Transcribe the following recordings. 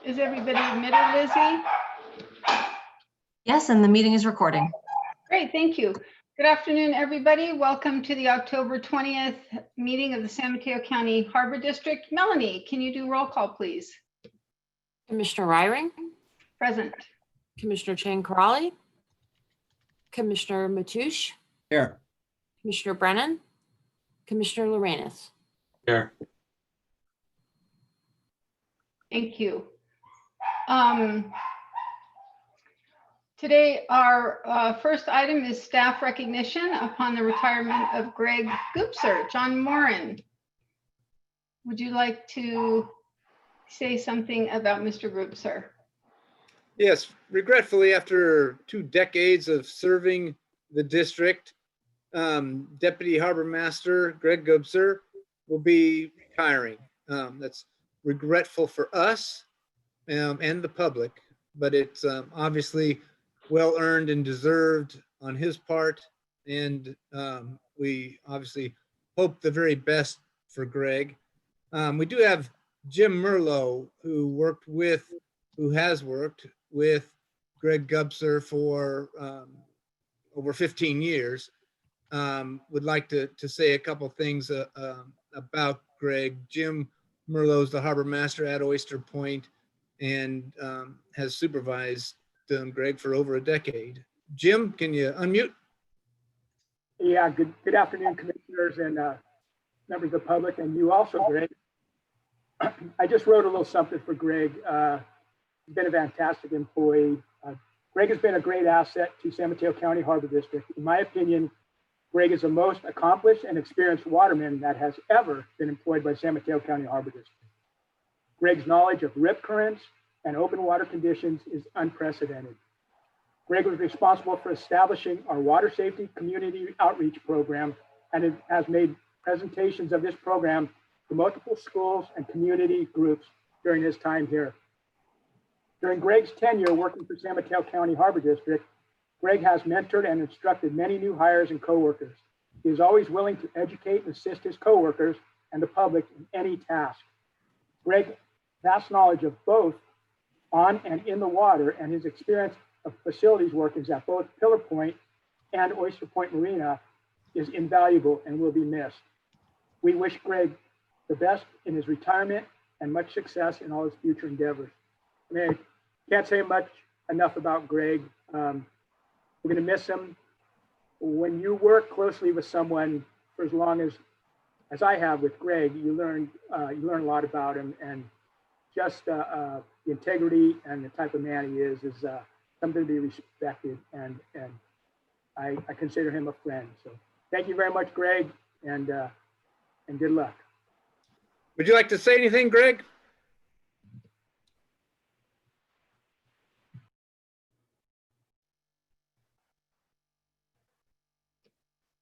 Is everybody admitted, Lizzie? Yes, and the meeting is recording. Great, thank you. Good afternoon, everybody. Welcome to the October 20th meeting of the San Mateo County Harbor District. Melanie, can you do roll call, please? Commissioner Ryring, Present. Commissioner Chang Corrali, Commissioner Matoush, Here. Commissioner Brennan, Commissioner Lorenas. Here. Thank you. Today, our first item is staff recognition upon the retirement of Greg Goopser. John Moran, would you like to say something about Mr. Goopser? Yes, regretfully, after 2 decades of serving the district, Deputy Harbor Master Greg Goopser will be retiring. That's regretful for us and the public, but it's obviously well earned and deserved on his part. And we obviously hope the very best for Greg. We do have Jim Merlo, who has worked with Greg Goopser for over 15 years. Would like to say a couple things about Greg. Jim Merlo is the harbor master at Oyster Point and has supervised Greg for over a decade. Jim, can you unmute? Yeah, good afternoon, commissioners and members of the public, and you also, Greg. I just wrote a little something for Greg. He's been a fantastic employee. Greg has been a great asset to San Mateo County Harbor District. In my opinion, Greg is the most accomplished and experienced waterman that has ever been employed by San Mateo County Harbor District. Greg's knowledge of rip currents and open water conditions is unprecedented. Greg was responsible for establishing our water safety community outreach program and has made presentations of this program to multiple schools and community groups during his time here. During Greg's tenure working for San Mateo County Harbor District, Greg has mentored and instructed many new hires and coworkers. He is always willing to educate and assist his coworkers and the public in any task. Greg's vast knowledge of both on and in the water and his experience of facilities workings at both Pillar Point and Oyster Point Marina is invaluable and will be missed. We wish Greg the best in his retirement and much success in all his future endeavors. I mean, I can't say much enough about Greg. We're going to miss him. When you work closely with someone for as long as I have with Greg, you learn a lot about him, and just the integrity and the type of man he is something to be respected, and I consider him a friend. So thank you very much, Greg, and good luck. Would you like to say anything, Greg?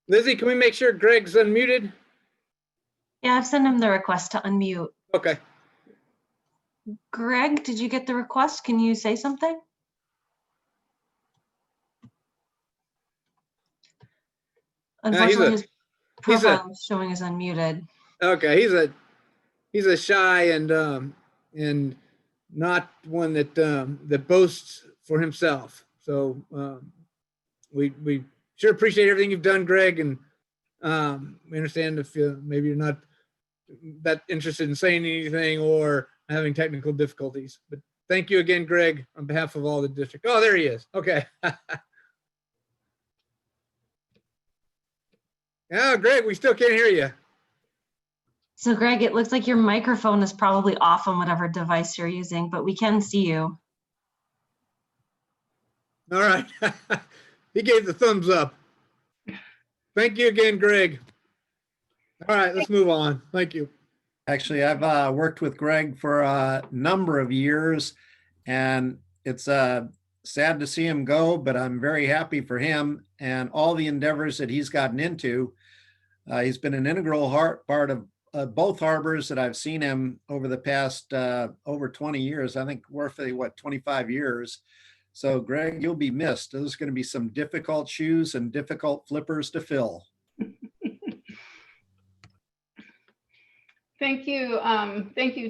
Lizzie, can we make sure Greg's unmuted? Yeah, I've sent him the request to unmute. Okay. Greg, did you get the request? Can you say something? Unfortunately, his profile is showing as unmuted. Okay, he's a shy and not one that boasts for himself. So we sure appreciate everything you've done, Greg, and we understand if maybe you're not that interested in saying anything or having technical difficulties. But thank you again, Greg, on behalf of all the district. Oh, there he is. Okay. Yeah, Greg, we still can't hear you. So Greg, it looks like your microphone is probably off on whatever device you're using, but we can see you. All right. He gave the thumbs up. Thank you again, Greg. All right, let's move on. Thank you. Actually, I've worked with Greg for a number of years, and it's sad to see him go, but I'm very happy for him and all the endeavors that he's gotten into. He's been an integral part of both harbors that I've seen him over the past over 20 years. I think roughly, 25 years. So Greg, you'll be missed. There's going to be some difficult shoes and difficult flippers to fill. Thank you,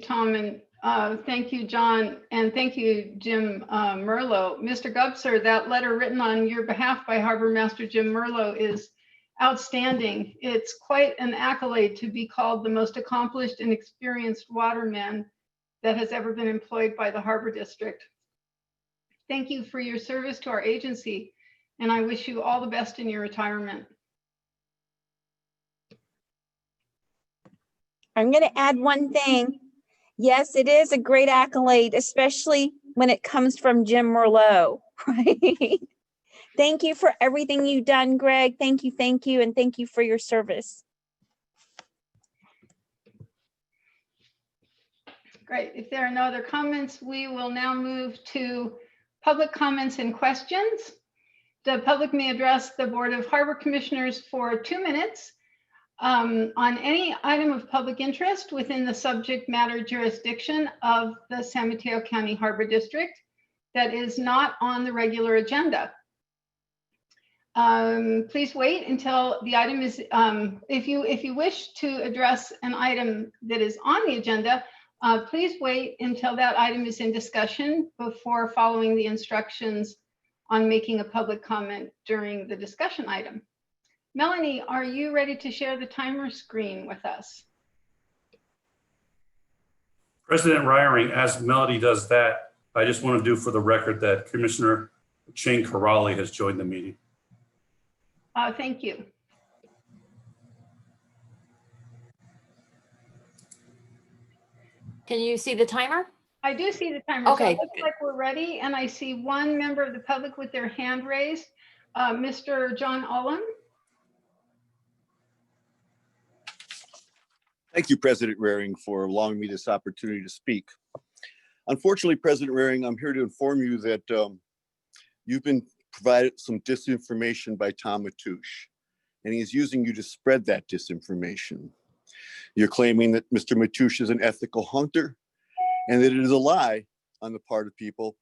Tom. And Thank you, John, and thank you, Jim Merlo. Mr. Gubser, that letter written on your behalf by Harbor Master Jim Merlo is outstanding. It's quite an accolade to be called the most accomplished and experienced waterman that has ever been employed by the Harbor District. Thank you for your service to our agency, and I wish you all the best in your retirement. I'm going to add one thing. Yes, it is a great accolade, especially when it comes from Jim Merlot, right? Thank you for everything you've done, Greg. Thank you, and thank you for your service. Great. If there are no other comments, we will now move to public comments and questions. The public may address the Board of Harbor Commissioners for 2 minutes on any item of public interest within the subject matter jurisdiction of the San Mateo County Harbor District that is not on the regular agenda. Please wait until the item is, if you wish to address an item that is on the agenda, please wait until that item is in discussion before following the instructions on making a public comment during the discussion item. Melanie, are you ready to share the timer screen with us? President Reiring, as Melody does that, I just want to do for the record that Commissioner Shane Corrali has joined the meeting. Thank you. Can you see the timer? I do see the timer. Okay, So it looks like we're ready, and I see one member of the public with their hand raised. Mr. John Ullum. Thank you, President Raring, for allowing me this opportunity to speak. Unfortunately, President Raring, I'm here to inform you that you've been provided some disinformation by Tom Matoush, and he's using you to spread that disinformation. You're claiming that Mr. Matoush is an ethical hunter, and that it is a lie on the part of people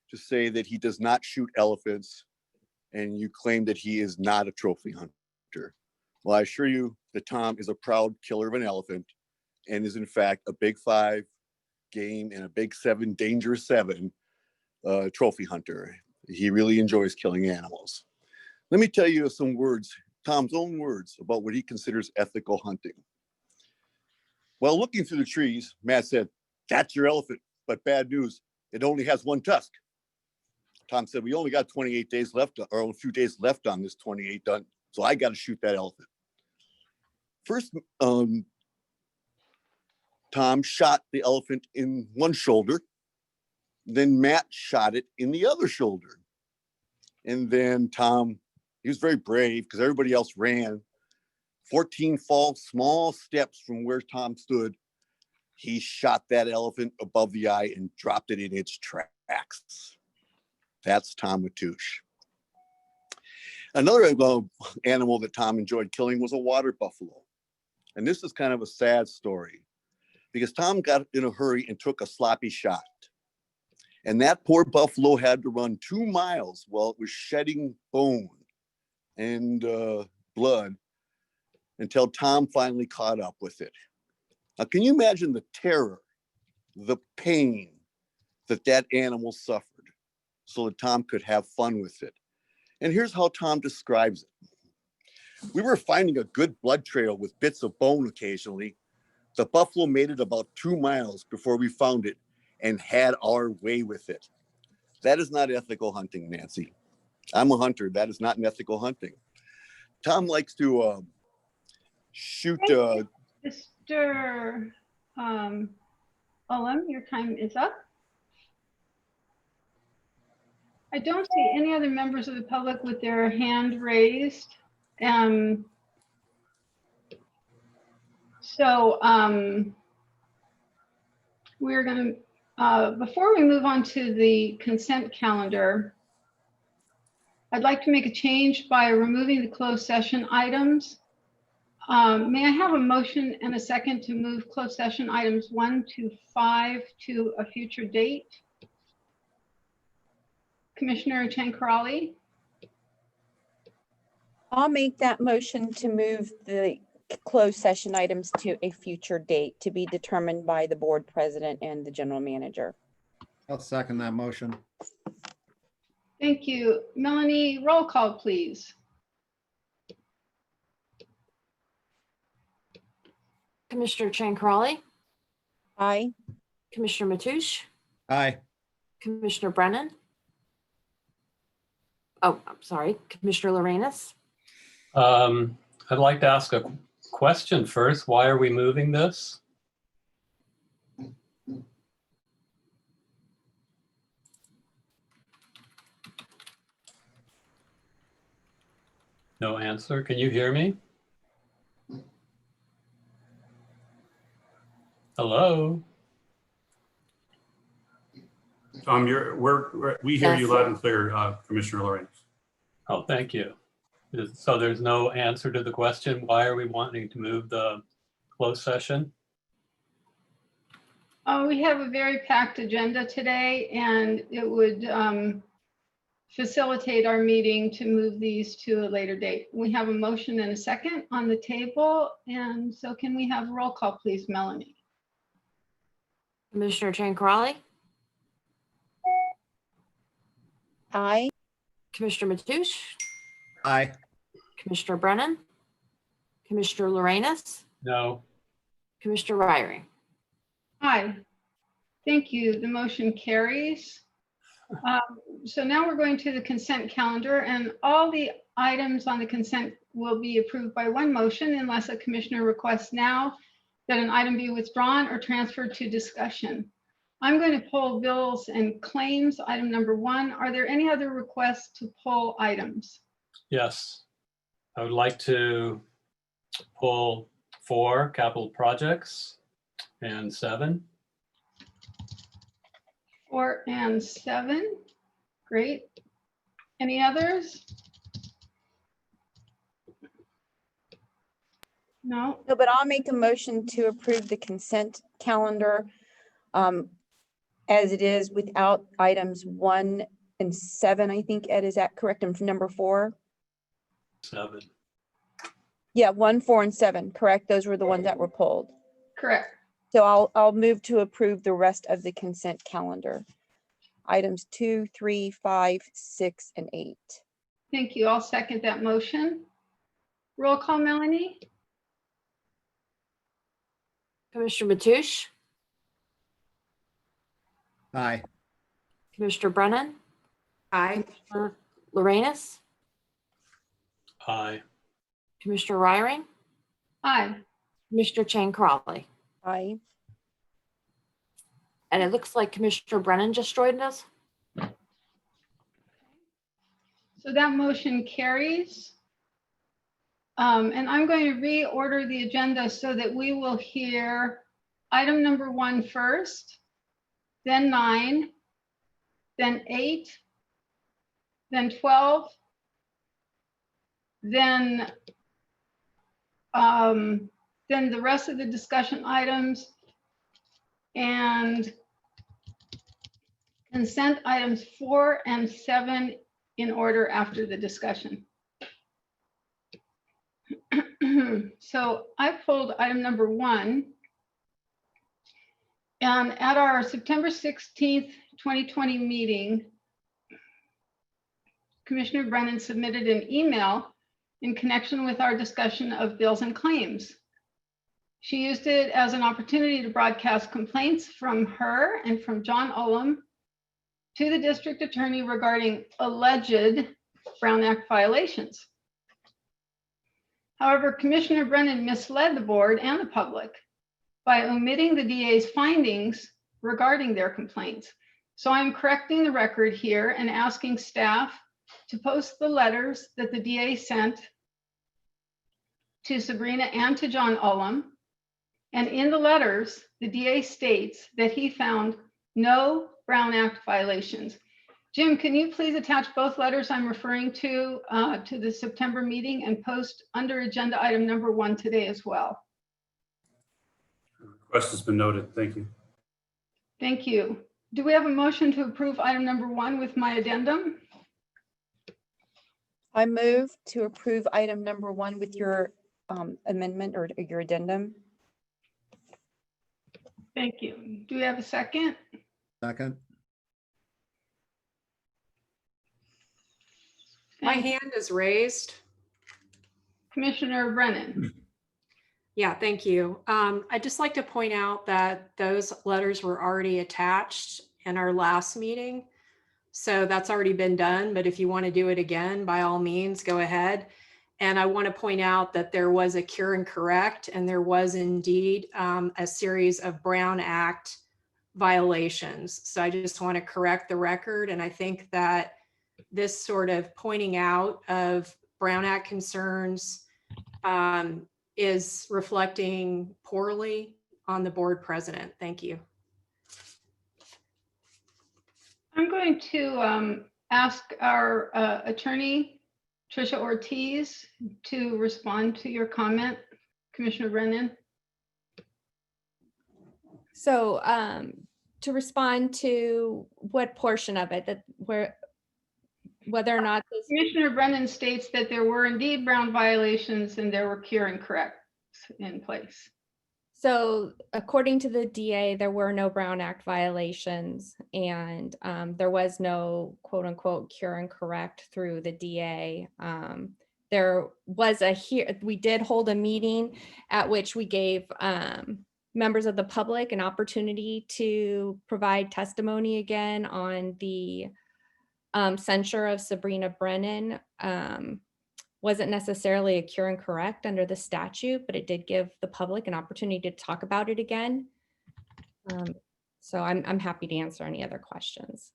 to say that he does not shoot elephants, and you claim that he is not a trophy hunter. Well, I assure you that Tom is a proud killer of an elephant and is in fact a Big 5 game and a Big 7 dangerous 7 trophy hunter. He really enjoys killing animals. Let me tell you some words, Tom's own words, about what he considers ethical hunting. While looking through the trees, Matt said, "That's your elephant, but bad news, it only has 1 tusk." Tom said, "We only got 28 days left, or a few days left on this 28 done, so I got to shoot that elephant." First, Tom shot the elephant in one shoulder. Then Matt shot it in the other shoulder. And then Tom, he was very brave because everybody else ran. 14 small steps from where Tom stood, he shot that elephant above the eye and dropped it in its tracks. That's Tom Matoush. Another animal that Tom enjoyed killing was a water buffalo. And this is kind of a sad story because Tom got in a hurry and took a sloppy shot. And that poor buffalo had to run 2 miles while it was shedding bone and blood until Tom finally caught up with it. Now, can you imagine the terror, the pain that that animal suffered so that Tom could have fun with it? And here's how Tom describes it. "We were finding a good blood trail with bits of bone occasionally. The buffalo made it about 2 miles before we found it and had our way with it." That is not ethical hunting, Nancy. I'm a hunter. That is not an ethical hunting. Tom likes to shoot. Mr. Ullum, your time is up. I don't see any other members of the public with their hand raised. We're going to, before we move on to the consent calendar, I'd like to make a change by removing the closed session items. May I have a motion and a second to move closed session items 1 to 5 to a future date? Commissioner Chankrali? I'll make that motion to move the closed session items to a future date to be determined by the board president and the general manager. I'll second that motion. Thank you. Melanie, roll call, please. Commissioner Chang Corrali, Aye. Commissioner Mathush, Aye. Commissioner Brennan. Oh, I'm sorry, Commissioner Lorenz. I'd like to ask a question first. Why are we moving this? No answer. Can you hear me? Hello? We hear you Yes. loud and clear, Commissioner Lorenz. Oh, thank you. So there's no answer to the question. Why are we wanting to move the closed session? We have a very packed agenda today, and it would facilitate our meeting to move these to a later date. We have a motion and a second on the table, and so can we have roll call, please, Melanie? Commissioner Chang Corrali, Aye. Commissioner Mathush, Aye. Commissioner Brennan, Commissioner Lorenz, No. Commissioner Ryring. Aye. Thank you. The motion carries. So now we're going to the consent calendar, and all the items on the consent will be approved by one motion unless a commissioner requests now that an item be withdrawn or transferred to discussion. I'm going to pull bills and claims, item number 1. Are there any other requests to pull items? Yes. I would like to pull 4 capital projects and 7. 4 and 7. Great. Any others? No. No, but I'll make a motion to approve the consent calendar as it is without items 1 and 7, I think, Ed, is that correct? And number 4? 7. Yeah, 1, 4, and 7, correct? Those were the ones that were pulled. Correct. So I'll move to approve the rest of the consent calendar. Items 2, 3, 5, 6, and 8. Thank you. I'll second that motion. Roll call, Melanie? Commissioner Mathush, Aye. Commissioner Brennan, Aye. Commissioner Lorenz, Aye. Commissioner Ryring, Aye. Commissioner Chang Corrali. Aye. And it looks like Commissioner Brennan just joined us. So that motion carries. And I'm going to reorder the agenda so that we will hear item number 1 first, then 9, then 8, then 12, then the rest of the discussion items, and consent items 4 and 7 in order after the discussion. So I pulled item number 1. And at our September 16th, 2020 meeting, Commissioner Brennan submitted an email in connection with our discussion of bills and claims. She used it as an opportunity to broadcast complaints from her and from John Ullum to the district attorney regarding alleged Brown Act violations. However, Commissioner Brennan misled the board and the public by omitting the DA's findings regarding their complaints. So I'm correcting the record here and asking staff to post the letters that the DA sent to Sabrina and to John Ullum. And in the letters, the DA states that he found no Brown Act violations. Jim, can you please attach both letters I'm referring to the September meeting and post under agenda item number 1 today as well? Request has been noted. Thank you. Thank you. Do we have a motion to approve item number 1 with my addendum? I move to approve item number 1 with your amendment or your addendum. Thank you. Do we have a second? Second. My Thank- hand is raised. Commissioner Brennan. Yeah, thank you. I'd just like to point out that those letters were already attached in our last meeting. So that's already been done, but if you want to do it again, by all means, go ahead. And I want to point out that there was a cure and correct, and there was indeed a series of Brown Act violations. So I just want to correct the record. And I think that this sort of pointing out of Brown Act concerns is reflecting poorly on the board president. Thank you. I'm going to ask our attorney, Tricia Ortiz, to respond to your comment, Commissioner Brennan. So to respond to what portion of it, that whether or not this, Commissioner Brennan states that there were indeed Brown violations and there were cure and corrects in place. so according to the DA, there were no Brown Act violations, and there was no quote unquote cure and correct through the DA. There was we did hold a meeting at which we gave members of the public an opportunity to provide testimony again on the censure of Sabrina Brennan. Wasn't necessarily a cure and correct under the statute, but it did give the public an opportunity to talk about it again. So I'm happy to answer any other questions.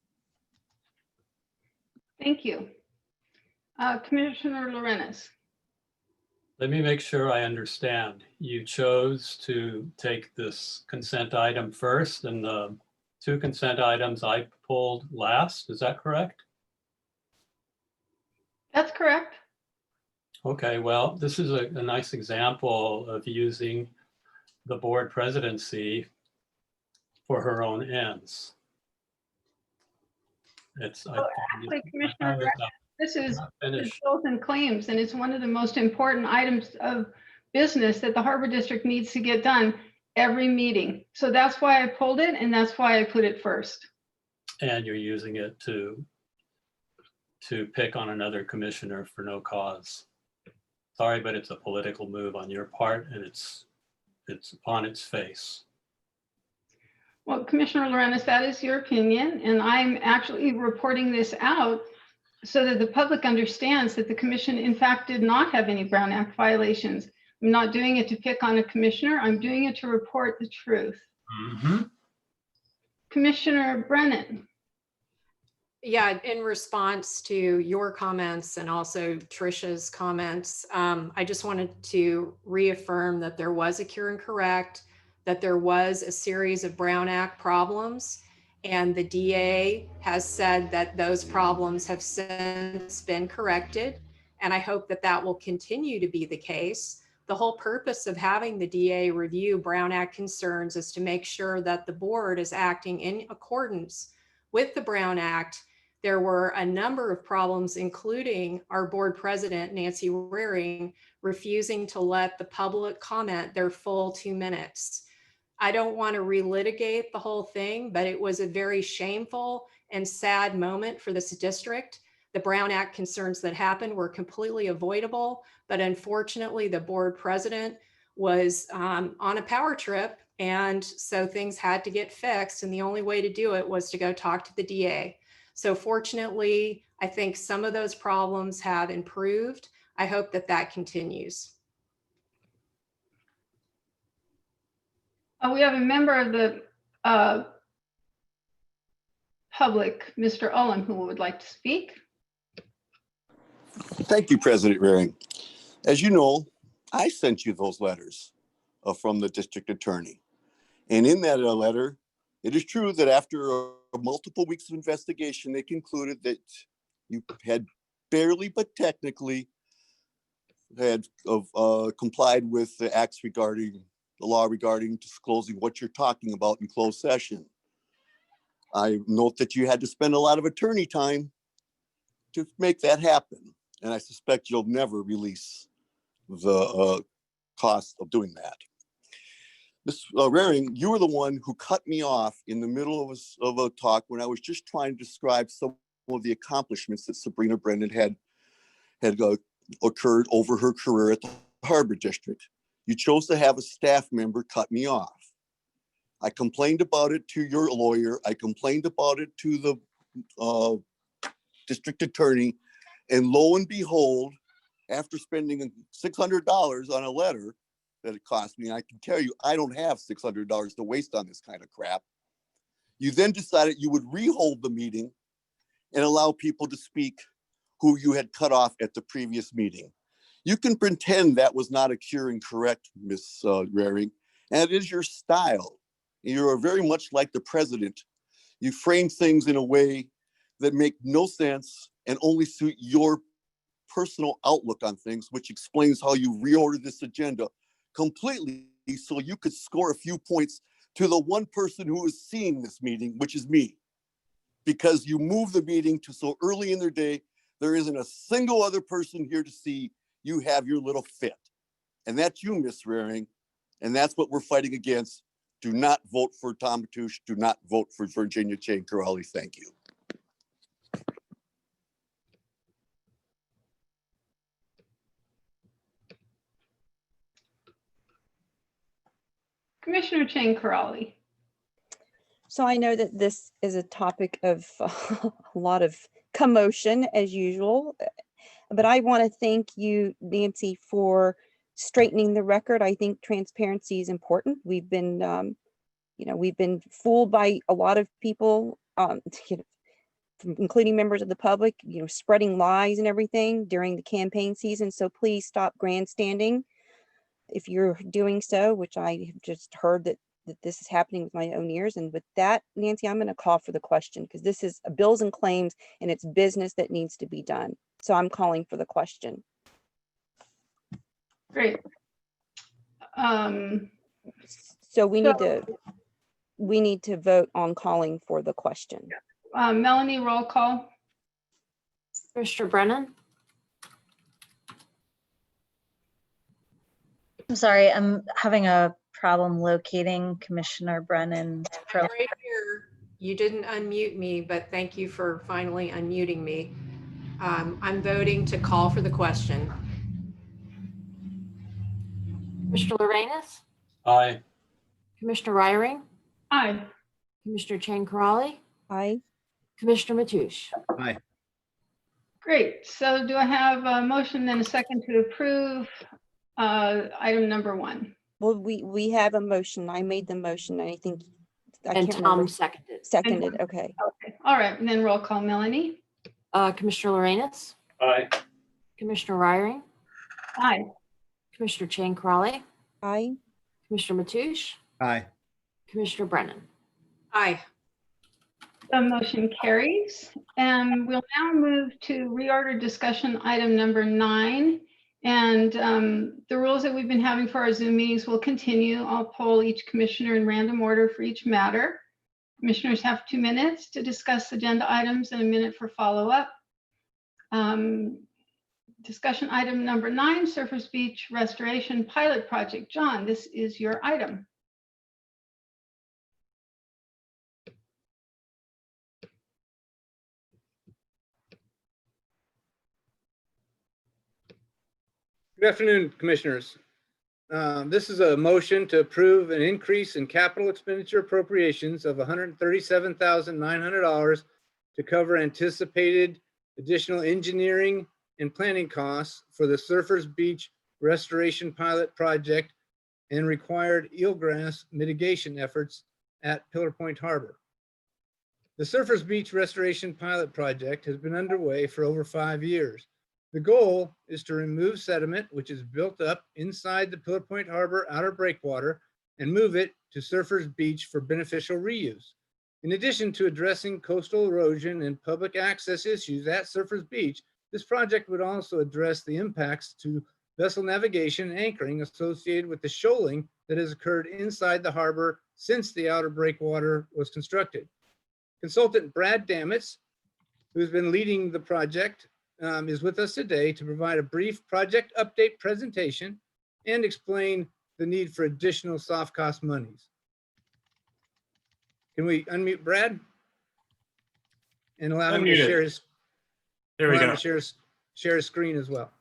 Thank you. Commissioner Lorenz. Let me make sure I understand. You chose to take this consent item first, and the two consent items I pulled last. Is that correct? That's correct. Okay, well, this is a nice example of using the board presidency for her own ends. Actually, Commissioner Brennan, this is finished. bills and claims, and it's one of the most important items of business that the Harbor District needs to get done every meeting. So that's why I pulled it, and that's why I put it first. And you're using it to pick on another commissioner for no cause. Sorry, but it's a political move on your part, and it's upon its face. Well, Commissioner Lorenz, that is your opinion, and I'm actually reporting this out so that the public understands that the commission in fact did not have any Brown Act violations. I'm not doing it to pick on a commissioner. I'm doing it to report the truth. Mm-hmm. Commissioner Brennan. Yeah, in response to your comments and also Tricia's comments, I just wanted to reaffirm that there was a cure and correct, that there was a series of Brown Act problems, and the DA has said that those problems have since been corrected. And I hope that that will continue to be the case. The whole purpose of having the DA review Brown Act concerns is to make sure that the board is acting in accordance with the Brown Act. There were a number of problems, including our board president, Nancy Waring, refusing to let the public comment their full 2 minutes. I don't want to relitigate the whole thing, but it was a very shameful and sad moment for this district. The Brown Act concerns that happened were completely avoidable, but unfortunately the board president was on a power trip, and so things had to get fixed, and the only way to do it was to go talk to the DA. So fortunately, I think some of those problems have improved. I hope that that continues. We have a member of the public, Mr. Ullem, who would like to speak. Thank you, President Waring. As you know, I sent you those letters from the district attorney. And in that letter, it is true that after multiple weeks of investigation, they concluded that you had barely but technically had complied with the acts regarding the law regarding disclosing what you're talking about in closed session. I note that you had to spend a lot of attorney time to make that happen. And I suspect you'll never release the cost of doing that. Ms. Raring, you were the one who cut me off in the middle of a talk when I was just trying to describe some of the accomplishments that Sabrina Brennan had occurred over her career at the Harbor District. You chose to have a staff member cut me off. I complained about it to your lawyer. I complained about it to the district attorney. And lo and behold, after spending $600 on a letter that it cost me, I can tell you, I don't have $600 to waste on this kind of crap. You then decided you would rehold the meeting and allow people to speak who you had cut off at the previous meeting. You can pretend that was not a curing correct, Ms. Raring, and it is your style. You are very much like the president. You frame things in a way that make no sense and only suit your personal outlook on things, which explains how you reordered this agenda completely so you could score a few points to the one person who is seeing this meeting, which is me. Because you move the meeting to so early in their day, there isn't a single other person here to see you have your little fit. And that's you, Miss Raring. And that's what we're fighting against. Do not vote for Tom Matoush. Do not vote for Virginia Chain Corrali. Thank you. Commissioner Chang Corrali. So I know that this is a topic of a lot of commotion as usual, but I want to thank you, Nancy, for straightening the record. I think transparency is important. We've been, we've been fooled by a lot of people, including members of the public, spreading lies and everything during the campaign season. So please stop grandstanding if you're doing so, which I have just heard that this is happening with my own ears. And with that, Nancy, I'm going to call for the question because this is a bills and claims and it's business that needs to be done. So I'm calling for the question. Great. So we need to vote on calling for the question. Melanie, roll call. Commissioner Brennan, I'm sorry, I'm having a problem locating Commissioner Brennan's I'm right here. You didn't unmute me, but thank you for finally unmuting me. I'm voting to call for the question. Commissioner Lorenz, Aye. Commissioner Raring, Aye. Commissioner Chain Corrali, Aye. Commissioner Matoush. Aye. Great. So do I have a motion and a second to approve item number 1? Well, we have a motion. I made the motion. I think I And can't Tom remember. seconded. Seconded. Okay. Okay. All right. And then roll call. Melanie. Commissioner Lorenz, Aye. Commissioner Raring, Aye. Commissioner Chain Corrali, Aye. Commissioner Matoush, Aye. Commissioner Brennan. Aye. The motion carries. And we'll now move to reorder discussion item number 9. And the rules that we've been having for our Zoom meetings will continue. I'll poll each commissioner in random order for each matter. Commissioners have 2 minutes to discuss agenda items and a minute for follow-up. Discussion item number 9, Surfers Beach Restoration Pilot Project. John, this is your item. Good afternoon, Commissioners. This is a motion to approve an increase in capital expenditure appropriations of $137,900 to cover anticipated additional engineering and planning costs for the Surfers Beach Restoration Pilot Project and required eelgrass mitigation efforts at Pillar Point Harbor. The Surfers Beach Restoration Pilot Project has been underway for over 5 years. The goal is to remove sediment, which is built up inside the Pillar Point Harbor outer breakwater, and move it to Surfers Beach for beneficial reuse. In addition to addressing coastal erosion and public access issues at Surfers Beach, this project would also address the impacts to vessel navigation and anchoring associated with the shoaling that has occurred inside the harbor since the outer breakwater was constructed. Consultant Brad Damitz, who's been leading the project, is with us today to provide a brief project update presentation and explain the need for additional soft cost monies. Can we unmute Brad? And allow him to Unmuted. share his, There we allow him go. to share his screen as well.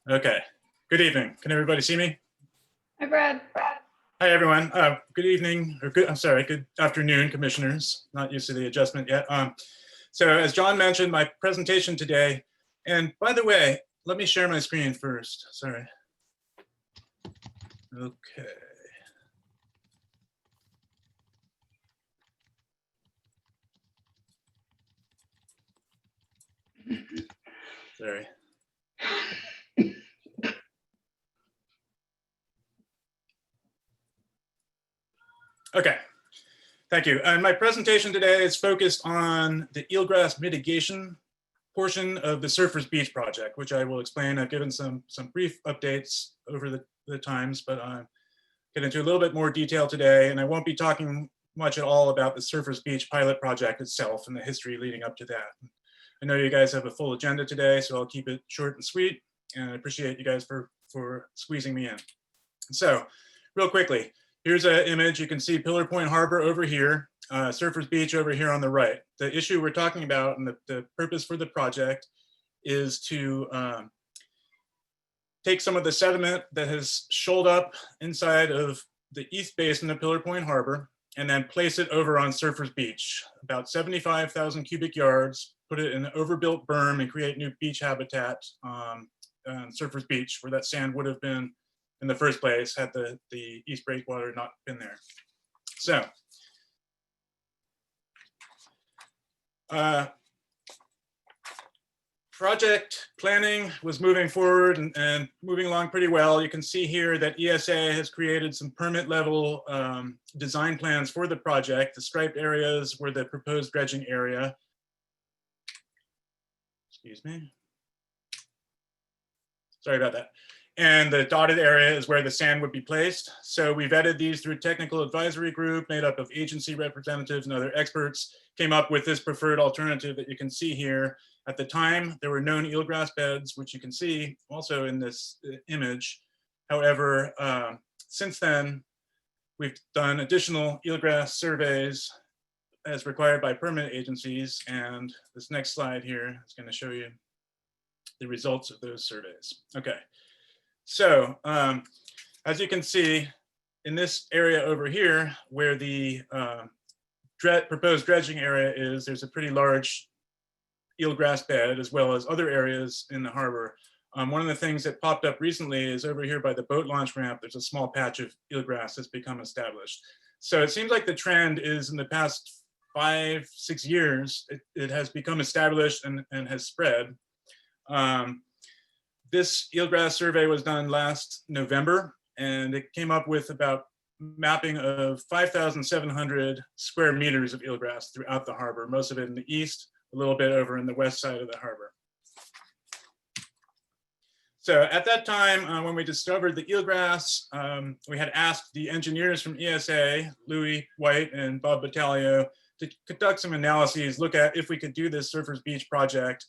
Okay. Good evening. Can everybody see me? Hi, Brad. Hi, everyone. Good evening, or good afternoon, commissioners. Not used to the adjustment yet. So as John mentioned, my presentation today, and by the way, let me share my screen first. Sorry. Okay. Sorry. Okay, thank you. And my presentation today is focused on the eelgrass mitigation portion of the Surfers Beach project, which I will explain. I've given some brief updates over the times, but I'll get into a little bit more detail today. And I won't be talking much at all about the Surfers Beach pilot project itself and the history leading up to that. I know you guys have a full agenda today, so I'll keep it short and sweet. And I appreciate you guys for squeezing me in. So real quickly, here's an image. You can see Pillar Point Harbor over here, Surfers Beach over here on the right. The issue we're talking about and the purpose for the project is to take some of the sediment that has shoaled up inside of the east basin of Pillar Point Harbor and then place it over on Surfers Beach, about 75,000 cubic yards, put it in an overbuilt berm and create new beach habitat on Surfers Beach, where that sand would have been in the first place had the East Breakwater not been there. So, project planning was moving forward and moving along pretty well. You can see here that ESA has created some permit level design plans for the project. The striped areas were the proposed dredging area. Excuse me. Sorry about that. And the dotted area is where the sand would be placed. So we vetted these through a technical advisory group made up of agency representatives and other experts, came up with this preferred alternative that you can see here. At the time, there were known eelgrass beds, which you can see also in this image. However, since then, we've done additional eelgrass surveys as required by permit agencies. And this next slide here is going to show you the results of those surveys. Okay. So as you can see, in this area over here, where the proposed dredging area is, there's a pretty large eelgrass bed, as well as other areas in the harbor. One of the things that popped up recently is over here by the boat launch ramp, there's a small patch of eelgrass that's become established. So it seems like the trend is in the past 5-6 years, it has become established and has spread. This eelgrass survey was done last November, and it came up with about mapping of 5,700 square meters of eelgrass throughout the harbor, most of it in the east, a little bit over in the west side of the harbor. So at that time, when we discovered the eelgrass, we had asked the engineers from ESA, Louis White and Bob Battaglio, to conduct some analyses, look at if we could do this Surfers Beach project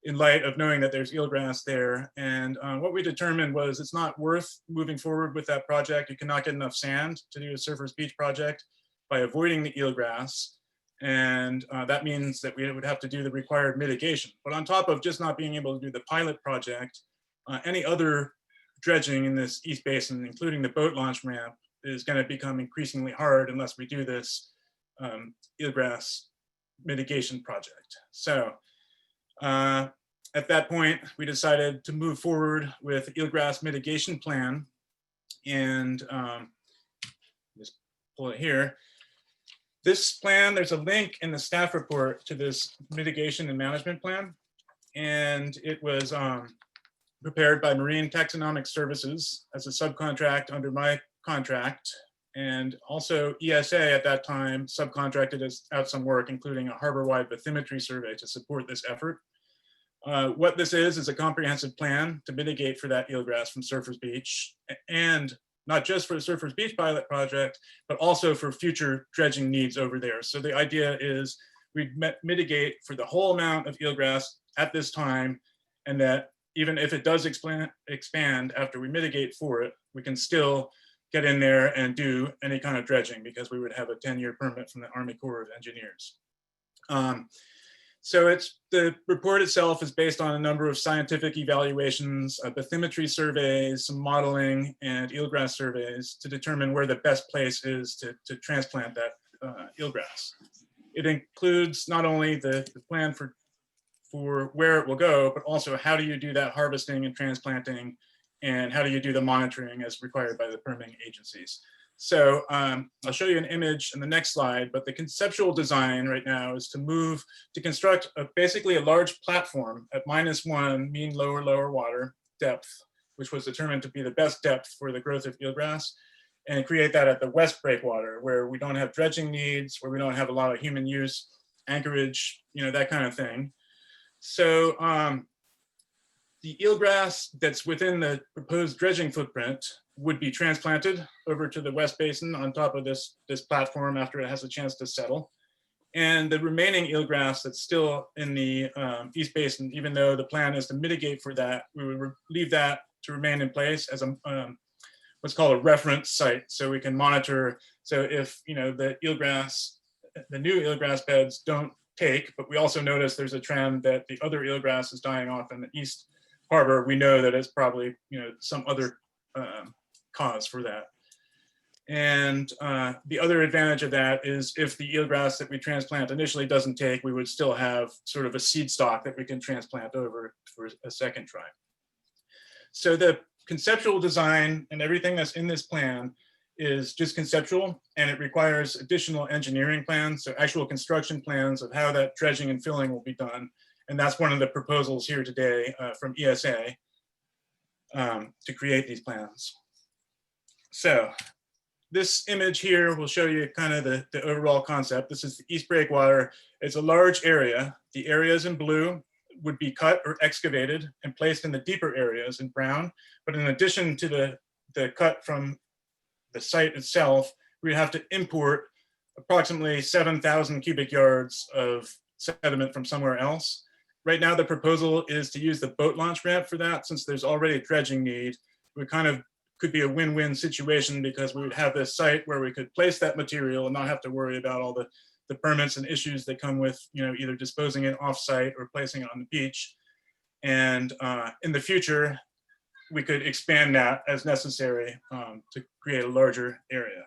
in light of knowing that there's eelgrass there. And what we determined was it's not worth moving forward with that project. You cannot get enough sand to do a Surfers Beach project by avoiding the eelgrass. And that means that we would have to do the required mitigation. But on top of just not being able to do the pilot project, any other dredging in this East Basin, including the boat launch ramp, is going to become increasingly hard unless we do this eelgrass mitigation project. So at that point, we decided to move forward with eelgrass mitigation plan. And just pull it here. This plan, there's a link in the staff report to this mitigation and management plan. And it was prepared by Marine Taxonomic Services as a subcontract under my contract. And also ESA at that time subcontracted out some work, including a harbor-wide bathymetry survey to support this effort. What this is a comprehensive plan to mitigate for that eelgrass from Surfers Beach, and not just for the Surfers Beach pilot project, but also for future dredging needs over there. So the idea is we mitigate for the whole amount of eelgrass at this time, and that even if it does expand after we mitigate for it, we can still get in there and do any kind of dredging because we would have a 10-year permit from the Army Corps of Engineers. So the report itself is based on a number of scientific evaluations, bathymetry surveys, some modeling, and eelgrass surveys to determine where the best place is to transplant that eelgrass. It includes not only the plan for where it will go, but also how do you do that harvesting and transplanting, and how do you do the monitoring as required by the permitting agencies. So I'll show you an image in the next slide, but the conceptual design right now is to construct basically a large platform at -1 mean lower water depth, which was determined to be the best depth for the growth of eelgrass, and create that at the west breakwater where we don't have dredging needs, where we don't have a lot of human use, anchorage, that kind of thing. So the eelgrass that's within the proposed dredging footprint would be transplanted over to the West Basin on top of this platform after it has a chance to settle. And the remaining eelgrass that's still in the East Basin, even though the plan is to mitigate for that, we would leave that to remain in place as a what's called a reference site, so we can monitor. So if the new eelgrass beds don't take, but we also notice there's a trend that the other eelgrass is dying off in the East Harbor, we know that it's probably some other cause for that. And the other advantage of that is if the eelgrass that we transplant initially doesn't take, we would still have sort of a seed stock that we can transplant over for a second try. So the conceptual design and everything that's in this plan is just conceptual, and it requires additional engineering plans, so actual construction plans of how that dredging and filling will be done. And that's one of the proposals here today from ESA to create these plans. So this image here will show you kind of the overall concept. This is the East Breakwater. It's a large area. The areas in blue would be cut or excavated and placed in the deeper areas in brown. But in addition to the cut from the site itself, we'd have to import approximately 7,000 cubic yards of sediment from somewhere else. Right now, the proposal is to use the boat launch ramp for that. Since there's already a dredging need, we kind of could be a win-win situation because we would have this site where we could place that material and not have to worry about all the permits and issues that come with either disposing it off-site or placing it on the beach. And in the future, we could expand that as necessary to create a larger area.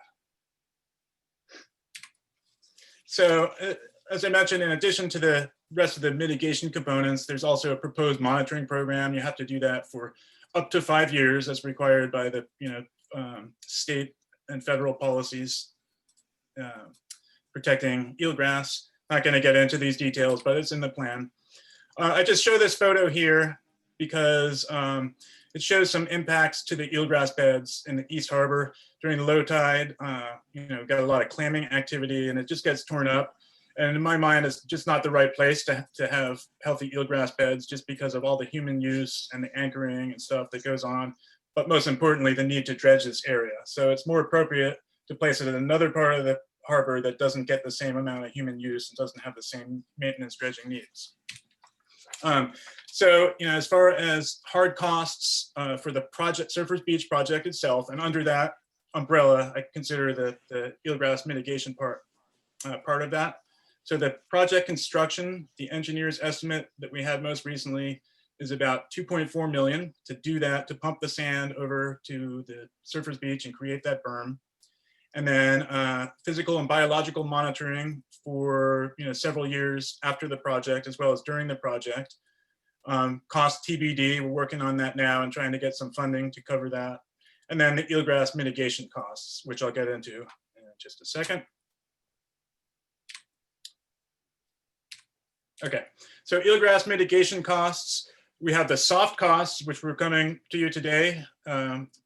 So as I mentioned, in addition to the rest of the mitigation components, there's also a proposed monitoring program. You have to do that for up to 5 years as required by the state and federal policies protecting eelgrass. Not going to get into these details, but it's in the plan. I just show this photo here because it shows some impacts to the eelgrass beds in the East Harbor during the low tide. Got a lot of clamming activity and it just gets torn up. And in my mind, it's just not the right place to have healthy eelgrass beds just because of all the human use and the anchoring and stuff that goes on. But most importantly, the need to dredge this area. So it's more appropriate to place it in another part of the harbor that doesn't get the same amount of human use and doesn't have the same maintenance dredging needs. So, as far as hard costs for the project, Surfers Beach project itself, and under that umbrella, I consider the eelgrass mitigation part of that. So the project construction, the engineer's estimate that we had most recently is about 2.4 million to do that, to pump the sand over to the Surfers Beach and create that berm. And then physical and biological monitoring for several years after the project, as well as during the project. Cost TBD, we're working on that now and trying to get some funding to cover that. And then the eelgrass mitigation costs, which I'll get into in just a second. Okay, so eelgrass mitigation costs. We have the soft costs, which we're coming to you today,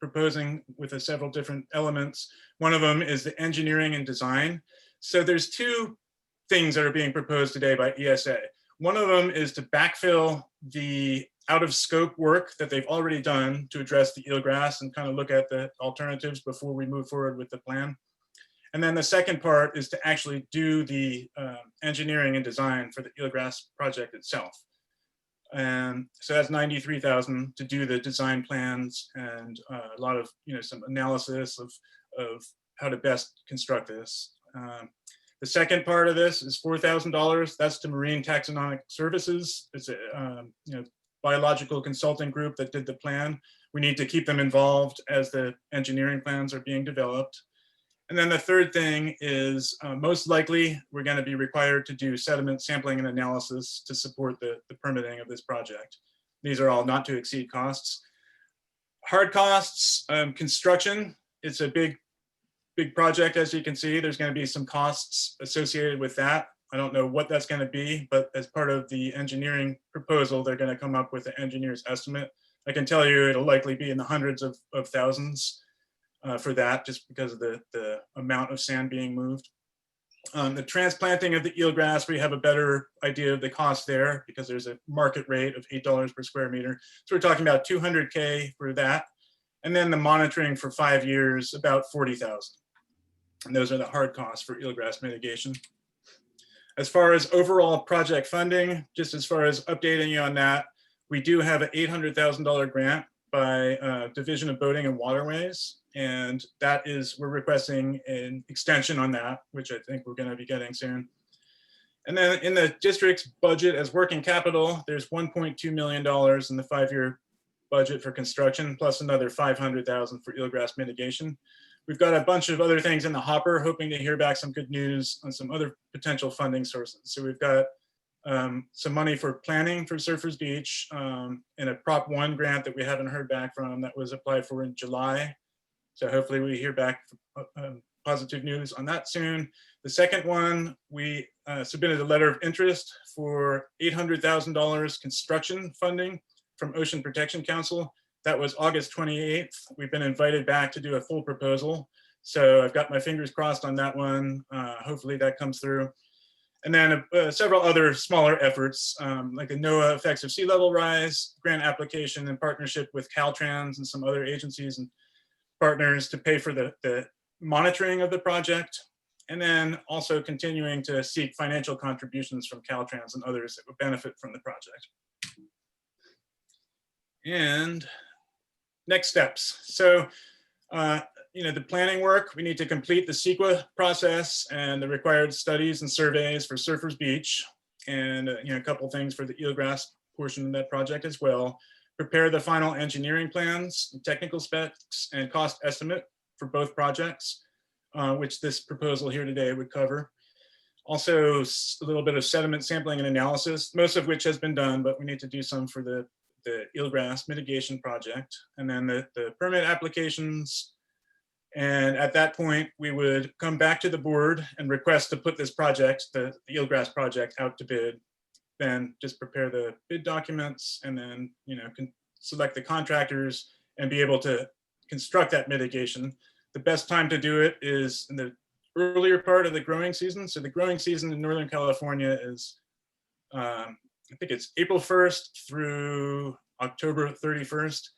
proposing with several different elements. One of them is the engineering and design. So there's two things that are being proposed today by ESA. One of them is to backfill the out of scope work that they've already done to address the eelgrass and kind of look at the alternatives before we move forward with the plan. And then the second part is to actually do the engineering and design for the eelgrass project itself. So that's 93,000 to do the design plans and a lot of, some analysis of how to best construct this. The second part of this is $4,000. That's to Marine Taxonomic Services. It's a biological consulting group that did the plan. We need to keep them involved as the engineering plans are being developed. And then the third thing is most likely we're going to be required to do sediment sampling and analysis to support the permitting of this project. These are all not to exceed costs. Hard costs, construction. It's a big project, as you can see. There's going to be some costs associated with that. I don't know what that's going to be, but as part of the engineering proposal, they're going to come up with an engineer's estimate. I can tell you it'll likely be in the hundreds of thousands for that, just because of the amount of sand being moved. The transplanting of the eelgrass, we have a better idea of the cost there because there's a market rate of $8 per square meter. So we're talking about $200K for that. And then the monitoring for 5 years, about $40,000. And those are the hard costs for eelgrass mitigation. As far as overall project funding, just as far as updating you on that, we do have an $800,000 grant by Division of Boating and Waterways. And that is, we're requesting an extension on that, which I think we're going to be getting soon. And then in the district's budget as working capital, there's $1.2 million in the 5-year budget for construction, plus another $500,000 for eelgrass mitigation. We've got a bunch of other things in the hopper, hoping to hear back some good news on some other potential funding sources. So we've got some money for planning for Surfers Beach and a Prop 1 grant that we haven't heard back from that was applied for in July. So hopefully we hear back positive news on that soon. The second one, we submitted a letter of interest for $800,000 construction funding from Ocean Protection Council. That was August 28th. We've been invited back to do a full proposal. So I've got my fingers crossed on that one. Hopefully that comes through. And then several other smaller efforts, like the NOAA effects of sea level rise, grant application in partnership with Caltrans and some other agencies and partners to pay for the monitoring of the project. And then also continuing to seek financial contributions from Caltrans and others that would benefit from the project. And next steps. So, the planning work, we need to complete the CEQA process and the required studies and surveys for Surfers Beach, and a couple things for the eelgrass portion of that project as well. Prepare the final engineering plans, technical specs, and cost estimate for both projects, which this proposal here today would cover. Also, a little bit of sediment sampling and analysis, most of which has been done, but we need to do some for the eelgrass mitigation project, and then the permit applications. And at that point, we would come back to the board and request to put this project, the eelgrass project, out to bid. Then just prepare the bid documents and then, select the contractors and be able to construct that mitigation. The best time to do it is in the earlier part of the growing season. So the growing season in Northern California is, I think it's April 1st through October 31st.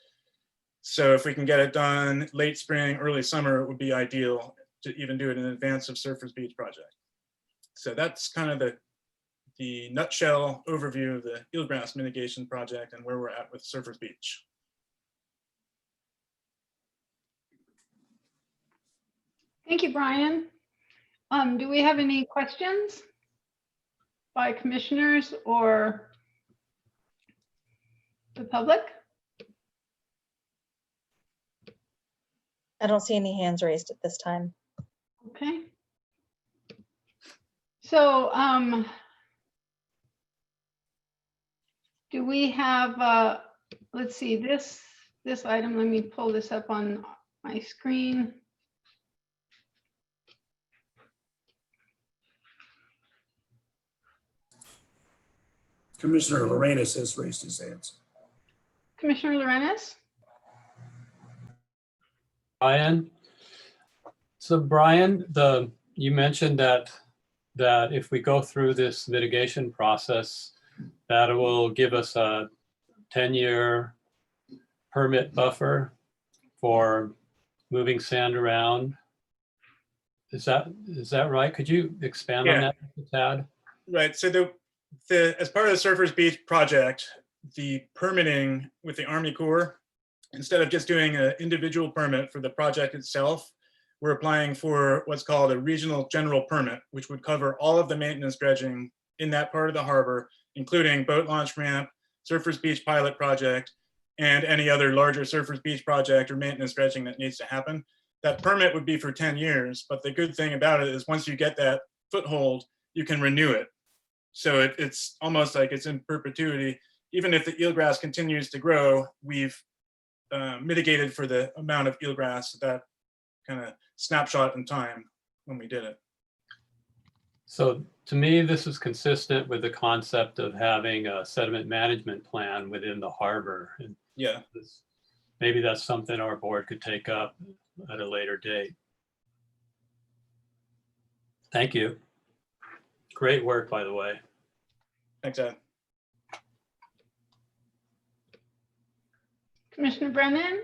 So if we can get it done late spring, early summer, it would be ideal to even do it in advance of Surfers Beach project. So that's kind of the nutshell overview of the eelgrass mitigation project and where we're at with Surfers Beach. Thank you, Brian. Do we have any questions by commissioners or the public? I don't see any hands raised at this time. Okay. So do we have, let's see, this item, let me pull this up on my screen. Commissioner Lorenz has raised his hands. Commissioner Lorenz? Brian. So Brian, you mentioned that if we go through this mitigation process, that it will give us a 10-year permit buffer for moving sand around. Is that right? Could you expand on that, Tad? Right. So as part of the Surfers Beach project, the permitting with the Army Corps. Instead of just doing an individual permit for the project itself, we're applying for what's called a regional general permit, which would cover all of the maintenance dredging in that part of the harbor, including boat launch ramp, Surfers Beach pilot project, and any other larger Surfers Beach project or maintenance dredging that needs to happen. That permit would be for 10 years, but the good thing about it is once you get that foothold, you can renew it. So it's almost like it's in perpetuity. Even if the eelgrass continues to grow, we've mitigated for the amount of eelgrass, that kind of snapshot in time when we did it. So to me, this is consistent with the concept of having a sediment management plan within the harbor. And yeah, maybe that's something our board could take up at a later date. Thank you. Great work, by the way. Thanks, Ed. Commissioner Brennan?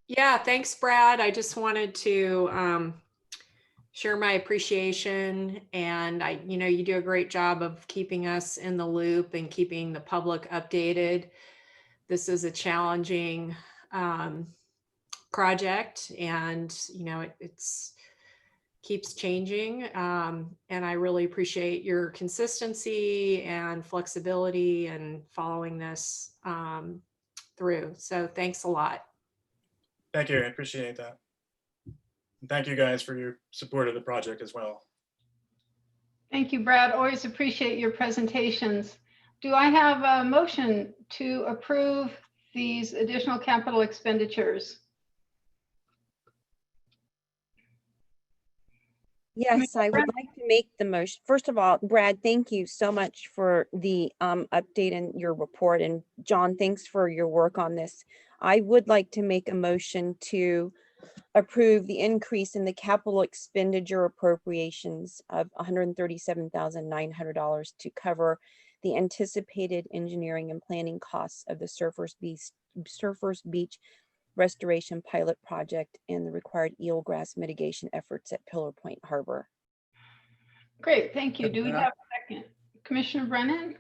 Yeah, thanks, Brad. I just wanted to share my appreciation, and you do a great job of keeping us in the loop and keeping the public updated. This is a challenging project, and it's keeps changing, and I really appreciate your consistency and flexibility and following this through. So thanks a lot. Thank you, I appreciate that. And thank you guys for your support of the project as well. Thank you, Brad. Always appreciate your presentations. Do I have a motion to approve these additional capital expenditures? Yes, I would like to make the motion. First of all, Brad, thank you so much for the update in your report. And John, thanks for your work on this. I would like to make a motion to approve the increase in the capital expenditure appropriations of $137,900 to cover the anticipated engineering and planning costs of the Surfers Beach restoration pilot project and the required eelgrass mitigation efforts at Pillar Point Harbor. Great, thank you. Do we have a second? Commissioner Brennan?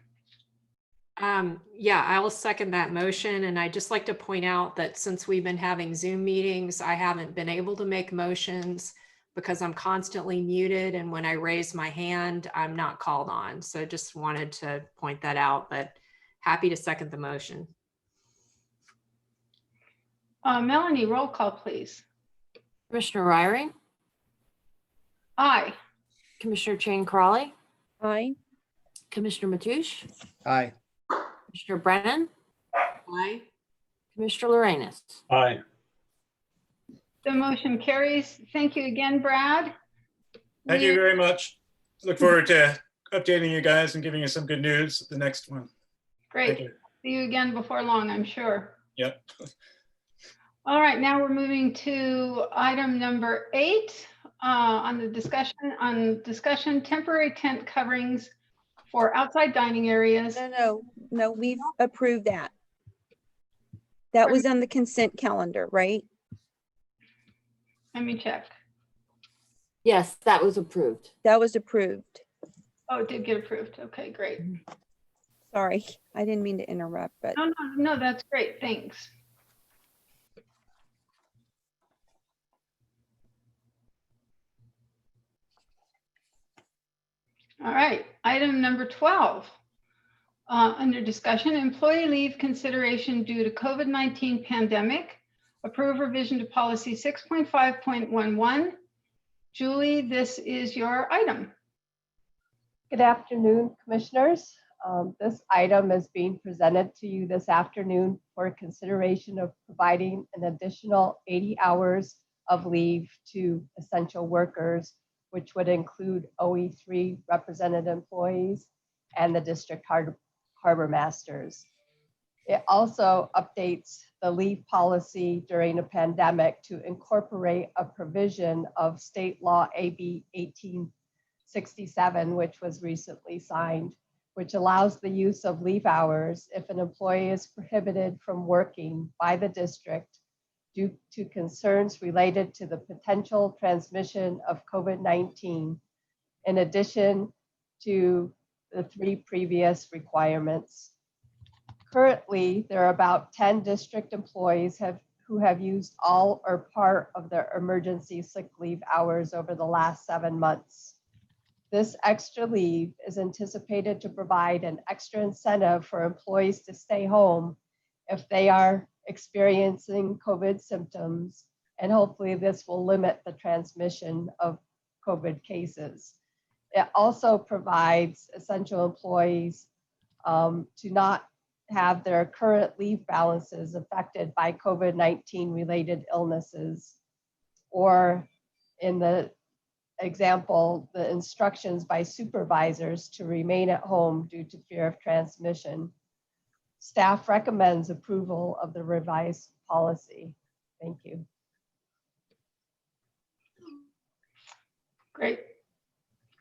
Yeah, I'll second that motion. And I'd just like to point out that since we've been having Zoom meetings, I haven't been able to make motions because I'm constantly muted. And when I raise my hand, I'm not called on. So just wanted to point that out, but happy to second the motion. Melanie, roll call, please. Commissioner Ryring, Aye. Commissioner Chang Crawley, Aye. Commissioner Matoush, Aye. Commissioner Brennan, Aye. Commissioner Lorenz. Aye. The motion carries. Thank you again, Brad. Thank you very much. Look forward to updating you guys and giving you some good news the next one. Great. Thank you. See you again before long, I'm sure. Yep. All right, now we're moving to item number 8 on the discussion temporary tent coverings for outside dining areas. No, we've approved that. That was on the consent calendar, right? Let me check. Yes, that was approved. That was approved. Oh, it did get approved. Okay, great. Sorry, I didn't mean to interrupt, but No, that's great. Thanks. All right, item number 12. Under discussion, employee leave consideration due to COVID-19 pandemic. Approve revision to policy 6.5.11. Julie, this is your item. Good afternoon, Commissioners. This item is being presented to you this afternoon for consideration of providing an additional 80 hours of leave to essential workers, which would include OE3 represented employees and the district harbor masters. It also updates the leave policy during a pandemic to incorporate a provision of state law AB 1867, which was recently signed, which allows the use of leave hours if an employee is prohibited from working by the district due to concerns related to the potential transmission of COVID-19. In addition, to the 3 previous requirements. Currently, there are about 10 district employees who have used all or part of their emergency sick leave hours over the last 7 months. This extra leave is anticipated to provide an extra incentive for employees to stay home if they are experiencing COVID symptoms, and hopefully this will limit the transmission of COVID cases. It also provides essential employees to not have their current leave balances affected by COVID-19 related illnesses, or in the example, the instructions by supervisors to remain at home due to fear of transmission. Staff recommends approval of the revised policy. Thank you. Great.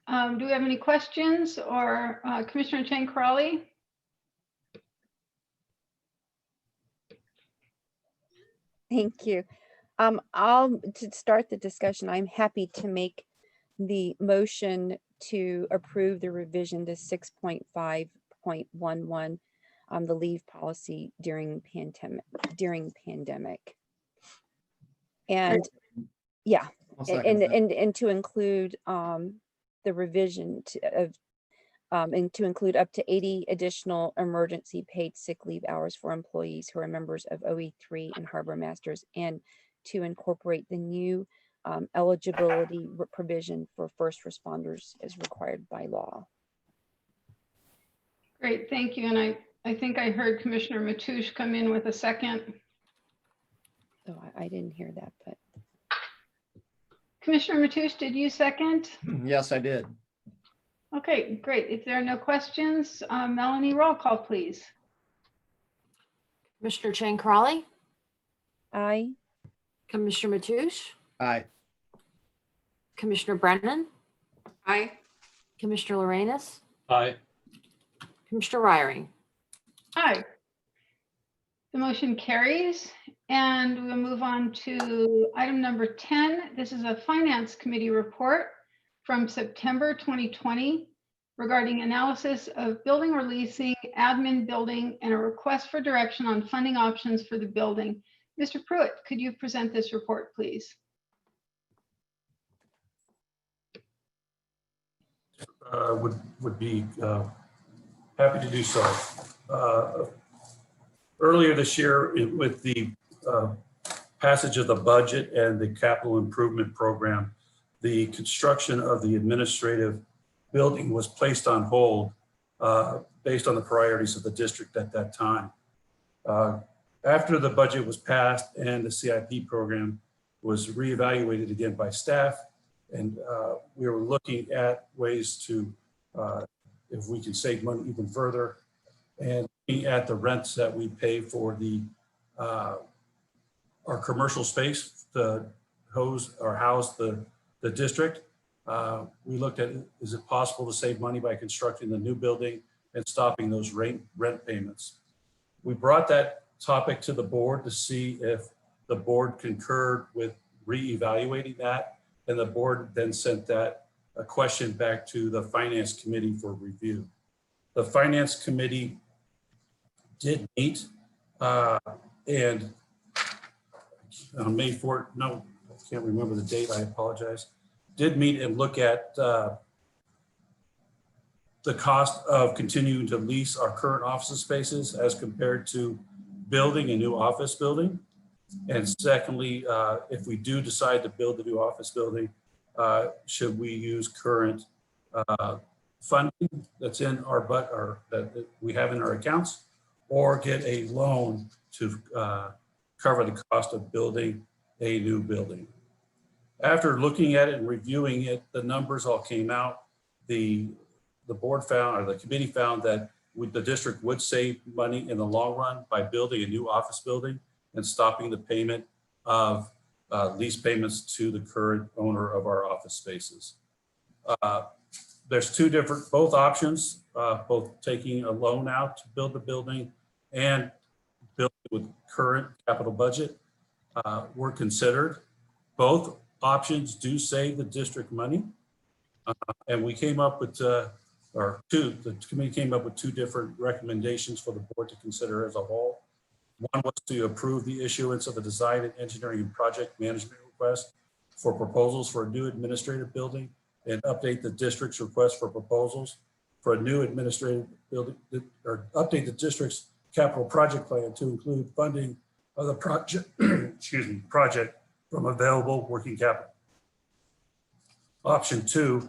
Do we have any questions, or Commissioner Chang Crawley? Thank you. To start the discussion, I'm happy to make the motion to approve the revision to 6.5.11, the leave policy during pandemic. And yeah, and to include the revision and to include up to 80 additional emergency paid sick leave hours for employees who are members of OE3 and harbor masters, and to incorporate the new eligibility provision for first responders as required by law. Great, thank you. And I think I heard Commissioner Matoush come in with a second. Oh, I didn't hear that, but. Commissioner Matoush, did you second? Yes, I did. Okay, great. If there are no questions, Melanie, roll call, please. Commissioner Chang Crawley, Aye. Commissioner Matoush, Aye. Commissioner Brennan, Aye. Commissioner Lorenz, Aye. Commissioner Ryring. Aye. The motion carries, and we'll move on to item number 10. This is a Finance Committee report from September 2020 regarding analysis of building or leasing, admin building, and a request for direction on funding options for the building. Mr. Pruitt, could you present this report, please? Would be happy to do so. Earlier this year, with the passage of the budget and the capital improvement program, the construction of the administrative building was placed on hold based on the priorities of the district at that time. After the budget was passed and the CIP program was reevaluated again by staff, and we were looking at ways to, if we can save money even further, and looking at the rents that we pay for the our commercial space to house the district. We looked at, is it possible to save money by constructing the new building and stopping those rent payments? We brought that topic to the board to see if the board concurred with reevaluating that, and the board then sent that a question back to the Finance Committee for review. The Finance Committee did meet and on May 4th, no, I can't remember the date, I apologize, did meet and look at the cost of continuing to lease our current office spaces as compared to building a new office building. And secondly, if we do decide to build a new office building, should we use current funding that's in our that we have in our accounts, or get a loan to cover the cost of building a new building? After looking at it and reviewing it, the numbers all came out. The board found, or the committee found, that the district would save money in the long run by building a new office building and stopping the payment of lease payments to the current owner of our office spaces. There's both options, both taking a loan out to build the building and building with current capital budget were considered. Both options do save the district money. And we came up with the committee came up with two different recommendations for the board to consider as a whole. One was to approve the issuance of a design and engineering and project management request for proposals for a new administrative building and update the district's request for proposals for a new administrative building, or update the district's capital project plan to include funding of the project, project from available working capital. Option 2,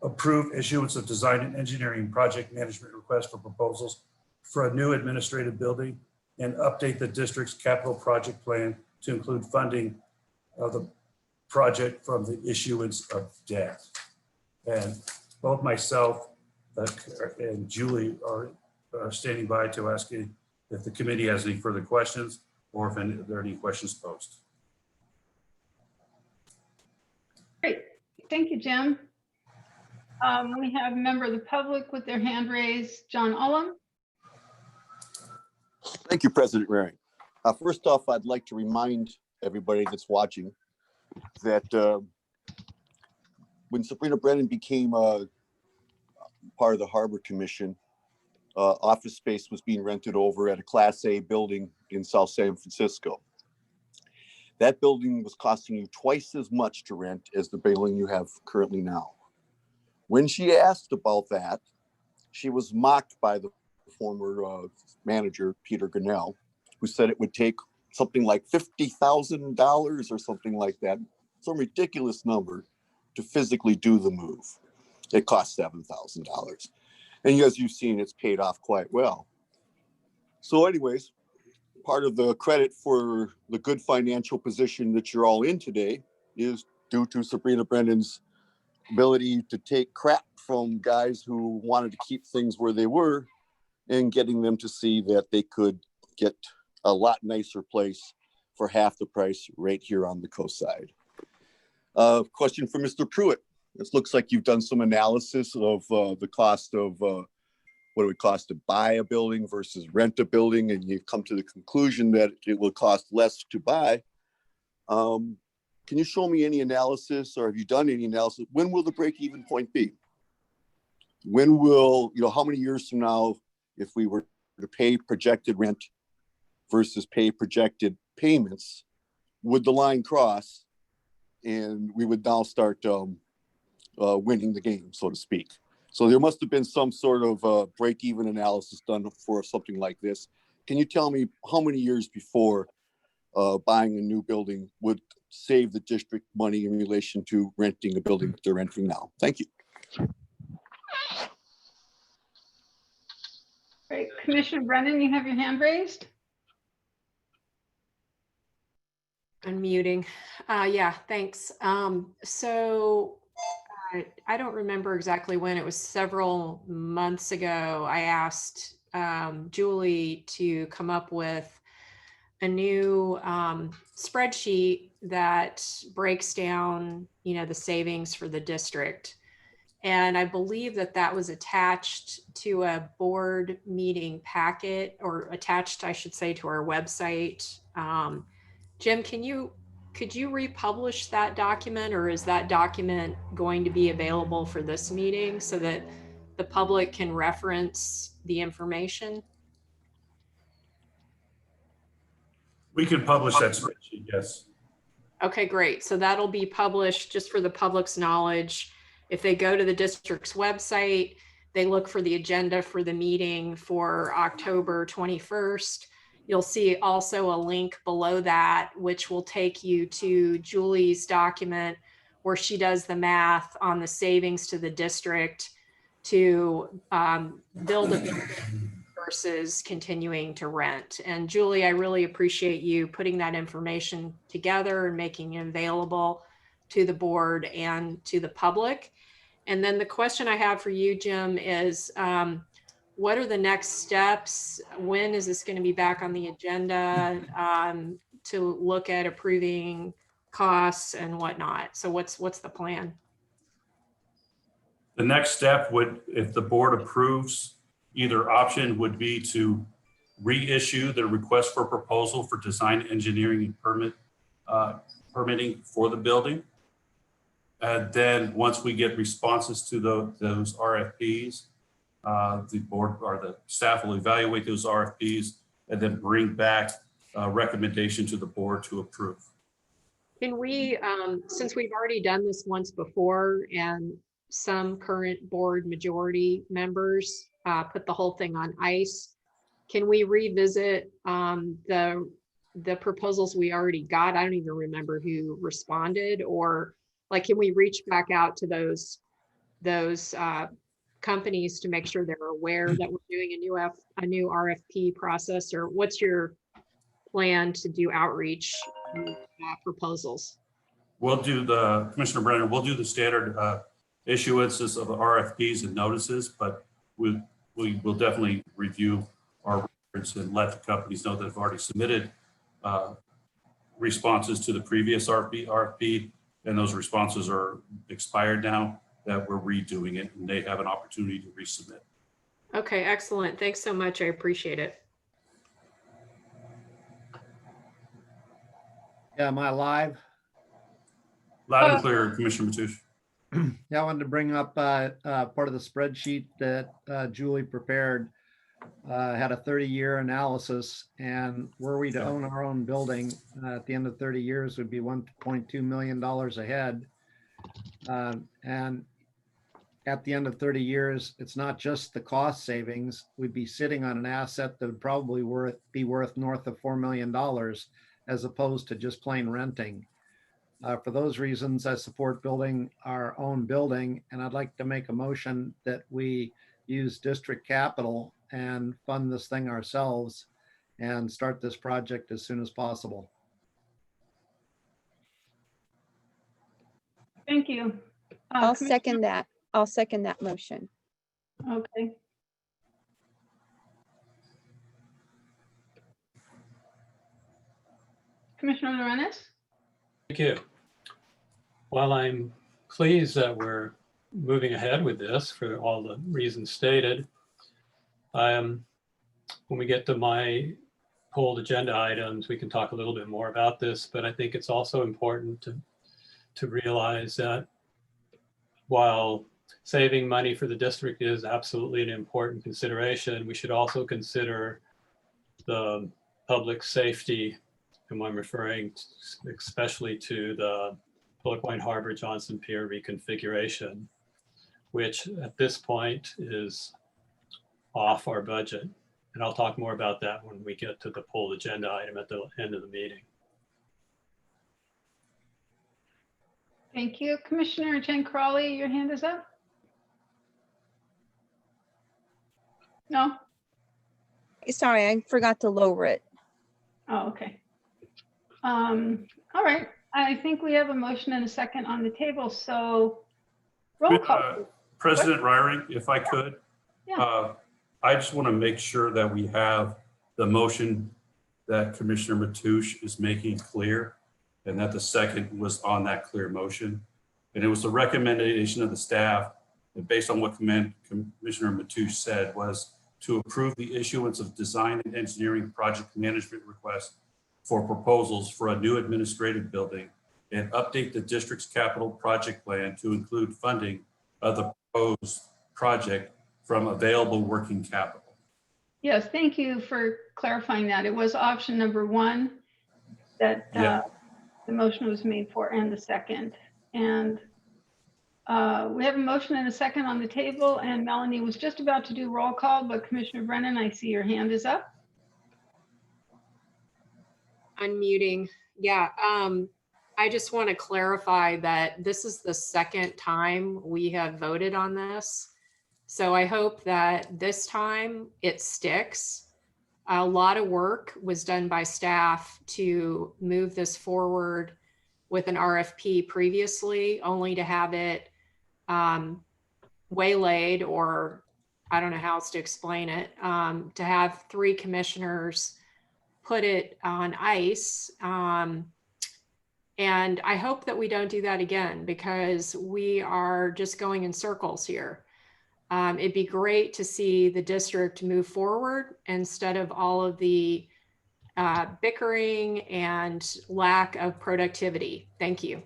approve issuance of design and engineering project management request for proposals for a new administrative building and update the district's capital project plan to include funding of the project from the issuance of debt. And both myself and Julie are standing by to ask you if the committee has any further questions or if there are any questions posed. Great. Thank you, Jim. We have a member of the public with their hand raised, John Ullum. Thank you, President Waring. First off, I'd like to remind everybody that's watching that when Sabrina Brennan became part of the Harbor Commission, office space was being rented over at a Class A building in South San Francisco. That building was costing you twice as much to rent as the building you have currently now. When she asked about that, she was mocked by the former manager, Peter Grinnell, who said it would take something like $50,000 or something like that, some ridiculous number to physically do the move. It cost $7,000. And as you've seen, it's paid off quite well. So anyways, part of the credit for the good financial position that you're all in today is due to Sabrina Brennan's ability to take crap from guys who wanted to keep things where they were and getting them to see that they could get a lot nicer place for half the price right here on the coast side. Question for Mr. Pruitt. This looks like you've done some analysis of the cost of what it would cost to buy a building versus rent a building, and you've come to the conclusion that it will cost less to buy. Can you show me any analysis, or have you done any analysis? When will the break-even point be? When will, how many years from now, if we were to pay projected rent versus pay projected payments, would the line cross and we would now start winning the game, so to speak? So there must have been some sort of break-even analysis done for something like this. Can you tell me how many years before buying a new building would save the district money in relation to renting a building that they're renting now? Thank you. Great. Commissioner Brennan, you have your hand raised. Unmuting. Yeah, thanks. So I don't remember exactly when. It was several months ago. I asked Julie to come up with a new spreadsheet that breaks down, the savings for the district. And I believe that was attached to a board meeting packet, or attached, I should say, to our website. Jim, could you republish that document, or is that document going to be available for this meeting so that the public can reference the information? We can publish that spreadsheet, yes. Okay, great. So that'll be published just for the public's knowledge. If they go to the district's website, they look for the agenda for the meeting for October 21st. You'll see also a link below that, which will take you to Julie's document where she does the math on the savings to the district to build a building versus continuing to rent. And Julie, I really appreciate you putting that information together and making it available to the board and to the public. And then the question I have for you, Jim, is what are the next steps? When is this going to be back on the agenda to look at approving costs and whatnot? So what's the plan? The next step would, if the board approves, either option would be to reissue the request for proposal for design, engineering, and permitting for the building. And then once we get responses to those RFPs, the board or the staff will evaluate those RFPs and then bring back a recommendation to the board to approve. Can we, since we've already done this once before and some current board majority members put the whole thing on ice, can we revisit the proposals we already got? I don't even remember who responded, or like, can we reach back out to those companies to make sure they're aware that we're doing a new RFP process, or what's your plan to do outreach proposals? We'll do Commissioner Brennan, we'll do the standard issuances of RFPs and notices, but we will definitely review our records and let the companies know that have already submitted responses to the previous RFP, and those responses are expired now, that we're redoing it and they have an opportunity to resubmit. Okay, excellent. Thanks so much. I appreciate it. Yeah, am I live? Loud and clear, Commissioner Mateusz. Yeah, I wanted to bring up part of the spreadsheet that Julie prepared. Had a 30-year analysis, and were we to own our own building at the end of 30 years would be $1.2 million ahead. And at the end of 30 years, it's not just the cost savings. We'd be sitting on an asset that would probably be worth north of $4 million as opposed to just plain renting. For those reasons, I support building our own building, and I'd like to make a motion that we use district capital and fund this thing ourselves and start this project as soon as possible. Thank you. I'll second that. I'll second that motion. Okay. Commissioner Lorenz? Thank you. Well, I'm pleased that we're moving ahead with this for all the reasons stated. When we get to my pulled agenda items, we can talk a little bit more about this, but I think it's also important to realize that while saving money for the district is absolutely an important consideration, we should also consider the public safety, and I'm referring especially to the Point Harbor Johnson Pier reconfiguration, which at this point is off our budget. And I'll talk more about that when we get to the pulled agenda item at the end of the meeting. Thank you. Commissioner Jen Crawley, your hand is up. No? Sorry, I forgot to lower it. Oh, okay. All right. I think we have a motion and a second on the table, so roll call. President Reiring, if I could, Yeah. I just want to make sure that we have the motion that Commissioner Mateusz is making clear, and that the second was on that clear motion. And it was the recommendation of the staff, and based on what Commissioner Mateusz said, was to approve the issuance of design and engineering project management requests for proposals for a new administrative building and update the district's capital project plan to include funding of the proposed project from available working capital. Yes, thank you for clarifying that. It was option number one that the motion was made for, and the second. And we have a motion and a second on the table, and Melanie was just about to do roll call, but Commissioner Brennan, I see your hand is up. Unmuting. Yeah. I just want to clarify that this is the second time we have voted on this. So I hope that this time it sticks. A lot of work was done by staff to move this forward with an RFP previously, only to have it waylaid, or I don't know how else to explain it, to have 3 commissioners put it on ice. And I hope that we don't do that again, because we are just going in circles here. It'd be great to see the district move forward instead of all of the bickering and lack of productivity. Thank you.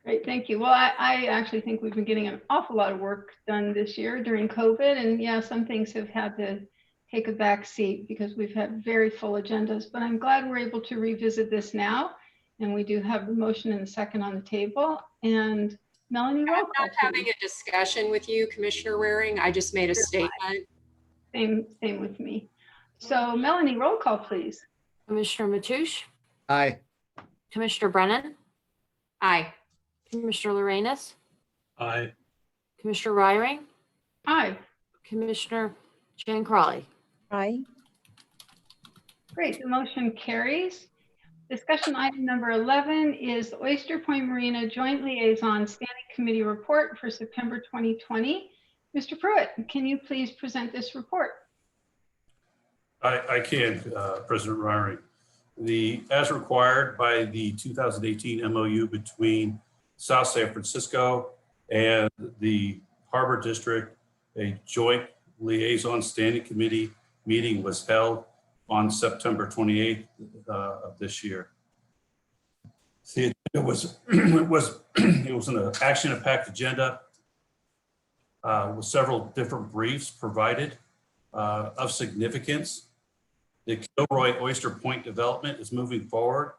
Great, thank you. Well, I actually think we've been getting an awful lot of work done this year during COVID. And yeah, some things have had to take a back seat because we've had very full agendas, but I'm glad we're able to revisit this now. And we do have the motion and the second on the table. And Melanie, roll call, I'm not having a discussion with you, Commissioner Waring. I just made a statement. Same with me. So Melanie, roll call, please. Commissioner Matoush, Aye. Commissioner Brennan, Aye. Commissioner Lorenz, Aye. Commissioner Ryring, Aye. Commissioner Jan Crawley. Aye. Great, the motion carries. Discussion item number 11 is the Oyster Point Marina Joint Liaison Standing Committee Report for September 2020. Mr. Pruitt, can you please present this report? I can, President Ryrie. As required by the 2018 MOU between South San Francisco and the Harbor District, a joint liaison standing committee meeting was held on September 28th of this year. See, it was an action-packed agenda with several different briefs provided of significance. The Kilroy Oyster Point development is moving forward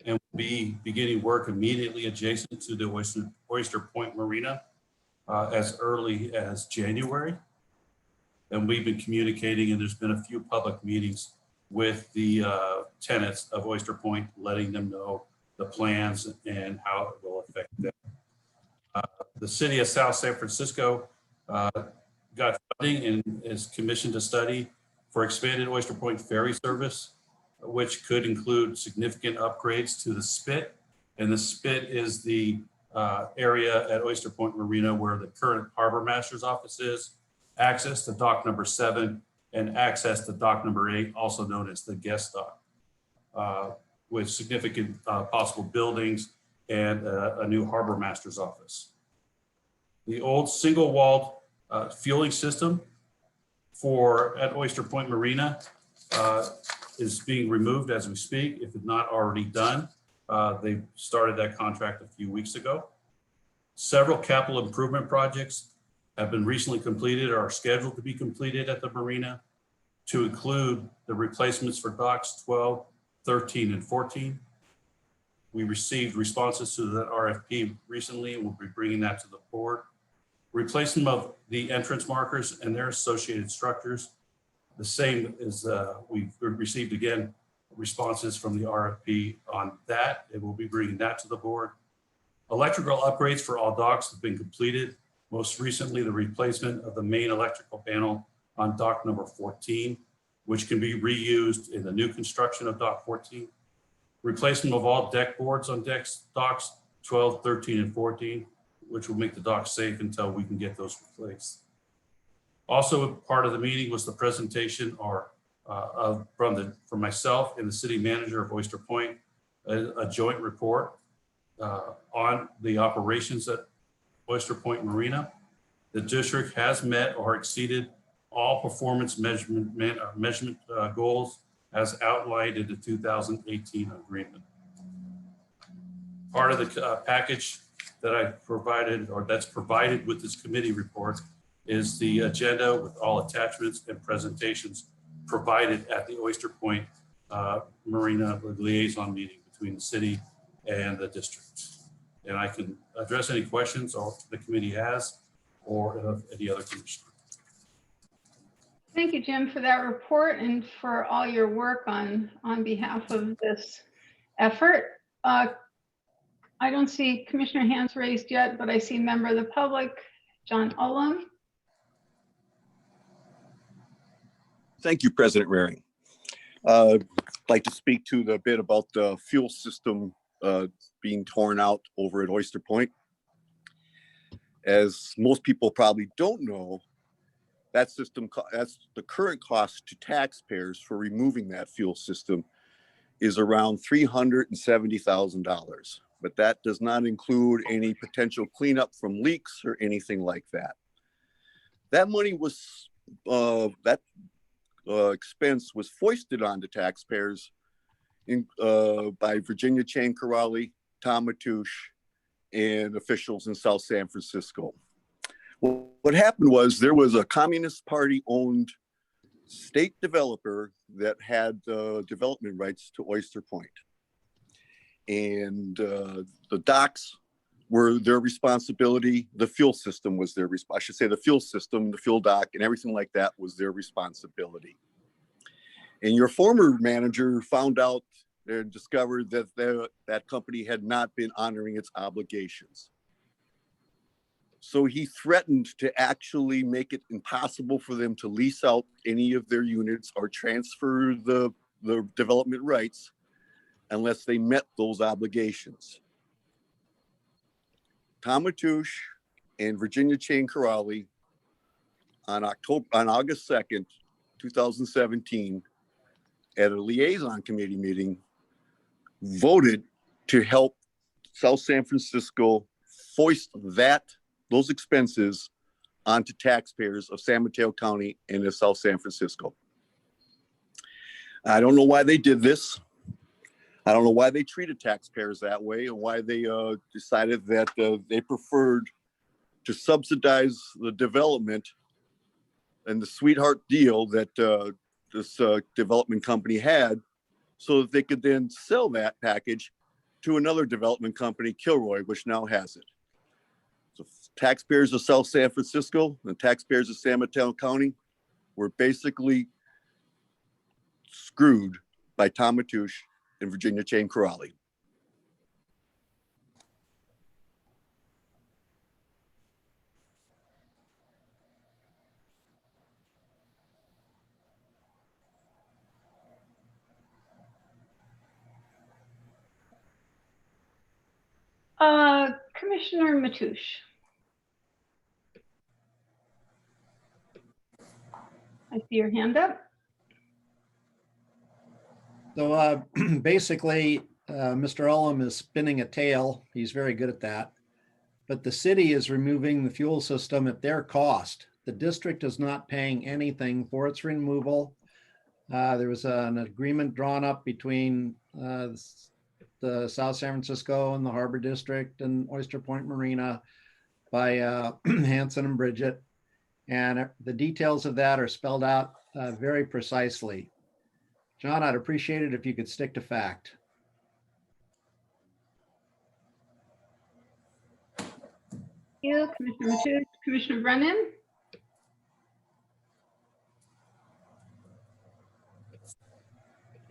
and will be beginning work immediately adjacent to the Oyster Point Marina as early as January. And we've been communicating, and there's been a few public meetings with the tenants of Oyster Point, letting them know the plans and how it will affect them. The city of South San Francisco got funding and is commissioned a study for expanded Oyster Point ferry service, which could include significant upgrades to the spit. And the spit is the area at Oyster Point Marina where the current harbor master's office is, access to dock number 7, and access to dock number 8, also known as the guest dock, with significant possible buildings and a new harbor master's office. The old single-walled fueling system at Oyster Point Marina is being removed as we speak, if it's not already done. They started that contract a few weeks ago. Several capital improvement projects have been recently completed or are scheduled to be completed at the marina, to include the replacements for docks 12, 13, and 14. We received responses to that RFP recently, and we'll be bringing that to the board. Replacement of the entrance markers and their associated structures. The same as we've received again responses from the RFP on that, and we'll be bringing that to the board. Electrical upgrades for all docks have been completed. Most recently, the replacement of the main electrical panel on dock number 14, which can be reused in the new construction of dock 14. Replacement of all deck boards on docks 12, 13, and 14, which will make the dock safe until we can get those replaced. Also, part of the meeting was the presentation from myself and the city manager of Oyster Point, a joint report on the operations at Oyster Point Marina. The district has met or exceeded all performance measurement goals as outlined in the 2018 agreement. Part of the package that I provided, or that's provided with this committee report, is the agenda with all attachments and presentations provided at the Oyster Point Marina liaison meeting between the city and the district. And I can address any questions or the committee has, or any other commissioner. Thank you, Jim, for that report and for all your work on behalf of this effort. I don't see commissioner hands raised yet, but I see member of the public, John Ullum. Thank you, President Waring. I'd like to speak to the bit about the fuel system being torn out over at Oyster Point. As most people probably don't know, that system, that's the current cost to taxpayers for removing that fuel system is around $370,000. But that does not include any potential cleanup from leaks or anything like that. That money was, expense was foisted onto taxpayers by Virginia Chain Corrali, Tom Matoush, and officials in South San Francisco. Well, what happened was there was a Communist Party owned state developer that had development rights to Oyster Point. And the docks were their responsibility. The fuel system was their I should say the fuel system, the fuel dock and everything like that was their responsibility. And your former manager found out and discovered that that company had not been honoring its obligations. So he threatened to actually make it impossible for them to lease out any of their units or transfer the development rights unless they met those obligations. Tom Matoush and Virginia Chain Corrali on August 2nd, 2017, at a liaison committee meeting, voted to help South San Francisco foist those expenses onto taxpayers of San Mateo County and of South San Francisco. I don't know why they did this. I don't know why they treated taxpayers that way and why they decided that they preferred to subsidize the development and the sweetheart deal that this development company had so that they could then sell that package to another development company, Kilroy, which now has it. So taxpayers of South San Francisco and taxpayers of San Mateo County were basically screwed by Tom Matoush and Virginia Chain Corrali. Commissioner Matoush. I see your hand up. So basically, Mr. Ullum is spinning a tale. He's very good at that. But the city is removing the fuel system at their cost. The district is not paying anything for its removal. There was an agreement drawn up between the South San Francisco and the Harbor District and Oyster Point Marina by Hanson and Bridget. And the details of that are spelled out very precisely. John, I'd appreciate it if you could stick to fact. Thank you, Commissioner Matoush. Commissioner Brennan?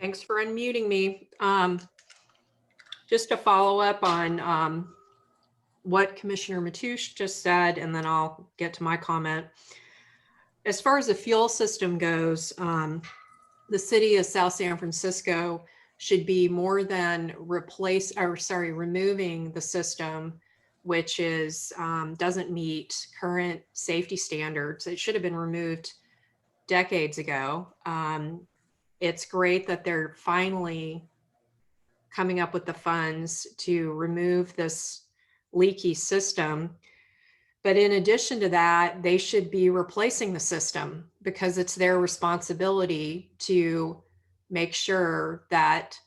Thanks for unmuting me. Just to follow up on what Commissioner Matoush just said, and then I'll get to my comment. As far as the fuel system goes, the city of South San Francisco should be more than removing the system, which is doesn't meet current safety standards. It should have been removed decades ago. It's great that they're finally coming up with the funds to remove this leaky system. But in addition to that, they should be replacing the system because it's their responsibility to make sure that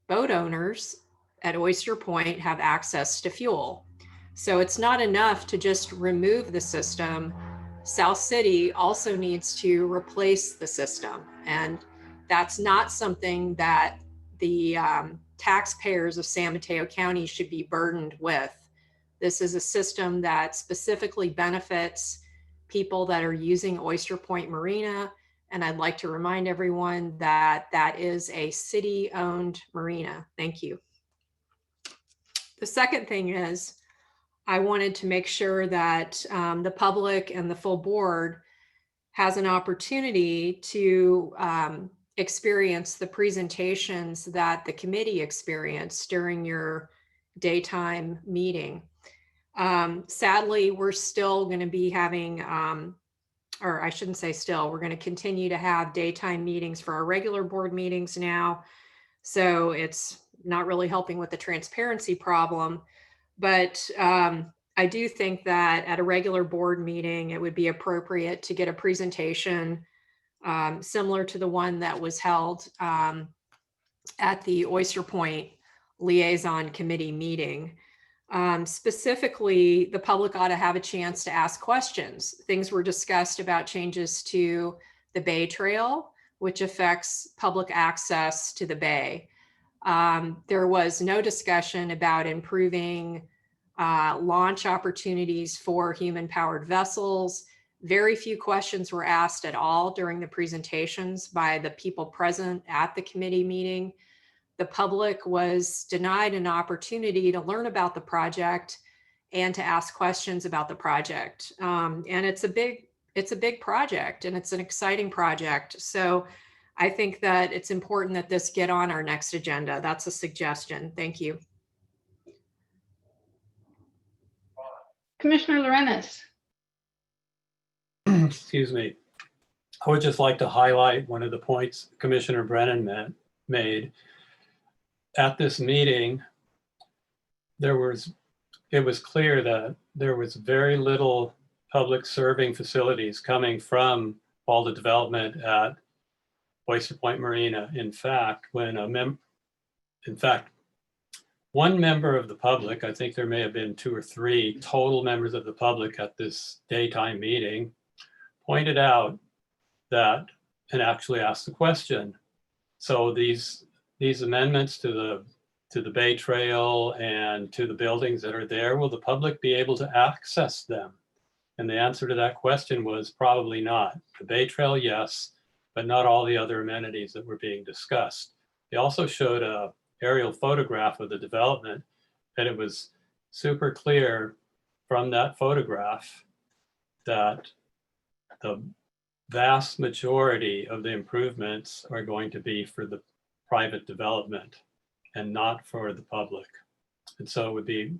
boat owners at Oyster Point have access to fuel. So it's not enough to just remove the system. South City also needs to replace the system. And that's not something that the taxpayers of San Mateo County should be burdened with. This is a system that specifically benefits people that are using Oyster Point Marina. And I'd like to remind everyone that that is a city-owned marina. Thank you. The second thing is, I wanted to make sure that the public and the full board has an opportunity to experience the presentations that the committee experienced during your daytime meeting. Sadly, we're still going to be having, or I shouldn't say still, we're going to continue to have daytime meetings for our regular board meetings now. So it's not really helping with the transparency problem. But I do think that at a regular board meeting, it would be appropriate to get a presentation similar to the one that was held at the Oyster Point Liaison Committee meeting. Specifically, the public ought to have a chance to ask questions. Things were discussed about changes to the Bay Trail, which affects public access to the Bay. There was no discussion about improving launch opportunities for human-powered vessels. Very few questions were asked at all during the presentations by the people present at the committee meeting. The public was denied an opportunity to learn about the project and to ask questions about the project. And it's a big project, and it's an exciting project. So I think that it's important that this get on our next agenda. That's a suggestion. Thank you. Commissioner Lorenz. Excuse me. I would just like to highlight one of the points Commissioner Brennan made. At this meeting, it was clear that there was very little public serving facilities coming from all the development at Oyster Point Marina. In fact, one member of the public, I think there may have been 2 or 3 total members of the public at this daytime meeting, pointed out that, and actually asked the question. So these amendments to the Bay Trail and to the buildings that are there, will the public be able to access them? And the answer to that question was probably not. The Bay Trail, yes, but not all the other amenities that were being discussed. They also showed a aerial photograph of the development, and it was super clear from that photograph that the vast majority of the improvements are going to be for the private development and not for the public. And so it would be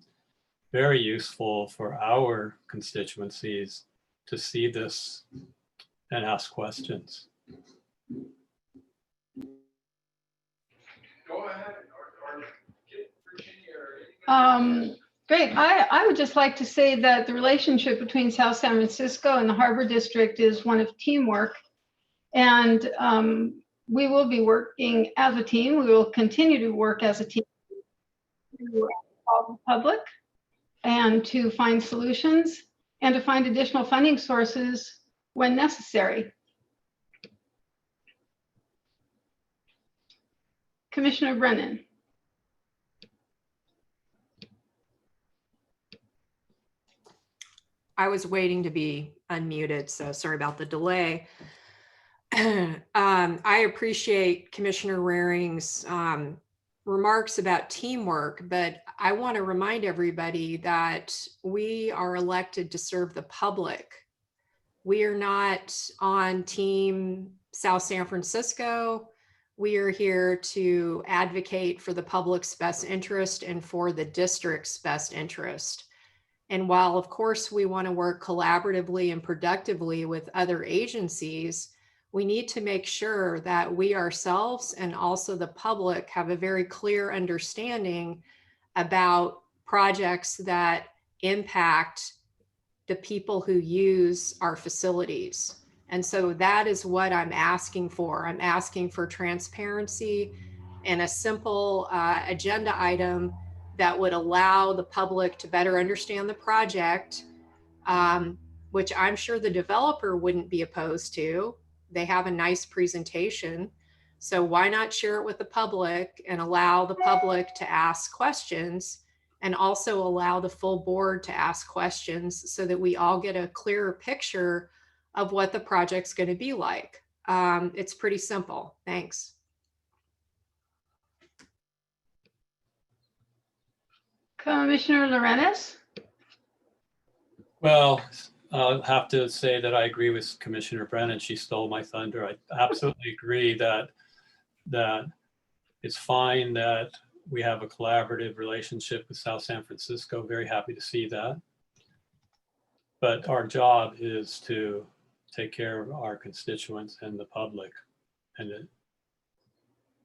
very useful for our constituencies to see this and ask questions. Go ahead. Great. I would just like to say that the relationship between South San Francisco and the Harbor District is one of teamwork. And we will be working as a team. We will continue to work as a team to involve the public and to find solutions and to find additional funding sources when necessary. Commissioner Brennan. I was waiting to be unmuted, so sorry about the delay. I appreciate Commissioner Waring's remarks about teamwork, but I want to remind everybody that we are elected to serve the public. We are not on Team South San Francisco. We are here to advocate for the public's best interest and for the district's best interest. And while, of course, we want to work collaboratively and productively with other agencies, we need to make sure that we ourselves and also the public have a very clear understanding about projects that impact the people who use our facilities. And so that is what I'm asking for. I'm asking for transparency and a simple agenda item that would allow the public to better understand the project, which I'm sure the developer wouldn't be opposed to. They have a nice presentation. So why not share it with the public and allow the public to ask questions, and also allow the full board to ask questions so that we all get a clearer picture of what the project's going to be like. It's pretty simple. Thanks. Commissioner Lorenz. Well, I'll have to say that I agree with Commissioner Brennan. She stole my thunder. I absolutely agree that it's fine that we have a collaborative relationship with South San Francisco. Very happy to see that. But our job is to take care of our constituents and the public. And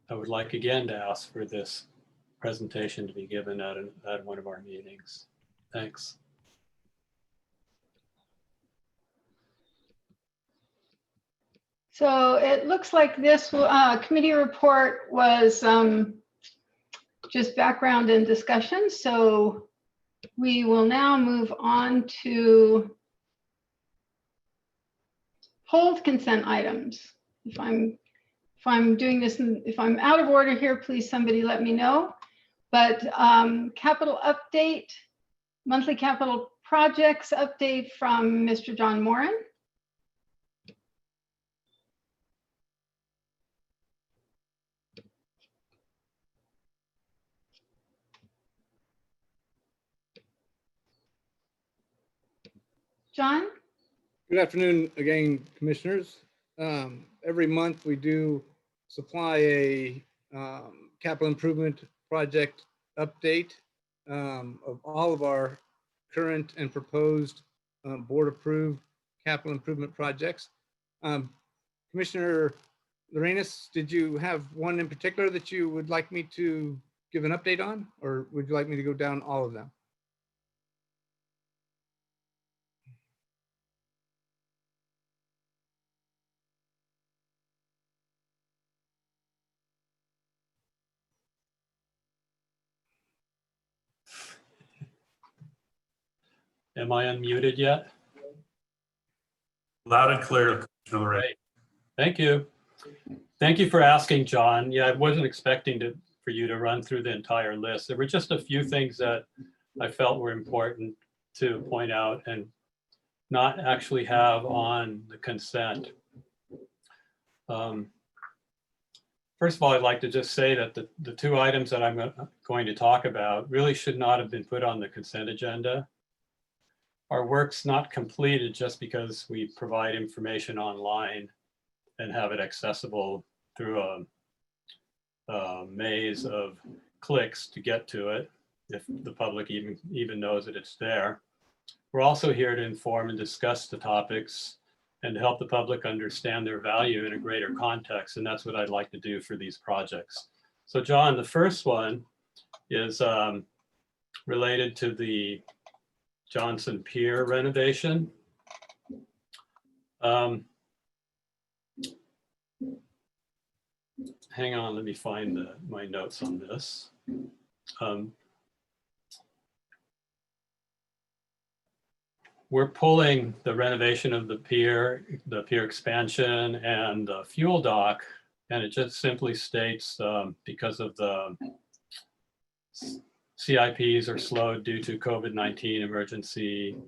I would like again to ask for this presentation to be given at one of our meetings. Thanks. So it looks like this committee report was just background and discussion. So We will now move on to hold consent items. If I'm doing this, if I'm out of order here, please somebody let me know. But capital update, monthly capital projects update from Mr. John Moran. John? Good afternoon again, commissioners. Every month we do supply a capital improvement project update of all of our current and proposed board approved capital improvement projects. Commissioner Lorenz, did you have one in particular that you would like me to give an update on, or would you like me to go down all of them? Am I unmuted yet? Loud and clear, Commissioner Lorenz. Great. Thank you. Thank you for asking, John. Yeah, I wasn't expecting for you to run through the entire list. There were just a few things that I felt were important to point out and not actually have on the consent. First of all, I'd like to just say that the two items that I'm going to talk about really should not have been put on the consent agenda. Our work's not completed just because we provide information online and have it accessible through a maze of clicks to get to it, if the public even knows that it's there. We're also here to inform and discuss the topics and help the public understand their value in a greater context, and that's what I'd like to do for these projects. So John, the first one is related to the Johnson Pier renovation. Hang on, let me find my notes on this. We're pulling the renovation of the pier expansion and the fuel dock, and it just simply states because of the CIPs are slowed due to COVID-19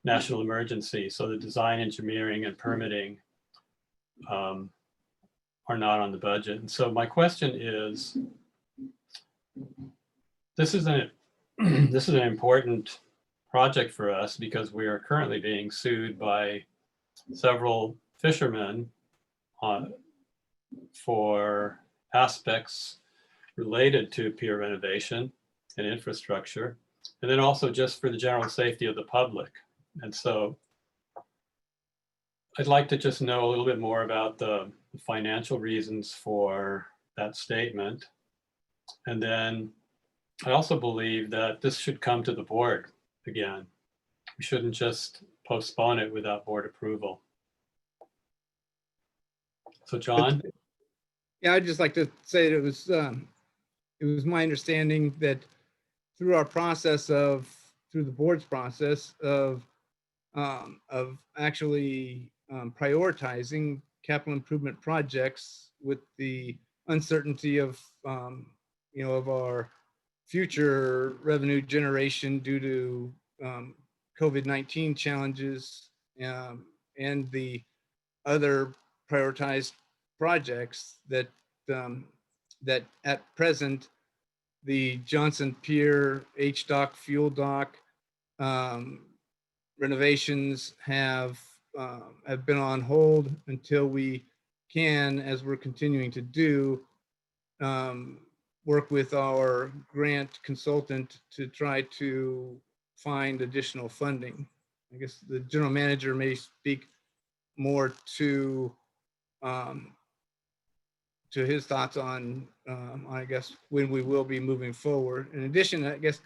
national emergency. So the design, engineering, and permitting are not on the budget. And so my question is, this is an important project for us because we are currently being sued by several fishermen for aspects related to pier renovation and infrastructure, and then also just for the general safety of the public. And so I'd like to just know a little bit more about the financial reasons for that statement. And then I also believe that this should come to the board again. We shouldn't just postpone it without board approval. So John? Yeah, I'd just like to say that it was my understanding that through the board's process of actually prioritizing capital improvement projects with the uncertainty of of our future revenue generation due to COVID-19 challenges and the other prioritized projects that that at present the Johnson Pier H-dock, fuel dock renovations have been on hold until we can, as we're continuing to do, work with our grant consultant to try to find additional funding. I guess the general manager may speak more to his thoughts on I guess when we will be moving forward. In addition, I guess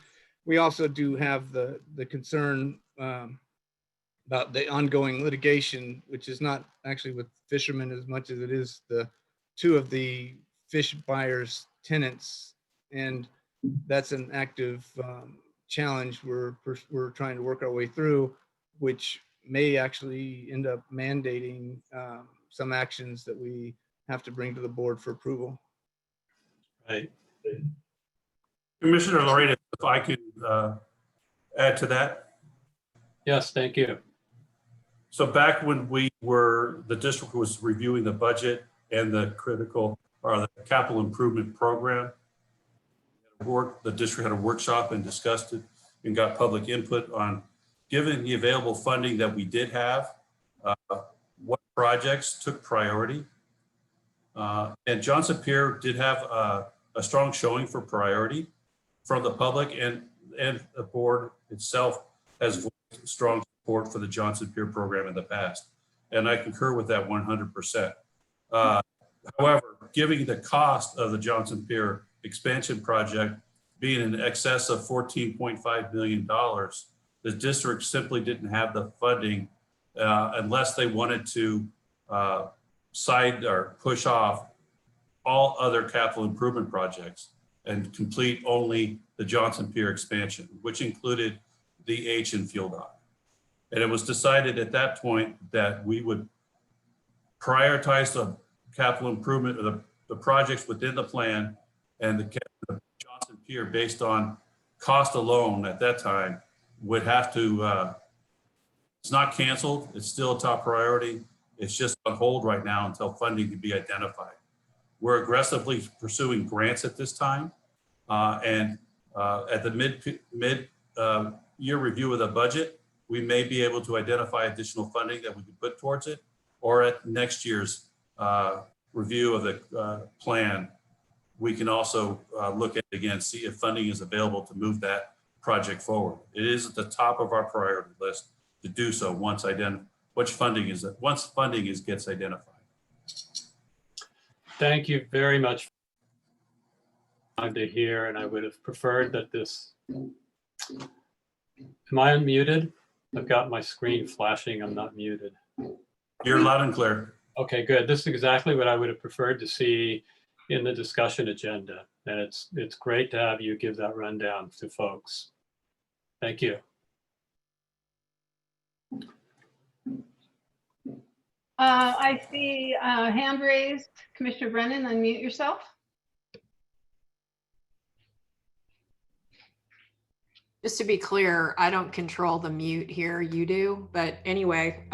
we also do have the concern about the ongoing litigation, which is not actually with fishermen as much as it is the two of the fish buyers' tenants, and that's an active challenge we're trying to work our way through, which may actually end up mandating some actions that we have to bring to the board for approval. Right. Commissioner Lorena, if I could add to that. Yes, thank you. So back when the district was reviewing the budget and the the capital improvement program, the district had a workshop and discussed it and got public input on, given the available funding that we did have, what projects took priority. And Johnson Pier did have a strong showing for priority from the public, and the board itself has voiced strong support for the Johnson Pier program in the past. And I concur with that 100%. However, given the cost of the Johnson Pier expansion project being in excess of $14.5 million, the district simply didn't have the funding unless they wanted to side or push off all other capital improvement projects and complete only the Johnson Pier expansion, which included the H and fuel dock. And it was decided at that point that we would prioritize the capital improvement of the projects within the plan, and the Johnson Pier, based on cost alone at that time, would have to, it's not canceled, it's still a top priority. It's just on hold right now until funding can be identified. We're aggressively pursuing grants at this time. And at the mid-year review of the budget, we may be able to identify additional funding that we could put towards it, or at next year's review of the plan, we can also look at it again, see if funding is available to move that project forward. It is at the top of our priority list to do so once funding gets identified. Thank you very much to hear, and I would have preferred that this. Am I unmuted? I've got my screen flashing. I'm not muted. You're loud and clear. Okay, good. This is exactly what I would have preferred to see in the discussion agenda. And it's great to have you give that rundown to folks. Thank you. I see a hand raised. Commissioner Brennan, unmute yourself. Just to be clear, I don't control the mute here, you do, but anyway.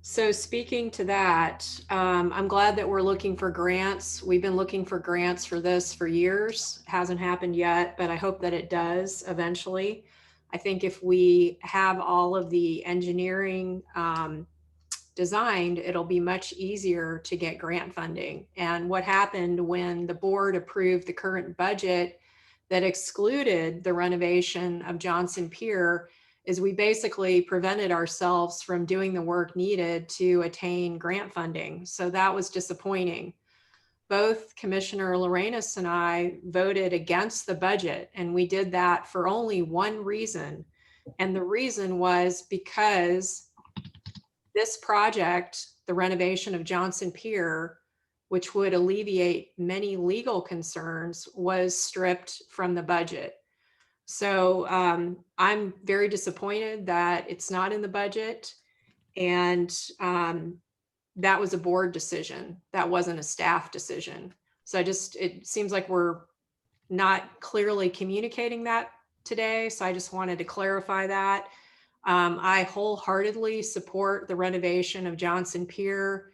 So speaking to that, I'm glad that we're looking for grants. We've been looking for grants for this for years. Hasn't happened yet, but I hope that it does eventually. I think if we have all of the engineering designed, it'll be much easier to get grant funding. And what happened when the board approved the current budget that excluded the renovation of Johnson Pier is we basically prevented ourselves from doing the work needed to attain grant funding. So that was disappointing. Both Commissioner Lorenas and I voted against the budget, and we did that for only one reason. And the reason was because this project, the renovation of Johnson Pier, which would alleviate many legal concerns, was stripped from the budget. So I'm very disappointed that it's not in the budget, and that was a board decision. That wasn't a staff decision. So it seems like we're not clearly communicating that today. So I just wanted to clarify that. I wholeheartedly support the renovation of Johnson Pier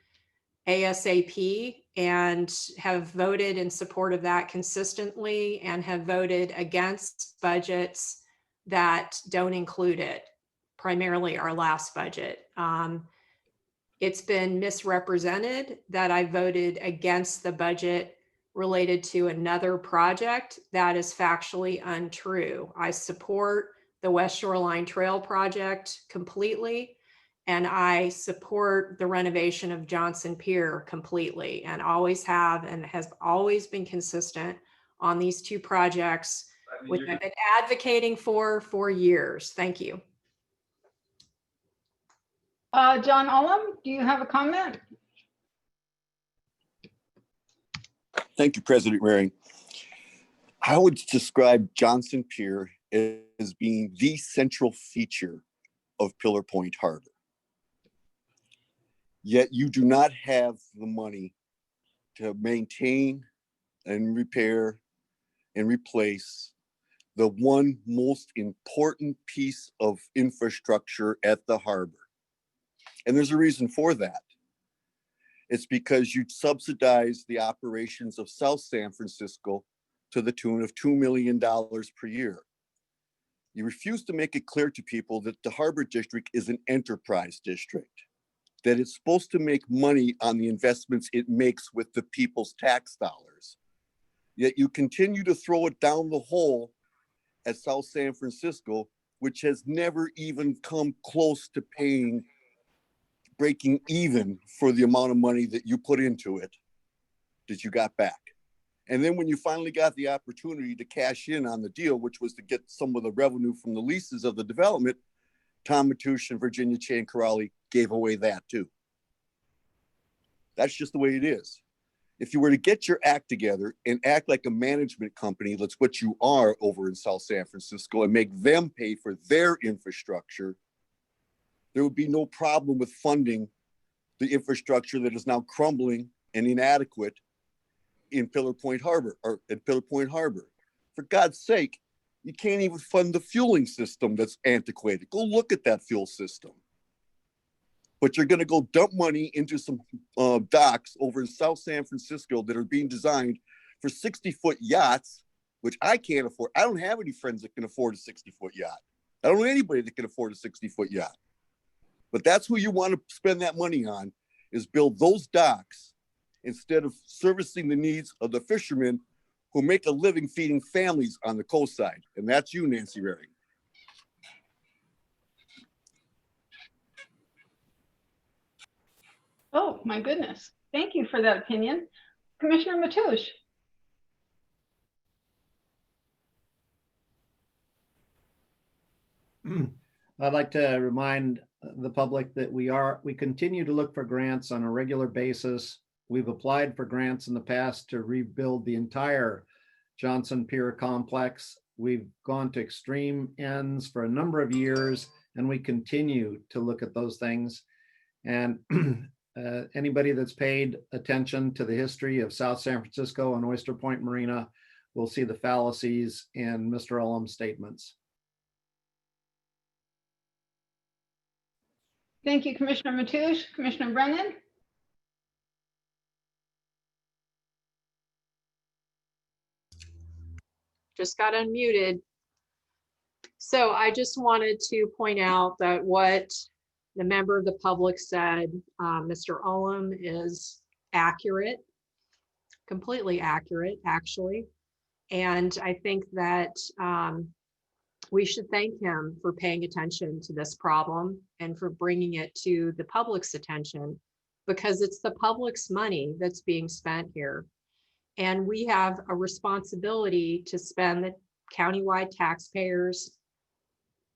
ASAP, and have voted in support of that consistently, and have voted against budgets that don't include it, primarily our last budget. It's been misrepresented that I voted against the budget related to another project. That is factually untrue. I support the West Shoreline Trail project completely, and I support the renovation of Johnson Pier completely, and always have, and has always been consistent on these two projects, which I've been advocating for years. Thank you. John Ullum, do you have a comment? Thank you, President Waring. I would describe Johnson Pier as being the central feature of Pillar Point Harbor. Yet you do not have the money to maintain and repair and replace the one most important piece of infrastructure at the harbor. And there's a reason for that. It's because you subsidize the operations of South San Francisco to the tune of $2 million per year. You refuse to make it clear to people that the Harbor District is an enterprise district, that it's supposed to make money on the investments it makes with the people's tax dollars. Yet you continue to throw it down the hole at South San Francisco, which has never even come close to breaking even for the amount of money that you put into it, that you got back. And then when you finally got the opportunity to cash in on the deal, which was to get some of the revenue from the leases of the development, Tom Mateusz and Virginia Chan-Corrali gave away that too. That's just the way it is. If you were to get your act together and act like a management company, that's what you are over in South San Francisco, and make them pay for their infrastructure, there would be no problem with funding the infrastructure that is now crumbling and inadequate in Pillar Point Harbor, or at Pillar Point Harbor. For God's sake, you can't even fund the fueling system that's antiquated. Go look at that fuel system. But you're going to go dump money into some docks over in South San Francisco that are being designed for 60-foot yachts, which I can't afford. I don't have any friends that can afford a 60-foot yacht. I don't know anybody that can afford a 60-foot yacht. But that's who you want to spend that money on, is build those docks instead of servicing the needs of the fishermen who make a living feeding families on the coastside. And that's you, Nancy Raring. Oh, my goodness. Thank you for that opinion. Commissioner Mateusz. I'd like to remind the public that we continue to look for grants on a regular basis. We've applied for grants in the past to rebuild the entire Johnson Pier complex. We've gone to extreme ends for a number of years, and we continue to look at those things. And anybody that's paid attention to the history of South San Francisco and Oyster Point Marina will see the fallacies in Mr. Ullum's statements. Thank you, Commissioner Mateusz. Commissioner Brennan? Just got unmuted. So I just wanted to point out that what the member of the public said, Mr. Ullum, is accurate, completely accurate, actually. And I think that we should thank him for paying attention to this problem and for bringing it to the public's attention, because it's the public's money that's being spent here. And we have a responsibility to spend the countywide taxpayers'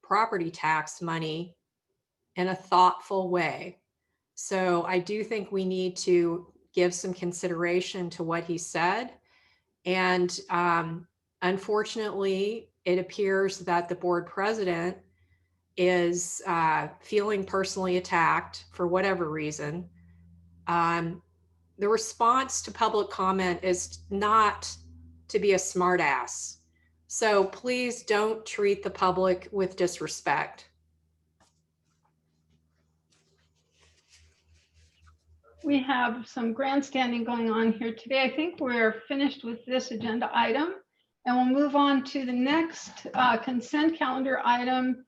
property tax money in a thoughtful way. So I do think we need to give some consideration to what he said. And unfortunately, it appears that the board president is feeling personally attacked for whatever reason. The response to public comment is not to be a smartass. So please don't treat the public with disrespect. We have some grandstanding going on here today. I think we're finished with this agenda item, and we'll move on to the next consent calendar item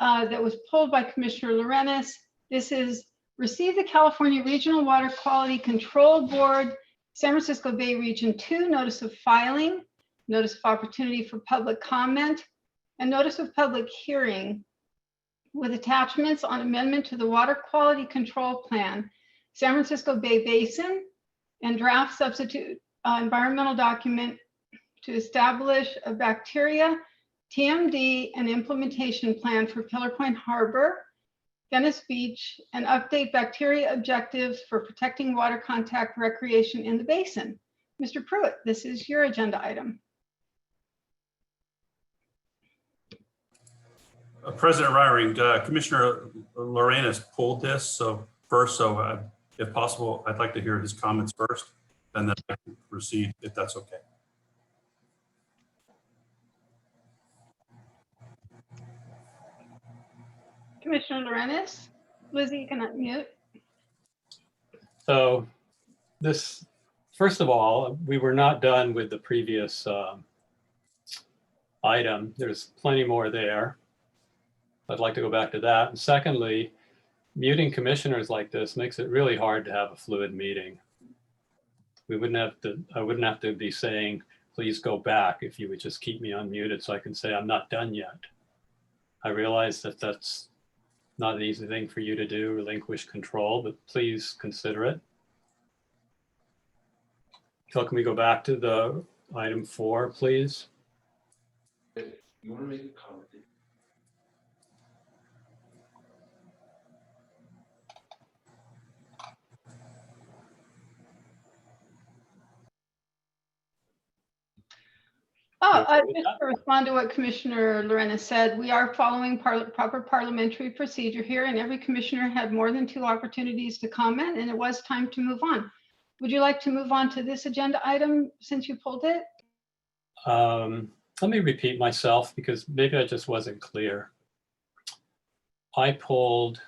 that was pulled by Commissioner Lorenz. This is receive the California Regional Water Quality Control Board, San Francisco Bay Region 2 notice of filing, notice of opportunity for public comment, and notice of public hearing with attachments on amendment to the Water Quality Control Plan, San Francisco Bay Basin, and draft substitute environmental document to establish a bacteria, TMD, and implementation plan for Pillar Point Harbor, Venice Beach, and update bacteria objectives for protecting water contact recreation in the basin. Mr. Pruitt, this is your agenda item. President Reiring, Commissioner Lorenas pulled this so first, so if possible, I'd like to hear his comments first, and then I can proceed if that's okay. Commissioner Lorenz, Lizzie, you can unmute. So this, first of all, we were not done with the previous item. There's plenty more there. I'd like to go back to that. And secondly, muting commissioners like this makes it really hard to have a fluid meeting. I wouldn't have to be saying, please go back, if you would just keep me unmuted so I can say I'm not done yet. I realize that that's not an easy thing for you to do, relinquish control, but please consider it. So can we go back to the item 4, please? You want to make a comment? Just to respond to what Commissioner Lorena said, we are following proper parliamentary procedure here, and every commissioner had more than 2 opportunities to comment, and it was time to move on. Would you like to move on to this agenda item since you pulled it? Let me repeat myself because maybe I just wasn't clear. I pulled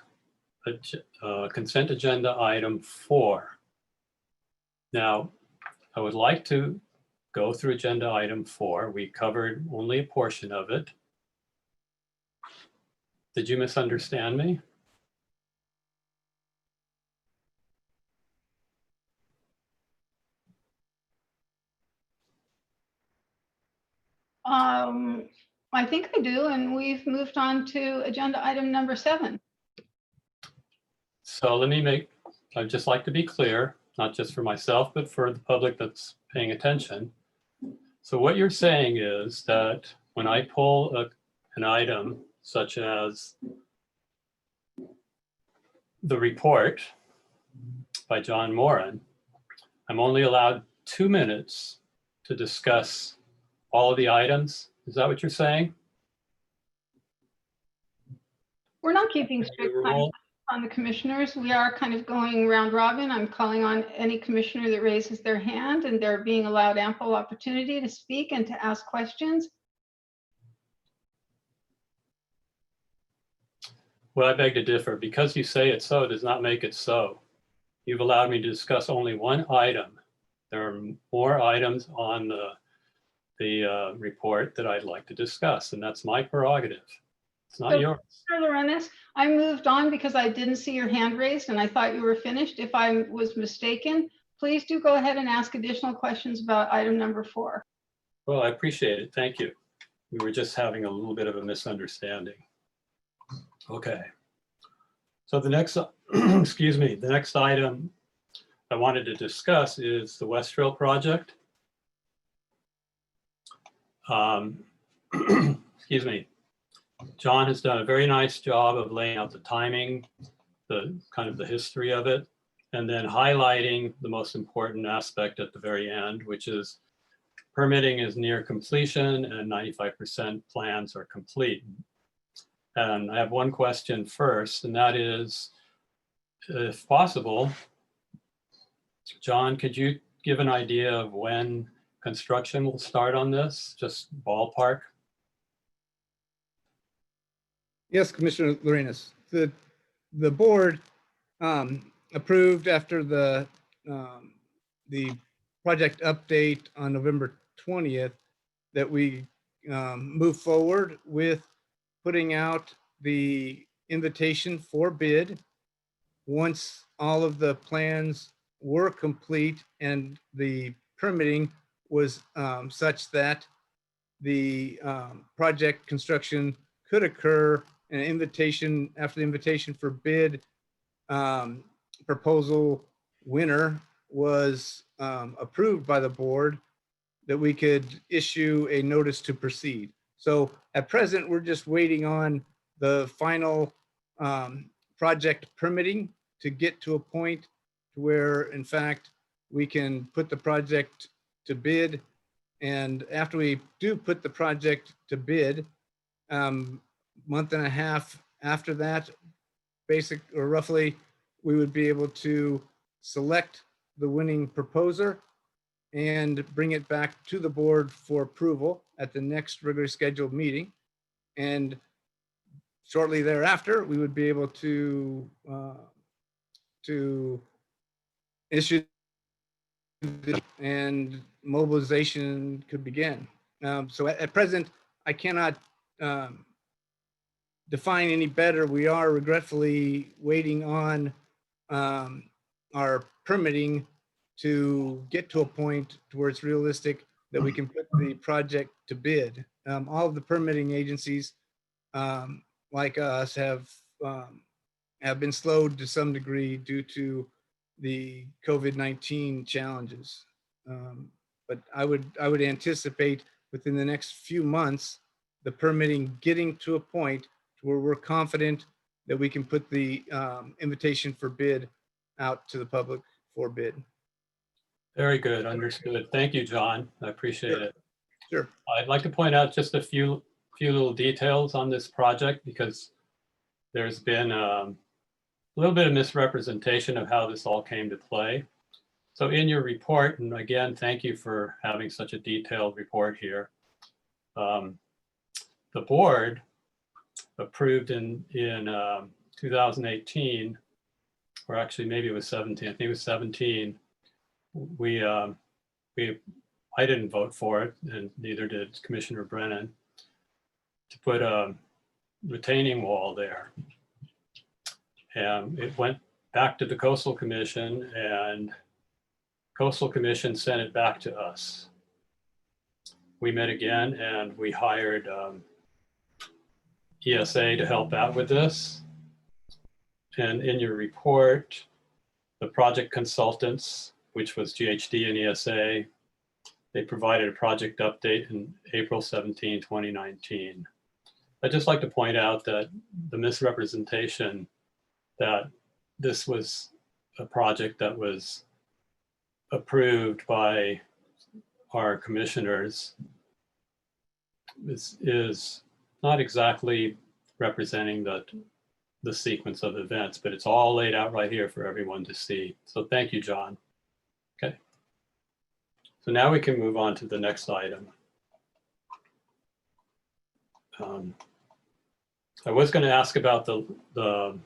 a consent agenda item 4. Now, I would like to go through agenda item 4. We covered only a portion of it. Did you misunderstand me? I think I do, and we've moved on to agenda item number 7. So I'd just like to be clear, not just for myself, but for the public that's paying attention. So what you're saying is that when I pull an item such as the report by John Moran, I'm only allowed 2 minutes to discuss all of the items. Is that what you're saying? We're not keeping strict time on the commissioners. We are kind of going round robin. I'm calling on any commissioner that raises their hand, and they're being allowed ample opportunity to speak and to ask questions. Well, I beg to differ. Because you say it so does not make it so. You've allowed me to discuss only one item. There are more items on the report that I'd like to discuss, and that's my prerogative. It's not yours. Mr. Lorenz, I moved on because I didn't see your hand raised and I thought you were finished. If I was mistaken, please do go ahead and ask additional questions about item number 4. Well, I appreciate it. Thank you. We were just having a little bit of a misunderstanding. Okay. So the next, excuse me, the next item I wanted to discuss is the West Trail project. Excuse me. John has done a very nice job of laying out the timing, the kind of the history of it, and then highlighting the most important aspect at the very end, which is permitting is near completion and 95% plans are complete. And I have one question first, and that is, if possible, John, could you give an idea of when construction will start on this, just ballpark? Yes, Commissioner Lorenas. The board approved after the project update on November 20th that we move forward with putting out the invitation for bid once all of the plans were complete and the permitting was such that the project construction could occur. An invitation, after the invitation for bid proposal winner was approved by the board, that we could issue a notice to proceed. So at present, we're just waiting on the final project permitting to get to a point where, in fact, we can put the project to bid. And after we do put the project to bid, month and a half after that, basic or roughly, we would be able to select the winning proposer and bring it back to the board for approval at the next regularly scheduled meeting. And shortly thereafter, we would be able to issue and mobilization could begin. So at present, I cannot define any better. We are regretfully waiting on our permitting to get to a point to where it's realistic that we can put the project to bid. All of the permitting agencies like us have been slowed to some degree due to the COVID-19 challenges. But I would anticipate within the next few months, the permitting getting to a point where we're confident that we can put the invitation for bid out to the public for bid. Very good, understood. Thank you, John. I appreciate it. Sure. I'd like to point out just a few little details on this project because there's been a little bit of misrepresentation of how this all came to play. So in your report, and again, thank you for having such a detailed report here. The board approved in 2018, or actually maybe it was 17, I think it was 17. I didn't vote for it, and neither did Commissioner Brennan, to put a retaining wall there. And it went back to the Coastal Commission, and Coastal Commission sent it back to us. We met again and we hired ESA to help out with this. And in your report, the project consultants, which was GHD and ESA, they provided a project update in April 17, 2019. I'd just like to point out that the misrepresentation that this was a project that was approved by our commissioners is not exactly representing the sequence of events, but it's all laid out right here for everyone to see. So thank you, John. Okay. So now we can move on to the next item. I was going to ask about the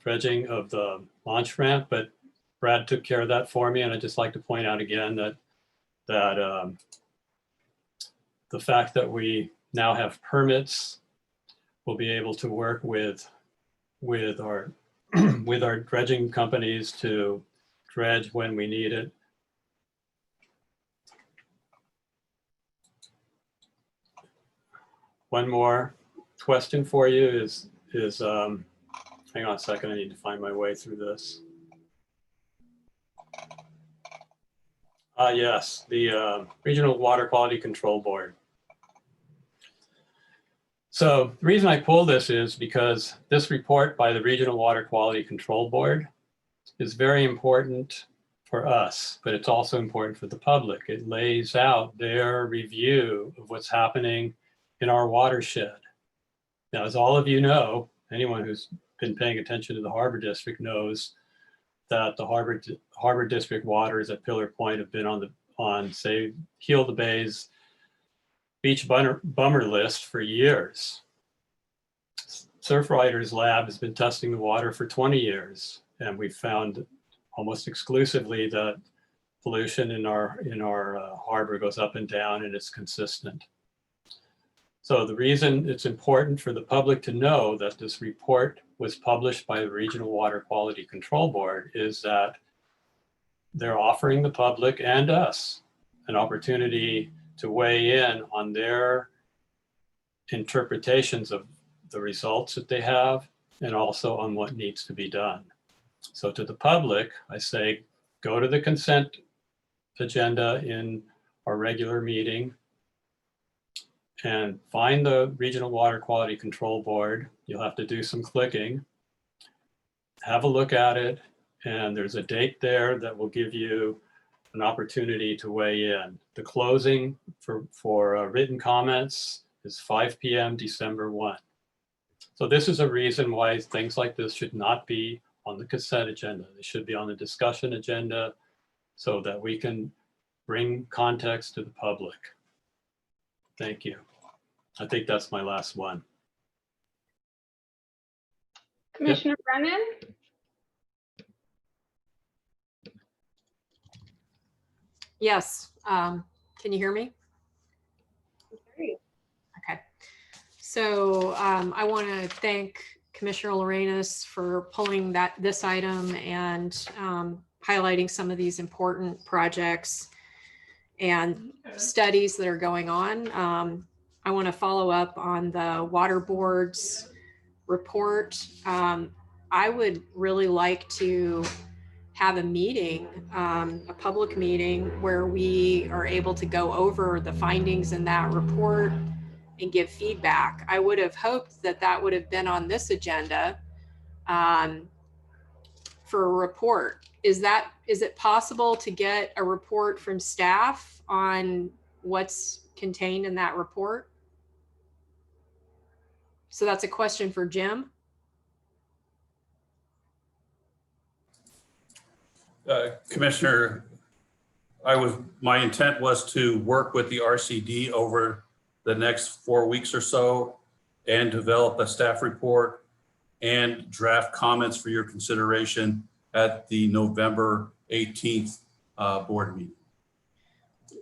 dredging of the launch ramp, but Brad took care of that for me. And I'd just like to point out again that the fact that we now have permits, we'll be able to work with our with our dredging companies to dredge when we need it. One more question for you is hang on a second, I need to find my way through this. Yes, the Regional Water Quality Control Board. So the reason I pull this is because this report by the Regional Water Quality Control Board is very important for us, but it's also important for the public. It lays out their review of what's happening in our watershed. Now, as all of you know, anyone who's been paying attention to the Harbor District knows that the Harbor District waters at Pillar Point have been on say, Heal the Bay's beach bummer list for years. Surfriders Lab has been testing the water for 20 years, and we've found almost exclusively that pollution in our harbor goes up and down, and it's consistent. So the reason it's important for the public to know that this report was published by the Regional Water Quality Control Board is that they're offering the public and us an opportunity to weigh in on their interpretations of the results that they have and also on what needs to be done. So to the public, I say, go to the consent agenda in our regular meeting and find the Regional Water Quality Control Board. You'll have to do some clicking, have a look at it, and there's a date there that will give you an opportunity to weigh in. The closing for written comments is 5 p.m. December 1. So this is a reason why things like this should not be on the consent agenda. They should be on the discussion agenda so that we can bring context to the public. Thank you. I think that's my last one. Commissioner Brennan? Yes. Can you hear me? Okay. So I want to thank Commissioner Lorenas for pulling this item and highlighting some of these important projects and studies that are going on. I want to follow up on the Water Board's report. I would really like to have a meeting, a public meeting where we are able to go over the findings in that report and give feedback. I would have hoped that that would have been on this agenda for a report. Is it possible to get a report from staff on what's contained in that report? So that's a question for Jim. Commissioner, my intent was to work with the RCD over the next 4 weeks or so and develop a staff report and draft comments for your consideration at the November 18th board meeting.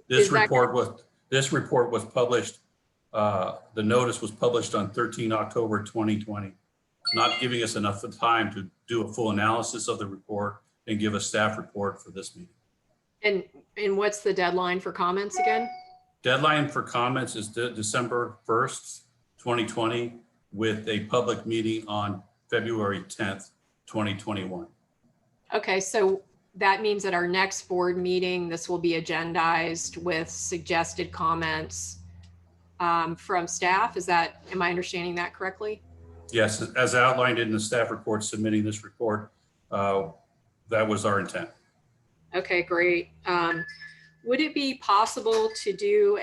This report was published, the notice was published on 13 October 2020, not giving us enough time to do a full analysis of the report and give a staff report for this meeting. And what's the deadline for comments again? Deadline for comments is December 1st, 2020, with a public meeting on February 10th, 2021. Okay, so that means at our next board meeting, this will be agendized with suggested comments from staff. Am I understanding that correctly? Yes, as outlined in the staff report submitting this report, that was our intent. Okay, great. Would it be possible to do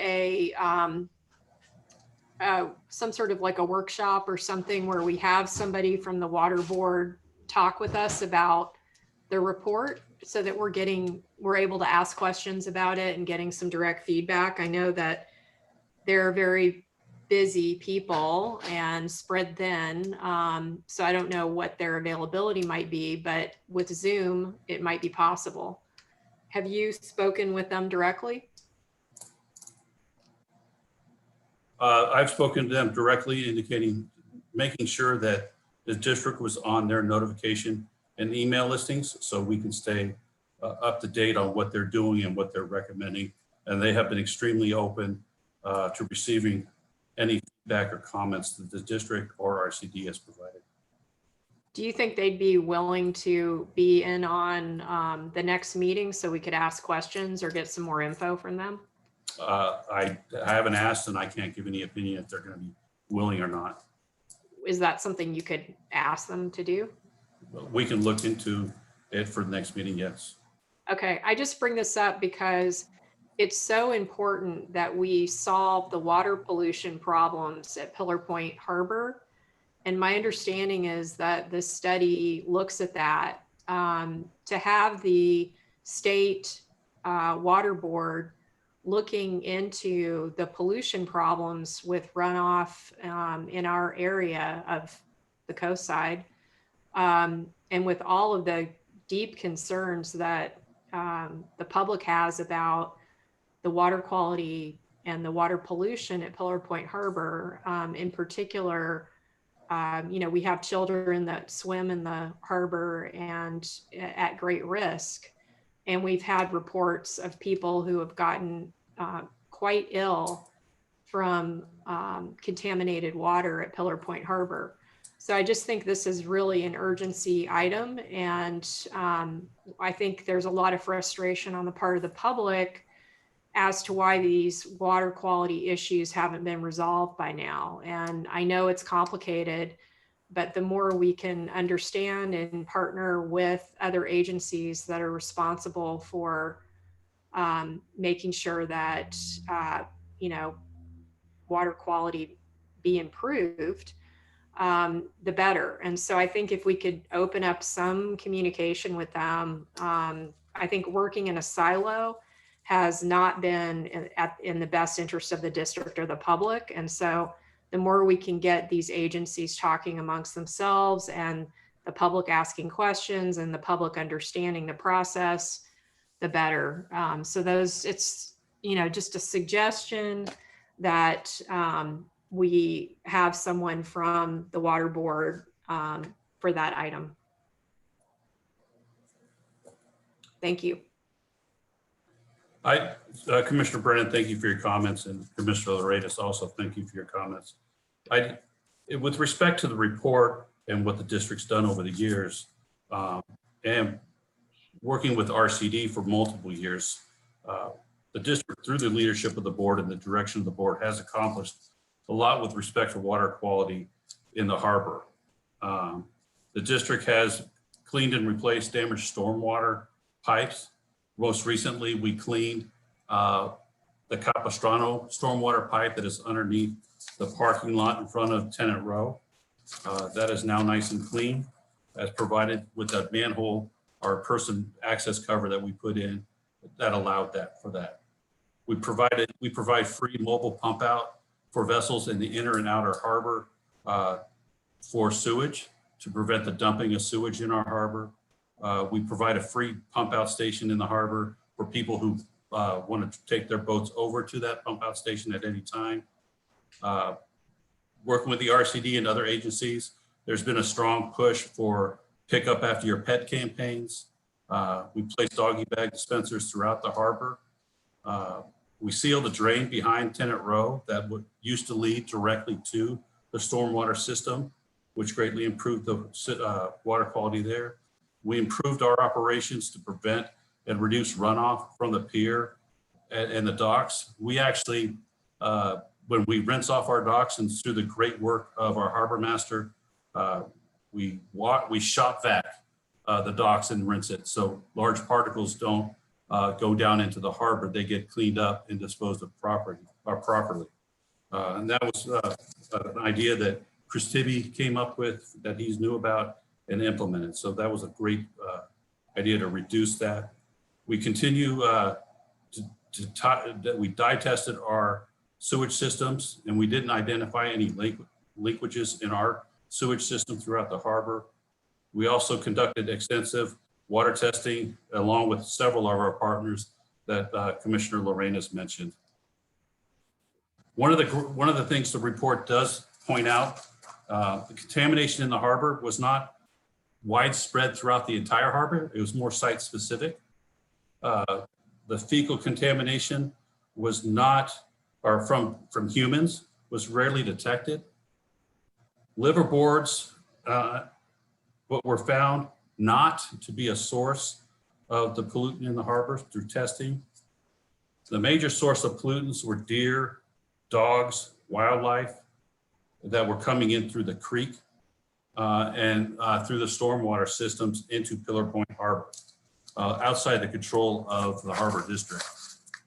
some sort of like a workshop or something where we have somebody from the water board talk with us about the report so that we're able to ask questions about it and getting some direct feedback? I know that they're very busy people and spread thin. So I don't know what their availability might be, but with Zoom, it might be possible. Have you spoken with them directly? I've spoken to them directly, making sure that the district was on their notification and email listings so we can stay up to date on what they're doing and what they're recommending. And they have been extremely open to receiving any feedback or comments that the district or RCD has provided. Do you think they'd be willing to be in on the next meeting so we could ask questions or get some more info from them? I haven't asked and I can't give any opinion if they're going to be willing or not. Is that something you could ask them to do? We can look into it for the next meeting, yes. Okay, I just bring this up because it's so important that we solve the water pollution problems at Pillar Point Harbor. And my understanding is that this study looks at that. To have the state water board looking into the pollution problems with runoff in our area of the coast side, and with all of the deep concerns that the public has about the water quality and the water pollution at Pillar Point Harbor, in particular, we have children that swim in the harbor and at great risk. And we've had reports of people who have gotten quite ill from contaminated water at Pillar Point Harbor. So I just think this is really an urgency item. And I think there's a lot of frustration on the part of the public as to why these water quality issues haven't been resolved by now. And I know it's complicated, but the more we can understand and partner with other agencies that are responsible for making sure that, water quality be improved, the better. And so I think if we could open up some communication with them, I think working in a silo has not been in the best interest of the district or the public. And so the more we can get these agencies talking amongst themselves and the public asking questions and the public understanding the process, the better. So those, it's, you know, just a suggestion that we have someone from the water board for that item. Thank you. Commissioner Brennan, thank you for your comments, and Commissioner Loredas also, thank you for your comments. With respect to the report and what the district's done over the years, and working with RCD for multiple years, the district, through the leadership of the board and the direction of the board, has accomplished a lot with respect to water quality in the harbor. The district has cleaned and replaced damaged stormwater pipes. Most recently, we cleaned the Capistrano stormwater pipe that is underneath the parking lot in front of Tenant Row. That is now nice and clean, as provided with that manhole or person access cover that we put in that allowed that for that. We provide free mobile pump out for vessels in the inner and outer harbor for sewage to prevent the dumping of sewage in our harbor. We provide a free pump out station in the harbor for people who want to take their boats over to that pump out station at any time. Working with the RCD and other agencies, there's been a strong push for pick up after your pet campaigns. We place doggy bag dispensers throughout the harbor. We sealed the drain behind Tenant Row that used to lead directly to the stormwater system, which greatly improved the water quality there. We improved our operations to prevent and reduce runoff from the pier and the docks. We actually, when we rinse off our docks, and through the great work of our harbor master, we shop vac the docks and rinse it, so large particles don't go down into the harbor. They get cleaned up and disposed of properly. And that was an idea that Chris Tibby came up with, that he's knew about and implemented. So that was a great idea to reduce that. We continue we dye tested our sewage systems, and we didn't identify any leakages in our sewage system throughout the harbor. We also conducted extensive water testing along with several of our partners that Commissioner Lorenas mentioned. One of the things the report does point out, the contamination in the harbor was not widespread throughout the entire harbor. It was more site specific. The fecal contamination was not, or from humans, was rarely detected. Liverboards, what were found not to be a source of the pollutant in the harbor through testing. The major source of pollutants were deer, dogs, wildlife that were coming in through the creek and through the stormwater systems into Pillar Point Harbor, outside the control of the harbor district.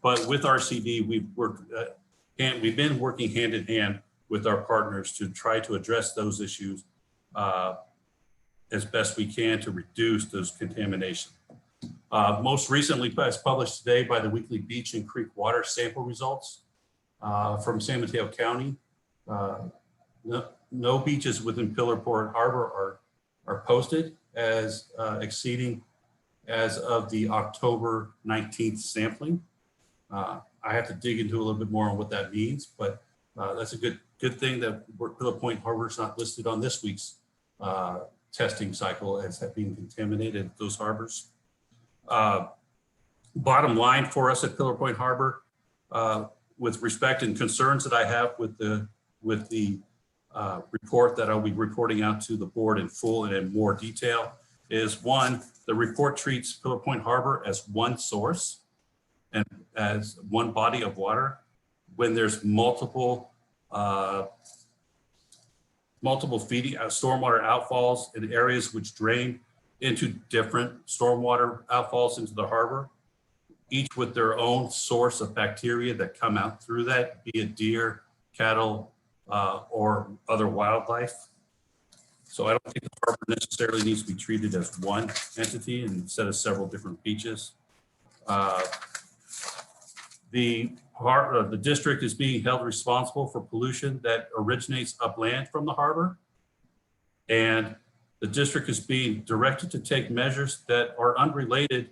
But with RCD, we've been working hand in hand with our partners to try to address those issues as best we can to reduce those contamination. Most recently, as published today by the weekly beach and creek water sample results from San Mateo County. No beaches within Pillar Point Harbor are posted as exceeding as of the October 19th sampling. I have to dig into a little bit more on what that means, but that's a good thing that Pillar Point Harbor is not listed on this week's testing cycle as being contaminated at those harbors. Bottom line for us at Pillar Point Harbor, with respect and concerns that I have with the report that I'll be reporting out to the board in full and in more detail, is one, the report treats Pillar Point Harbor as one source and as one body of water when there's multiple feeding stormwater outfalls in areas which drain into different stormwater outfalls into the harbor, each with their own source of bacteria that come out through that, be it deer, cattle, or other wildlife. So I don't think the harbor necessarily needs to be treated as one entity instead of several different beaches. The district is being held responsible for pollution that originates upland from the harbor. And the district is being directed to take measures that are unrelated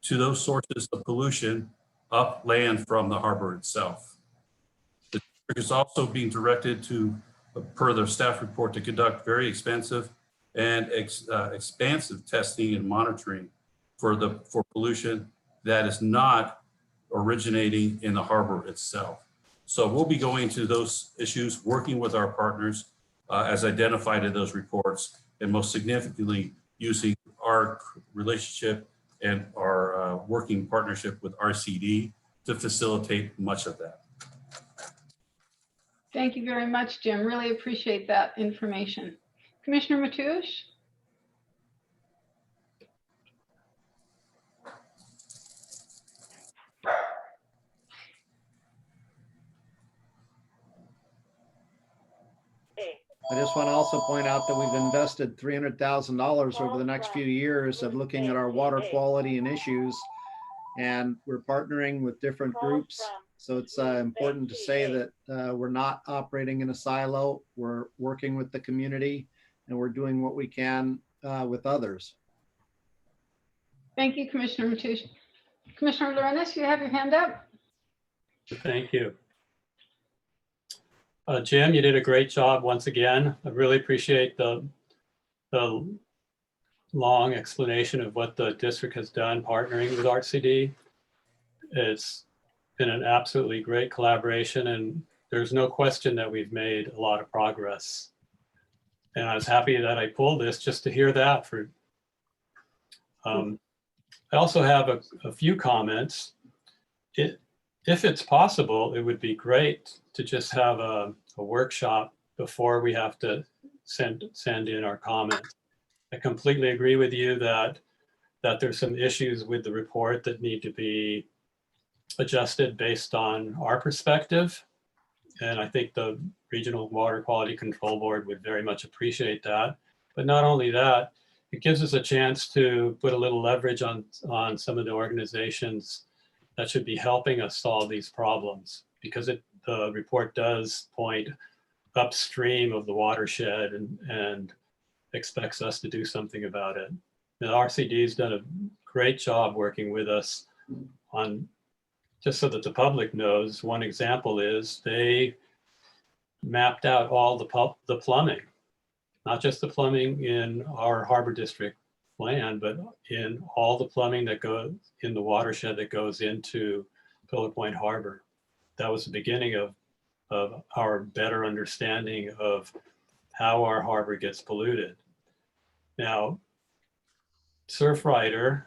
to those sources of pollution upland from the harbor itself. The district is also being directed to, per their staff report, to conduct very expensive and expansive testing and monitoring for pollution that is not originating in the harbor itself. So we'll be going to those issues, working with our partners as identified in those reports, and most significantly using our relationship and our working partnership with RCD to facilitate much of that. Thank you very much, Jim. Really appreciate that information. Commissioner Mateusz? I just want to also point out that we've invested $300,000 over the next few years of looking at our water quality and issues, and we're partnering with different groups. So it's important to say that we're not operating in a silo. We're working with the community, and we're doing what we can with others. Thank you, Commissioner Mateusz. Commissioner Lorenz, you have your hand up. Thank you. Jim, you did a great job once again. I really appreciate the long explanation of what the district has done partnering with RCD. It's been an absolutely great collaboration, and there's no question that we've made a lot of progress. And I was happy that I pulled this just to hear that. I also have a few comments. If it's possible, it would be great to just have a workshop before we have to send in our comments. I completely agree with you that there's some issues with the report that need to be adjusted based on our perspective. And I think the Regional Water Quality Control Board would very much appreciate that. But not only that, it gives us a chance to put a little leverage on some of the organizations that should be helping us solve these problems, because the report does point upstream of the watershed and expects us to do something about it. The RCD has done a great job working with us on, just so that the public knows, one example is they mapped out all the plumbing, not just the plumbing in our Harbor District land, but in all the plumbing that goes in the watershed that goes into Pillar Point Harbor. That was the beginning of our better understanding of how our harbor gets polluted. Now, Surfrider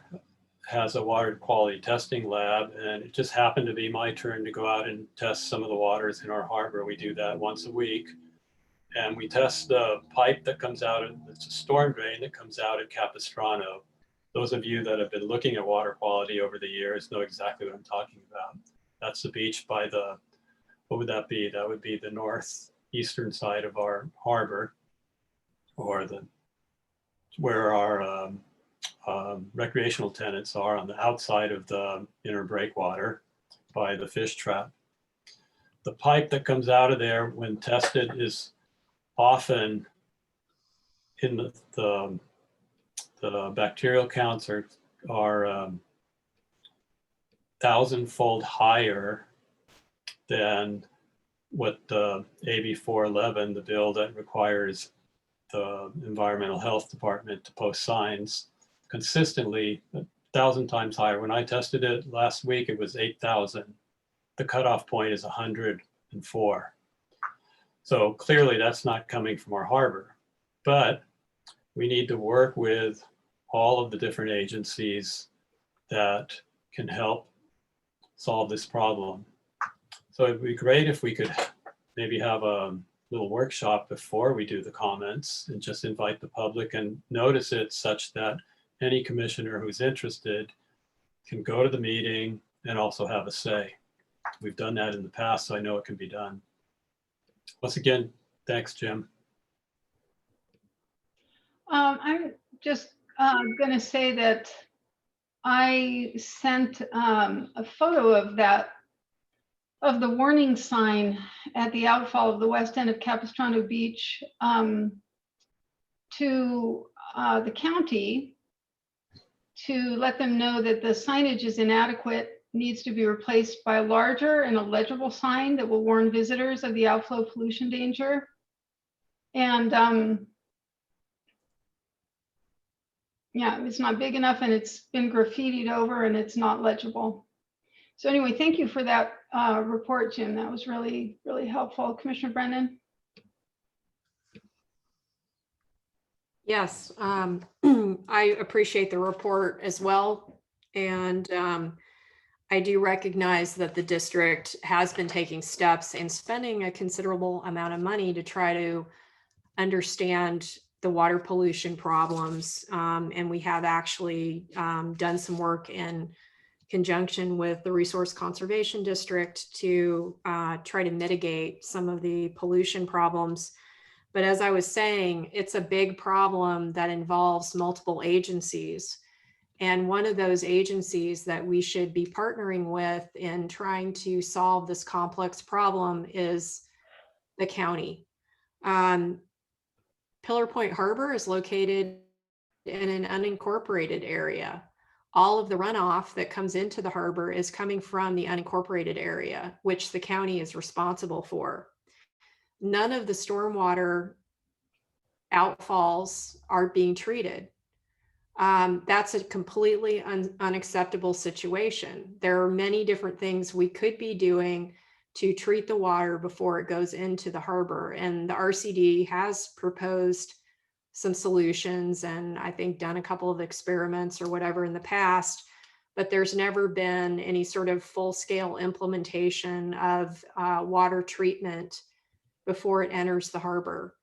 has a water quality testing lab, and it just happened to be my turn to go out and test some of the waters in our harbor. We do that once a week. And we test the pipe that comes out, it's a storm drain that comes out at Capistrano. Those of you that have been looking at water quality over the years know exactly what I'm talking about. That's the beach by the, what would that be? That would be the northeastern side of our harbor, or where our recreational tenants are, on the outside of the inner breakwater by the fish trap. The pipe that comes out of there when tested is often in the bacterial counts are 1,000-fold higher than what the AB 411, the bill that requires the Environmental Health Department to post signs, consistently 1,000 times higher. When I tested it last week, it was 8,000. The cutoff point is 104. So clearly that's not coming from our harbor, but we need to work with all of the different agencies that can help solve this problem. So it'd be great if we could maybe have a little workshop before we do the comments and just invite the public and notice it such that any commissioner who's interested can go to the meeting and also have a say. We've done that in the past, so I know it can be done. Once again, thanks, Jim. I'm just going to say that I sent a photo of the warning sign at the outfall of the west end of Capistrano Beach to the county to let them know that the signage is inadequate, needs to be replaced by a larger and a legible sign that will warn visitors of the outflow pollution danger. And yeah, it's not big enough and it's been graffitied over and it's not legible. So anyway, thank you for that report, Jim. That was really, really helpful. Commissioner Brennan? Yes, I appreciate the report as well. And I do recognize that the district has been taking steps and spending a considerable amount of money to try to understand the water pollution problems. And we have actually done some work in conjunction with the Resource Conservation District to try to mitigate some of the pollution problems. But as I was saying, it's a big problem that involves multiple agencies. And one of those agencies that we should be partnering with in trying to solve this complex problem is the county. Pillar Point Harbor is located in an unincorporated area. All of the runoff that comes into the harbor is coming from the unincorporated area, which the county is responsible for. None of the stormwater outfalls are being treated. That's a completely unacceptable situation. There are many different things we could be doing to treat the water before it goes into the harbor. And the RCD has proposed some solutions and I think done a couple of experiments or whatever in the past, but there's never been any sort of full-scale implementation of water treatment before it enters the harbor.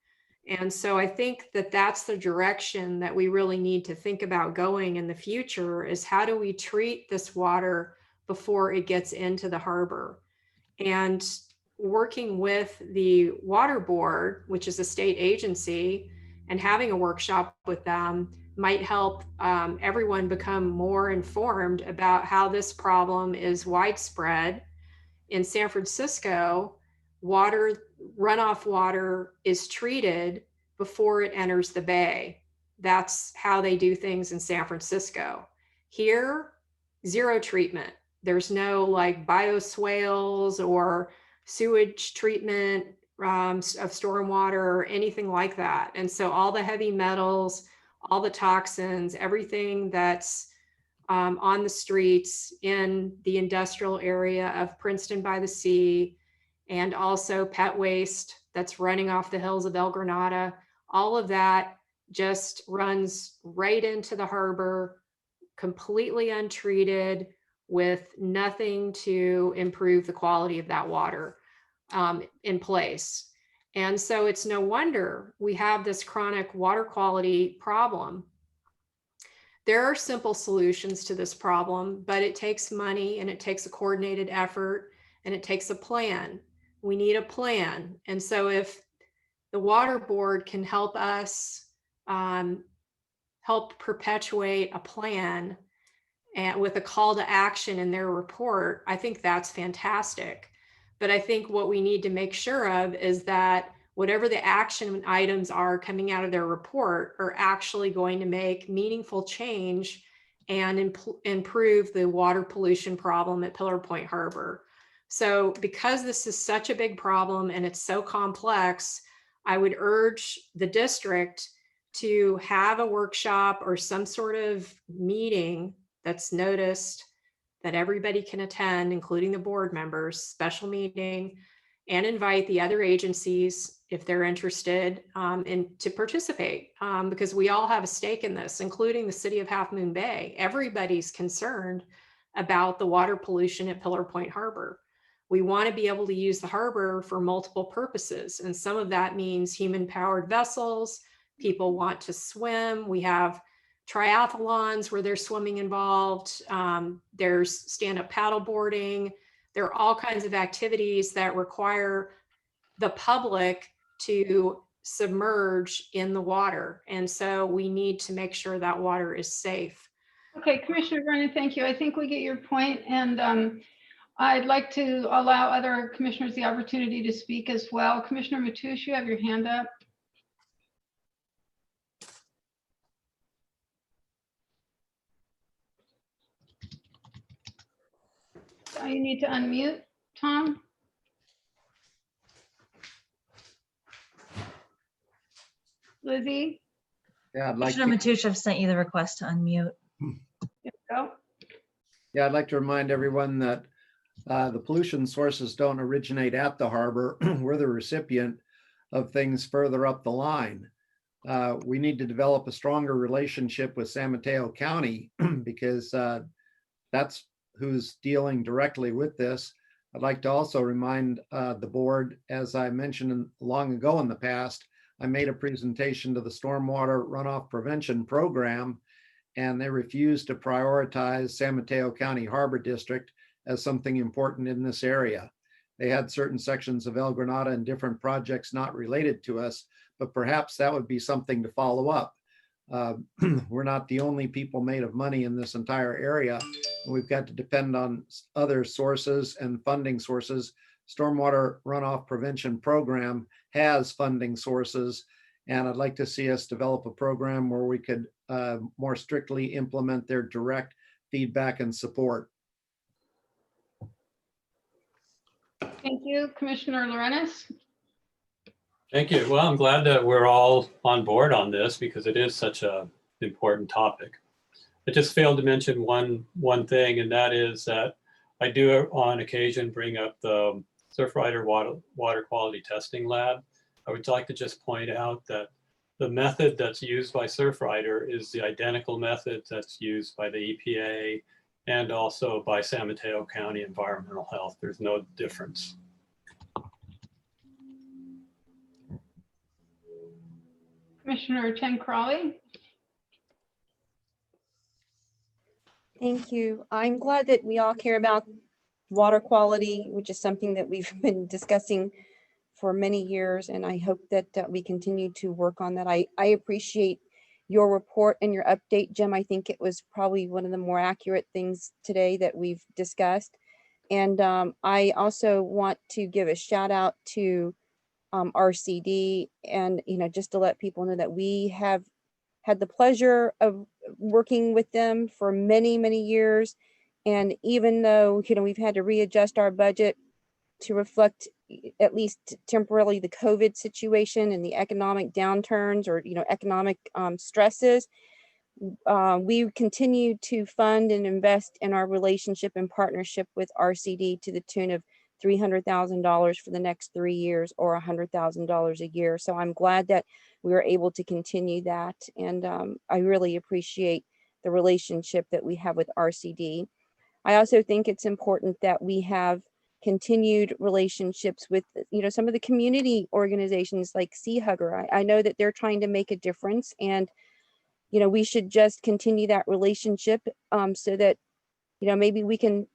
And so I think that that's the direction that we really need to think about going in the future is how do we treat this water before it gets into the harbor? And working with the water board, which is a state agency, and having a workshop with them might help everyone become more informed about how this problem is widespread. In San Francisco, runoff water is treated before it enters the bay. That's how they do things in San Francisco. Here, zero treatment. There's no like bioswales or sewage treatment of stormwater or anything like that. And so all the heavy metals, all the toxins, everything that's on the streets in the industrial area of Princeton by the Sea, and also pet waste that's running off the hills of El Granada, all of that just runs right into the harbor, completely untreated, with nothing to improve the quality of that water in place. And so it's no wonder we have this chronic water quality problem. There are simple solutions to this problem, but it takes money and it takes a coordinated effort and it takes a plan. We need a plan. And so if the water board can help us help perpetuate a plan and with a call to action in their report, I think that's fantastic. But I think what we need to make sure of is that whatever the action items are coming out of their report are actually going to make meaningful change and improve the water pollution problem at Pillar Point Harbor. So because this is such a big problem and it's so complex, I would urge the district to have a workshop or some sort of meeting that's noticed that everybody can attend, including the board members, special meeting, and invite the other agencies if they're interested to participate, because we all have a stake in this, including the city of Half Moon Bay. Everybody's concerned about the water pollution at Pillar Point Harbor. We want to be able to use the harbor for multiple purposes, and some of that means human-powered vessels. People want to swim. We have triathlons where there's swimming involved. There's stand-up paddle boarding. There are all kinds of activities that require the public to submerge in the water. And so we need to make sure that water is safe. Okay, Commissioner Brennan, thank you. I think we get your point, and I'd like to allow other commissioners the opportunity to speak as well. Commissioner Mateusz, you have your hand up. You need to unmute, Tom. Lizzie? Yeah, I'd like Commissioner to, Mateusz, I've sent you the request to unmute. There you go. yeah, I'd like to remind everyone that the pollution sources don't originate at the harbor. We're the recipient of things further up the line. We need to develop a stronger relationship with San Mateo County because that's who's dealing directly with this. I'd like to also remind the board, as I mentioned long ago in the past, I made a presentation to the Stormwater Runoff Prevention Program, and they refused to prioritize San Mateo County Harbor District as something important in this area. They had certain sections of El Granada and different projects not related to us, but perhaps that would be something to follow up. We're not the only people made of money in this entire area. We've got to depend on other sources and funding sources. Stormwater Runoff Prevention Program has funding sources, and I'd like to see us develop a program where we could more strictly implement their direct feedback and support. Thank you, Commissioner Lorenz. Thank you. Well, I'm glad that we're all on board on this because it is such an important topic. I just failed to mention one thing, and that is that I do on occasion bring up the Surfrider water quality testing lab. I would like to just point out that the method that's used by Surfrider is the identical method that's used by the EPA and also by San Mateo County Environmental Health. There's no difference. Commissioner Chen Crawley. Thank you. I'm glad that we all care about water quality, which is something that we've been discussing for many years, and I hope that we continue to work on that. I appreciate your report and your update, Jim. I think it was probably one of the more accurate things today that we've discussed. And I also want to give a shout out to RCD, and just to let people know that we have had the pleasure of working with them for many, many years. And even though, we've had to readjust our budget to reflect at least temporarily the COVID situation and the economic downturns or, economic stresses, we continue to fund and invest in our relationship and partnership with RCD to the tune of $300,000 for the next 3 years or $100,000 a year. So I'm glad that we were able to continue that. And I really appreciate the relationship that we have with RCD. I also think it's important that we have continued relationships with, some of the community organizations like Sea Hugger. I know that they're trying to make a difference, and, we should just continue that relationship so that, maybe we can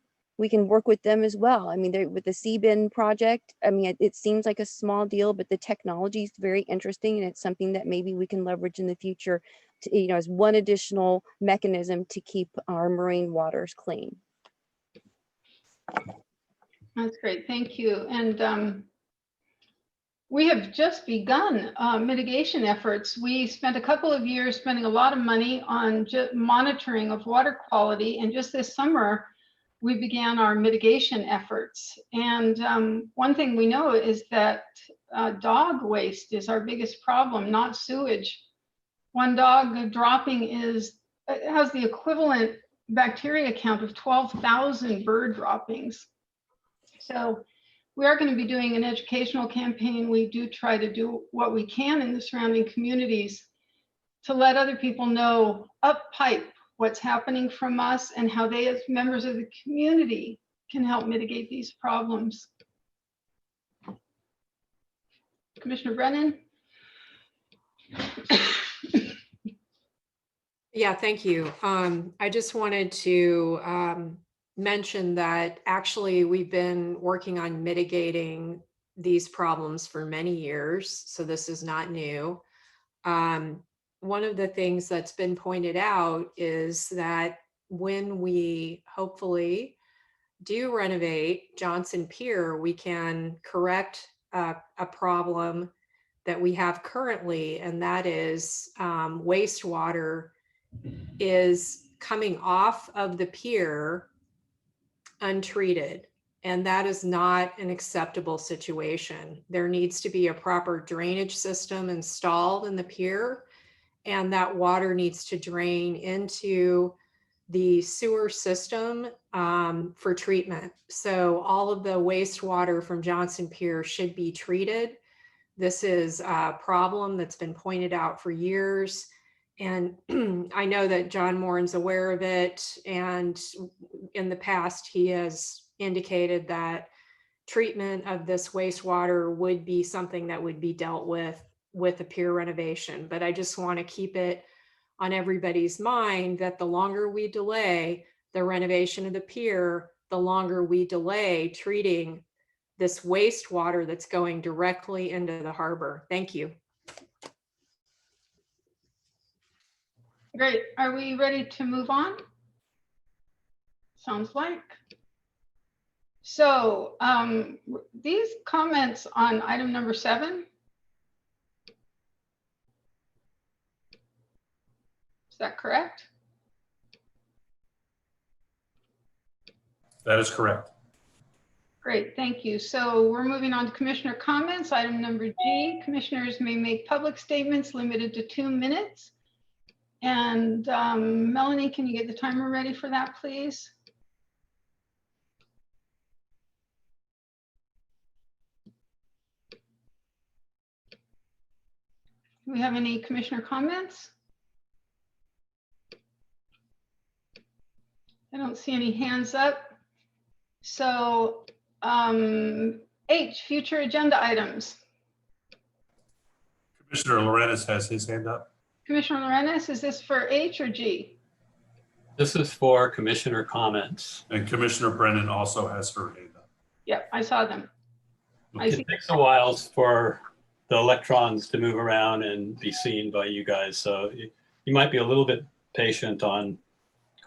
work with them as well. I mean, with the Sediment project, I mean, it seems like a small deal, but the technology is very interesting, and it's something that maybe we can leverage in the future to, as one additional mechanism to keep our marine waters clean. That's great, thank you. And we have just begun mitigation efforts. We spent a couple of years spending a lot of money on monitoring of water quality, and just this summer, we began our mitigation efforts. And one thing we know is that dog waste is our biggest problem, not sewage. One dog dropping has the equivalent bacteria count of 12,000 bird droppings. So we are going to be doing an educational campaign. We do try to do what we can in the surrounding communities to let other people know up pipe what's happening from us and how they, as members of the community, can help mitigate these problems. Commissioner Brennan? Yeah, thank you. I just wanted to mention that actually we've been working on mitigating these problems for many years, so this is not new. One of the things that's been pointed out is that when we hopefully do renovate Johnson Pier, we can correct a problem that we have currently, and that is wastewater is coming off of the pier untreated. And that is not an acceptable situation. There needs to be a proper drainage system installed in the pier, and that water needs to drain into the sewer system for treatment. So all of the wastewater from Johnson Pier should be treated. This is a problem that's been pointed out for years. And I know that John Moran's aware of it. And in the past, he has indicated that treatment of this wastewater would be something that would be dealt with a pier renovation. But I just want to keep it on everybody's mind that the longer we delay the renovation of the pier, the longer we delay treating this wastewater that's going directly into the harbor. Thank you. Great. Are we ready to move on? Sounds like. So these comments on item number 7. Is that correct? That is correct. Great, thank you. So we're moving on to commissioner comments. Item number G, commissioners may make public statements limited to 2 minutes. And Melanie, can you get the timer ready for that, please? Do we have any commissioner comments? I don't see any hands up. So H, future agenda items. Commissioner Lorenz has his hand up. Commissioner Lorenz, is this for H or G? This is for commissioner comments. And Commissioner Brennan also has her hand up. Yep, I saw them. It takes a while for the electrons to move around and be seen by you guys. So you might be a little bit patient on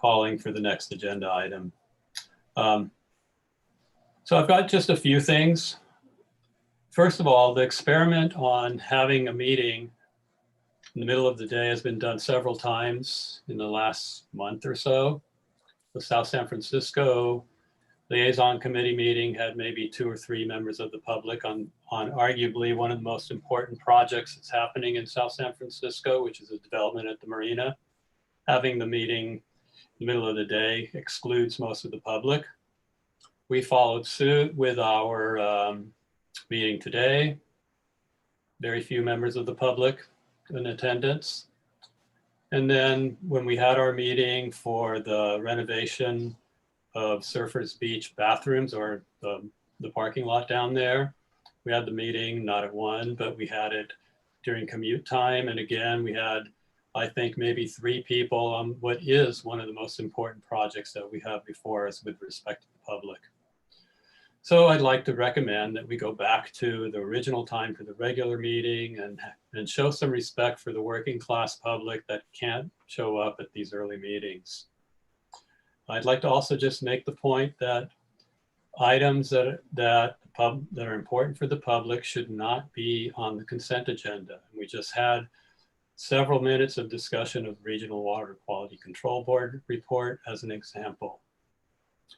calling for the next agenda item. So I've got just a few things. First of all, the experiment on having a meeting in the middle of the day has been done several times in the last month or so. The South San Francisco Liaison Committee meeting had maybe 2 or 3 members of the public on arguably one of the most important projects that's happening in South San Francisco, which is a development at the Marina. Having the meeting in the middle of the day excludes most of the public. We followed suit with our meeting today. Very few members of the public in attendance. And then when we had our meeting for the renovation of Surfers Beach bathrooms, or the parking lot down there, we had the meeting not at 1, but we had it during commute time. And again, we had, I think, maybe 3 people on what is one of the most important projects that we have before us with respect to the public. So I'd like to recommend that we go back to the original time for the regular meeting and show some respect for the working class public that can't show up at these early meetings. I'd like to also just make the point that items that are important for the public should not be on the consent agenda. We just had several minutes of discussion of Regional Water Quality Control Board report as an example.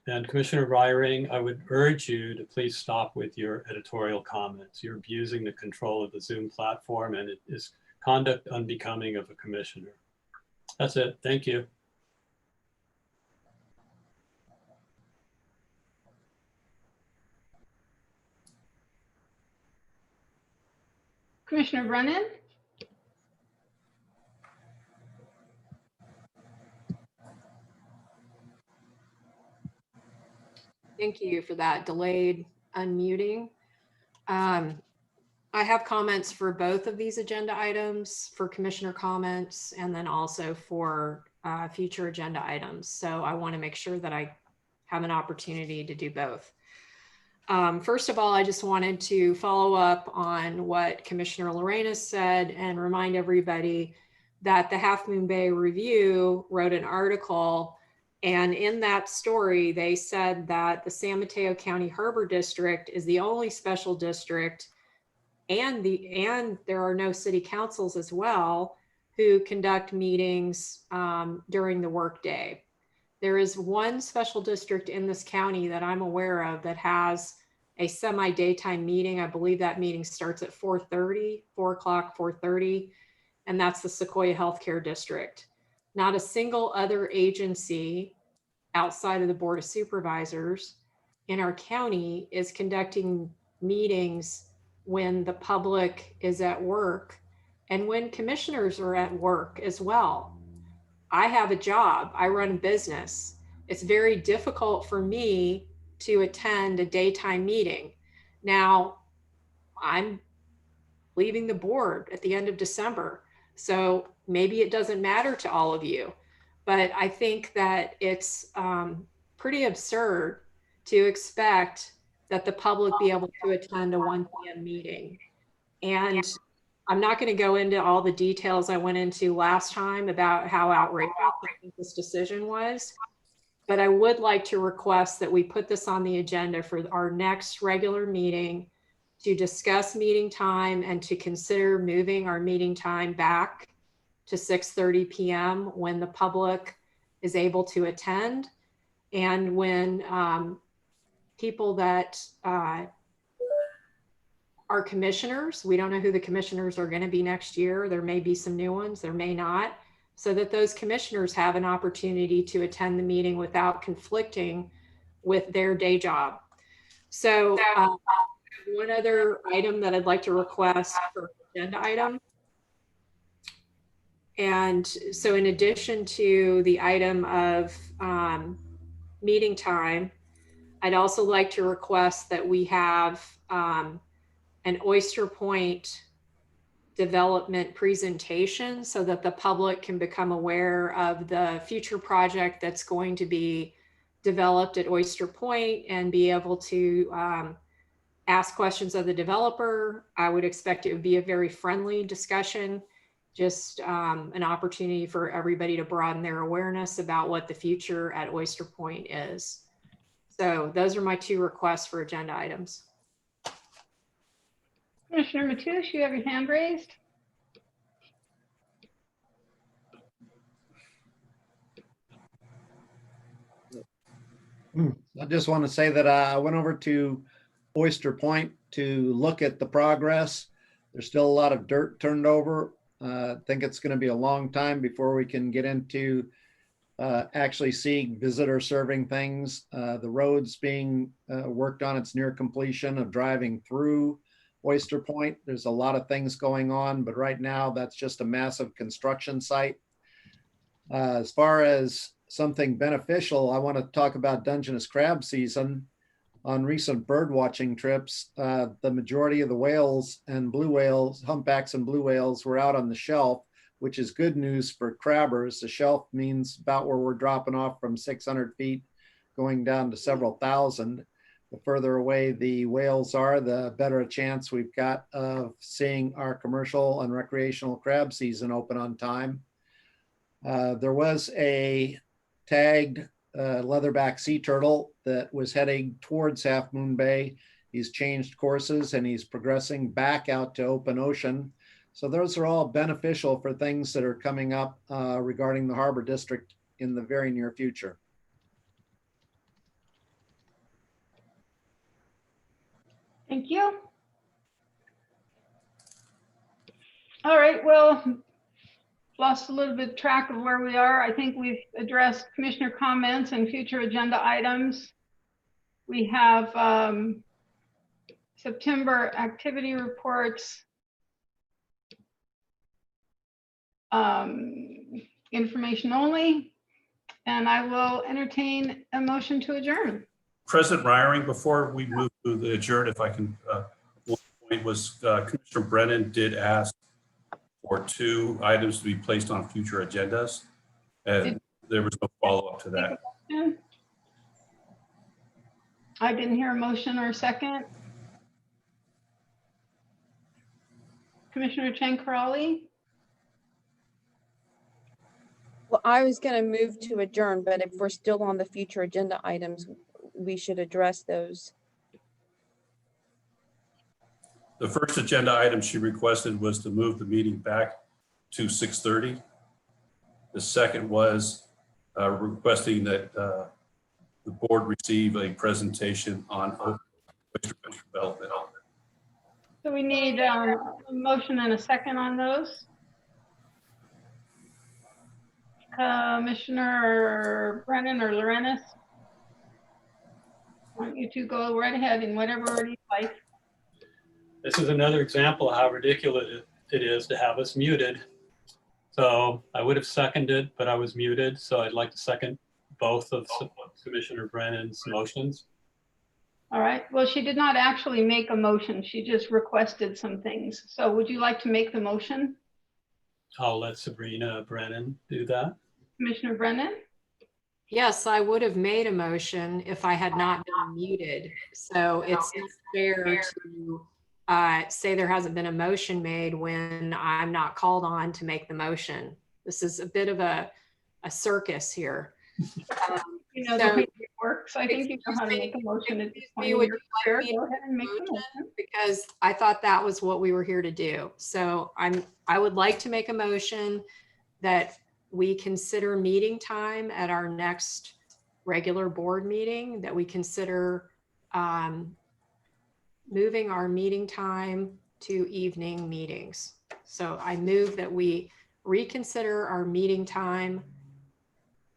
And Commissioner Reiring, I would urge you to please stop with your editorial comments. You're abusing the control of the Zoom platform, and it is conduct unbecoming of a commissioner. That's it. Thank you. Commissioner Brennan? Thank you for that delayed unmuting. I have comments for both of these agenda items, for commissioner comments, and then also for future agenda items. So I want to make sure that I have an opportunity to do both. First of all, I just wanted to follow up on what Commissioner Lorenas said and remind everybody that the Half Moon Bay Review wrote an article, and in that story, they said that the San Mateo County Harbor District is the only special district, and there are no city councils as well who conduct meetings during the workday. There is one special district in this county that I'm aware of that has a semi-daytime meeting. I believe that meeting starts at 4:30, 4 o'clock, 4:30, and that's the Sequoia Healthcare District. Not a single other agency outside of the Board of Supervisors in our county is conducting meetings when the public is at work and when commissioners are at work as well. I have a job, I run a business. It's very difficult for me to attend a daytime meeting. Now, I'm leaving the board at the end of December, so maybe it doesn't matter to all of you, but I think that it's pretty absurd to expect that the public be able to attend a 1 p.m. meeting. And I'm not going to go into all the details I went into last time about how outrageous I think this decision was, but I would like to request that we put this on the agenda for our next regular meeting to discuss meeting time and to consider moving our meeting time back to 6:30 p.m. when the public is able to attend and when people that are commissioners, we don't know who the commissioners are going to be next year. There may be some new ones, there may not, so that those commissioners have an opportunity to attend the meeting without conflicting with their day job. So one other item that I'd like to request for agenda item. And so in addition to the item of meeting time, I'd also like to request that we have an Oyster Point development presentation so that the public can become aware of the future project that's going to be developed at Oyster Point and be able to ask questions of the developer. I would expect it would be a very friendly discussion, just an opportunity for everybody to broaden their awareness about what the future at Oyster Point is. So those are my two requests for agenda items. Commissioner Mateusz, you have your hand raised. I just want to say that I went over to Oyster Point to look at the progress. There's still a lot of dirt turned over. I think it's going to be a long time before we can get into actually seeing visitor serving things. The road's being worked on. It's near completion of driving through Oyster Point. There's a lot of things going on, but right now that's just a massive construction site. As far as something beneficial, I want to talk about Dungeness crab season. On recent bird watching trips, the majority of the whales and blue whales, humpbacks and blue whales, were out on the shelf, which is good news for crabbers. The shelf means about where we're dropping off from 600 feet going down to several thousand. The further away the whales are, the better a chance we've got of seeing our commercial and recreational crab season open on time. There was a tagged leatherback sea turtle that was heading towards Half Moon Bay. He's changed courses and he's progressing back out to open ocean. So those are all beneficial for things that are coming up regarding the Harbor District in the very near future. Thank you. All right, well, lost a little bit of track of where we are. I think we've addressed commissioner comments and future agenda items. We have September activity reports, information only, and I will entertain a motion to adjourn. President Reiring, before we move to the adjourn, if I can, one point was Commissioner Brennan did ask for 2 items to be placed on future agendas, and there was no follow-up to that. I didn't hear a motion or a second. Commissioner Chang Crowley? Well, I was going to move to adjourn, but if we're still on the future agenda items, we should address those. The first agenda item she requested was to move the meeting back to 6:30. The second was requesting that the board receive a presentation on Oyster development. So we need a motion and a second on those. Commissioner Brennan or Lorenz? Why don't you two go right ahead in whatever order you like. This is another example of how ridiculous it is to have us muted. So I would have seconded, but I was muted. So I'd like to second both of Commissioner Brennan's motions. All right. Well, she did not actually make a motion. She just requested some things. So would you like to make the motion? I'll let Sabrina Brennan do that. Commissioner Brennan? Yes, I would have made a motion if I had not been muted. So it's not fair to say there hasn't been a motion made when I'm not called on to make the motion. This is a bit of a circus here. You know, the way it works. I think you know how to make a motion at this point in your career. Go ahead and make the motion. Because I thought that was what we were here to do. So I would like to make a motion that we consider meeting time at our next regular board meeting, that we consider moving our meeting time to evening meetings. So I move that we reconsider our meeting time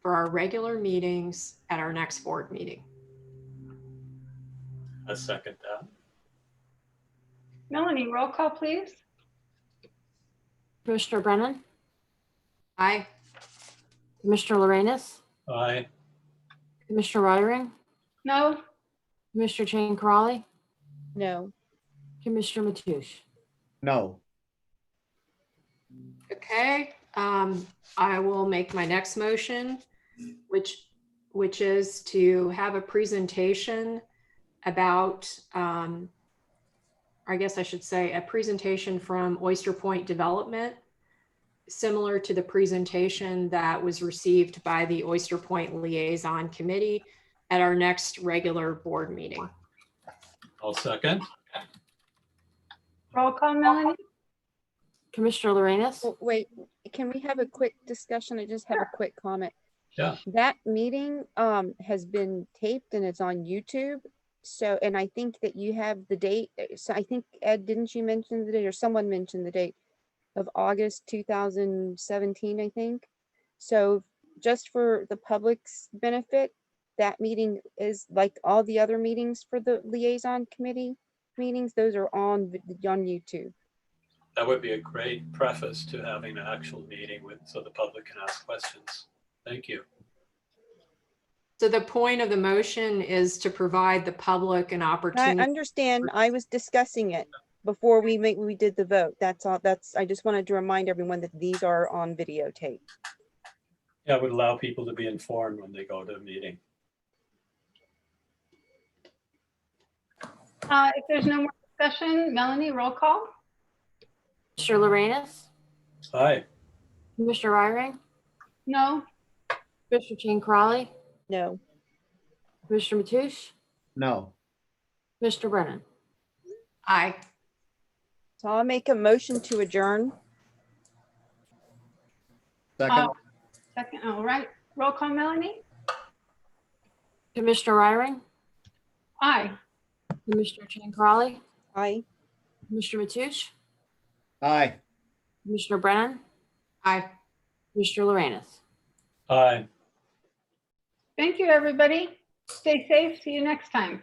for our regular meetings at our next board meeting. I second that. Melanie, roll call, please. Commissioner Brennan, Aye. Commissioner Lorenz, Aye. Commissioner Ryring, No? Commissioner Chang Crowley, No. Commissioner Mateusz. No. Okay, I will make my next motion, which is to have a presentation about, I guess I should say, a presentation from Oyster Point Development, similar to the presentation that was received by the Oyster Point Liaison Committee at our next regular board meeting. I'll second. Roll call, Melanie? Commissioner Lorenz, Well, wait, can we have a quick discussion? I just have a quick comment. Yeah. That meeting has been taped and it's on YouTube. So, and I think that you have the date. So I think, Ed, didn't you mention the date, or someone mentioned the date of August 2017, I think. So just for the public's benefit, that meeting is like all the other meetings for the liaison committee meetings. Those are on YouTube. That would be a great preface to having an actual meeting with, so the public can ask questions. Thank you. So the point of the motion is to provide the public an I opportunity. understand. I was discussing it before we did the vote. That's all. I just wanted to remind everyone that these are on videotape. Yeah, it would allow people to be informed when they go to a meeting. If there's no more discussion, Melanie, roll call? Commissioner Lorenz, Aye. Commissioner Ryring, No? Commissioner Chang Crowley, No. Commissioner Mateusz, No. Commissioner Brennan. Aye. So I'll make a motion to adjourn. Second. Second, all right. Roll call, Melanie? Commissioner Ryring, Aye. Commissioner Chang Crowley, Aye. Commissioner Mateusz, Aye. Commissioner Brennan, Aye. Commissioner Lorenz. Aye. Thank you, everybody. Stay safe. See you next time.